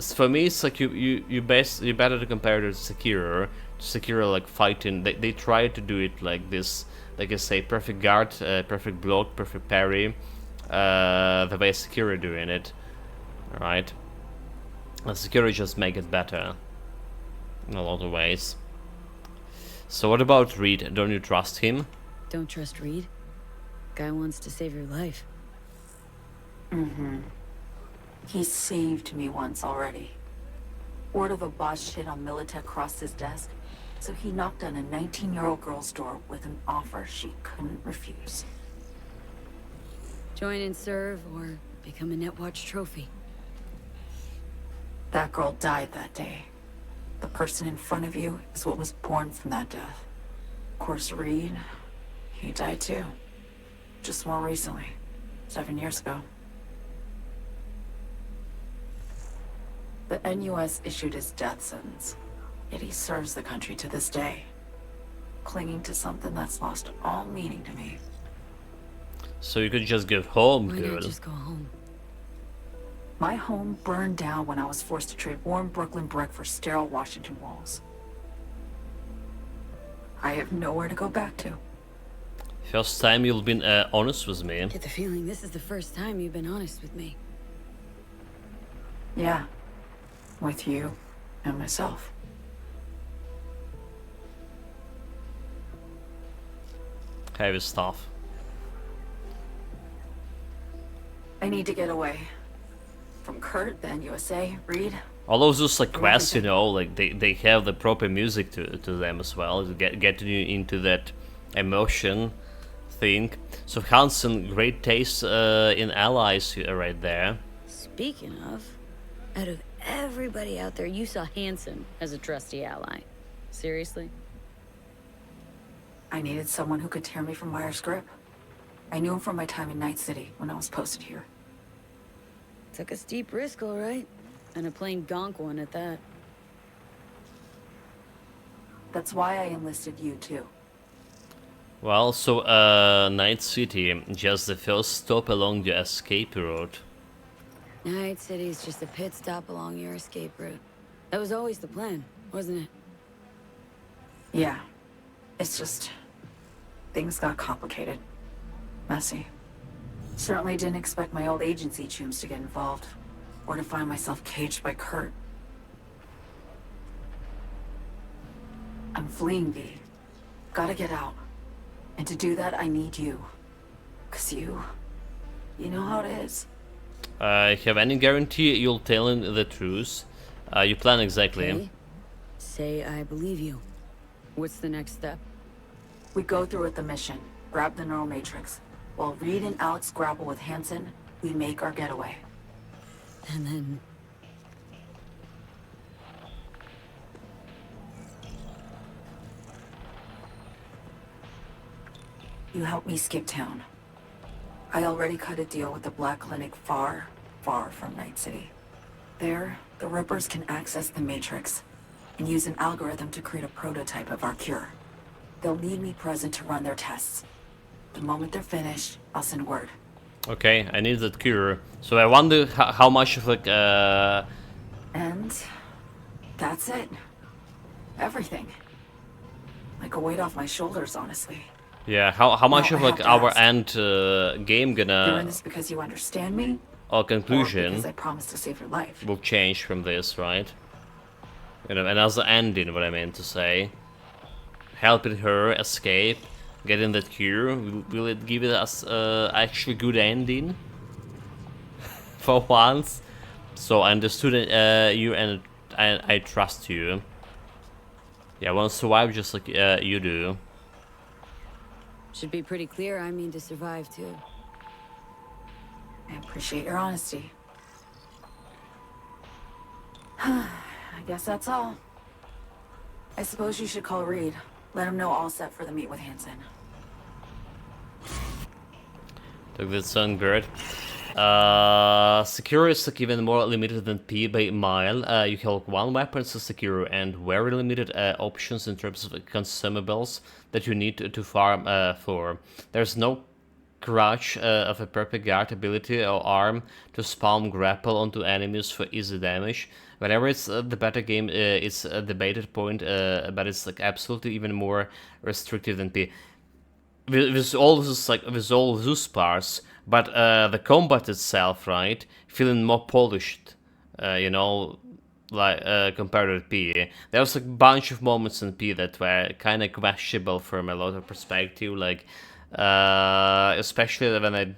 for me it's like you better to compare it to Sekiro Sekiro like fighting. They try to do it like this, like I say, perfect guard, perfect block, perfect parry, the way Sekiro doing it, right? And Sekiro just make it better in a lot of ways. So what about Reed? Don't you trust him? Don't trust Reed? Guy wants to save your life. Mm-hmm. He saved me once already. Word of a boss shit on Militech crossed his desk, so he knocked on a 19-year-old girl's door with an offer she couldn't refuse. Join and serve, or become a Netwatch trophy. That girl died that day. The person in front of you is what was born from that death. Of course, Reed, he died too. Just more recently. 7 years ago. The NUS issued his death sentence, yet he serves the country to this day, clinging to something that's lost all meaning to me. So you could just go home, Why girl. not just go home? My home burned down when I was forced to trade warm Brooklyn brick for sterile Washington walls. I have nowhere to go back to. First time you've been honest with me. I get the feeling this is the first time you've been honest with me. Yeah. With you and myself. Heavy stuff. I need to get away. From Kurt, then USA, Reed. All of those like quests, you know, like they have the proper music to them as well, to get you into that emotion thing. So Hansen, great taste in allies right there. Speaking of, out of everybody out there, you saw Hansen as a trusty ally. Seriously? I needed someone who could tear me from Myers' grip. I knew him from my time in Night City when I was posted here. Took a steep risk, all right. And a plain gonk one at that. That's why I enlisted you, too. Well, so Night City, just the first stop along the escape route. Night City's just a pit stop along your escape route. That was always the plan, wasn't it? Yeah. It's just... things got complicated. Messy. Certainly didn't expect my old agency chooms to get involved. Or to find myself caged by Kurt. I'm fleeing, V. Gotta get out. And to do that, I need you. 'Cause you know how it is. Have any guarantee you'll tell him the truth? You plan exactly. Okay. Say I believe you. What's the next step? We go through with the mission. Grab the neural matrix. While Reed and Alex grapple with Hansen, we make our getaway. And then... You help me skip town. I already cut a deal with the Black Clinic far, far from Night City. There, the Rippers can access the Matrix and use an algorithm to create a prototype of our cure. They'll need me present to run their tests. The moment they're finished, I'll send word. Okay, I need that cure. So I wonder how much of like And that's it. Everything. Like a weight off my shoulders, honestly. yeah, how much Now, of I like have to our ask. end game Doing gonna this because you understand me? or Or conclusion because I promised to save your life? will change from this, right? You know, and as the ending, what I meant to say, helping her escape, getting that cure, will it give us actually good ending for once? So I understood you, and I trust you. Yeah, I want to survive just like you do. Should be pretty clear I mean to survive, too. I appreciate your honesty. I guess that's all. I suppose you should call Reed. Let him know all set for the meet with Hansen. Took that songbird. Secure is like even more limited than P by mile. You have one weapon to secure and very limited options in terms of consumables that you need to farm for. There's no crutch of a perfect guard ability or arm to spam grapple onto enemies for easy damage. Whenever it's the better game, it's a debated point, but it's like absolutely even more restrictive than P. With all this with all those parts, but the combat itself, right, feeling more polished, you know, like compared to P. There was a bunch of moments in P that were kind of questionable from a lot of perspective, like especially when I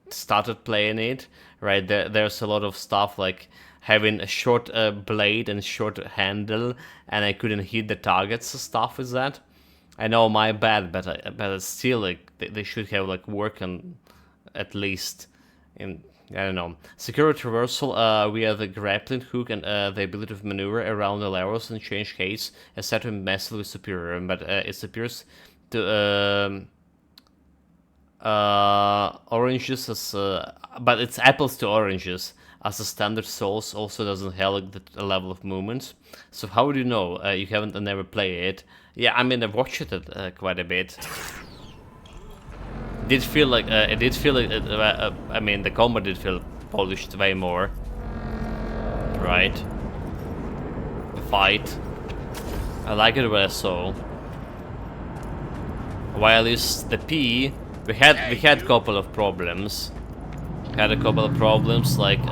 started playing it, right? There's a lot of stuff like having a short blade and short handle, and I couldn't hit the targets and stuff with that. I know, my bad, but still, like they should have like work on at least in, I don't know. Secure traversal via the grappling hook and the ability to maneuver around the levels and change case is said to be massively superior, but it appears to oranges as but it's apples to oranges, as the standard Souls also doesn't have like the level of movement. So how would you know? You haven't never played it. Yeah, I mean, I've watched it quite a bit. Did feel like it did feel like I mean, the combat did feel polished way more, right? The fight, I like it what I saw. While is the P, we had a couple of problems. Had a couple of problems, like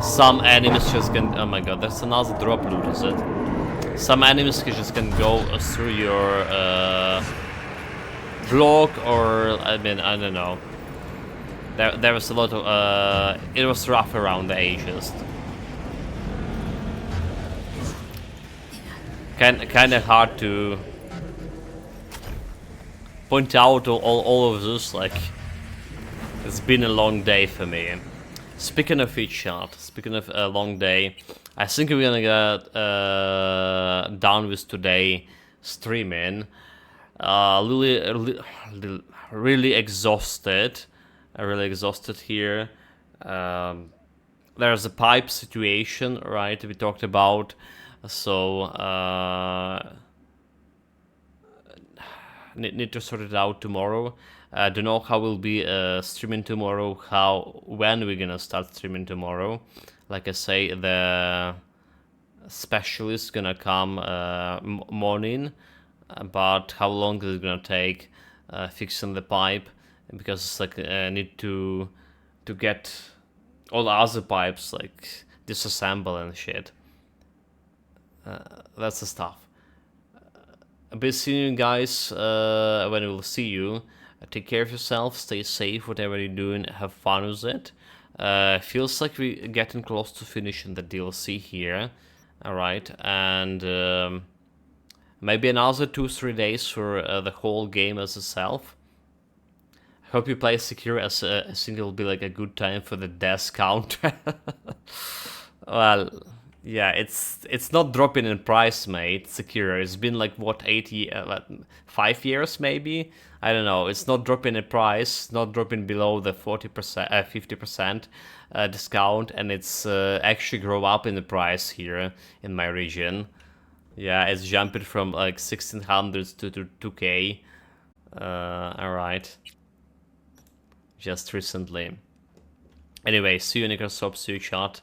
some enemies just can. Oh my god, that's another drop loot, is it? Some enemies just can go through your block, or I mean, I don't know. There was a lot of it was rough around the edges. Kind of hard to point out all of this. Like, it's been a long day for me. Speaking of which, speaking of a long day, I think we're gonna get done with today streaming. Really exhausted. Really exhausted here. There's a pipe situation, right? We talked about. So need to sort it out tomorrow. I don't know how we'll be streaming tomorrow, when we're gonna start streaming tomorrow. Like I say, the specialist gonna come morning, but how long is it gonna take fixing the pipe? Because it's like I need to get all the other pipes like disassemble and shit. That's the stuff. I'll be seeing you guys when we'll see you. Take care of yourself, stay safe, whatever you're doing, have fun with it. Feels like we're getting close to finishing the DLC here. Alright, and maybe another 2-3 days for the whole game as itself. Hope you play Secure, as I think it'll be like a good time for the death count. Well, yeah, it's not dropping in price, mate. Secure. It's been like what, 5 years maybe. I don't know. It's not dropping in price, not dropping below the 40%, 50% discount, and it's actually grow up in the price here in my region. Yeah, it's jumping from like 1600s to 2K. All right. Just recently. Anyway, see you in Microsoft, see you chat.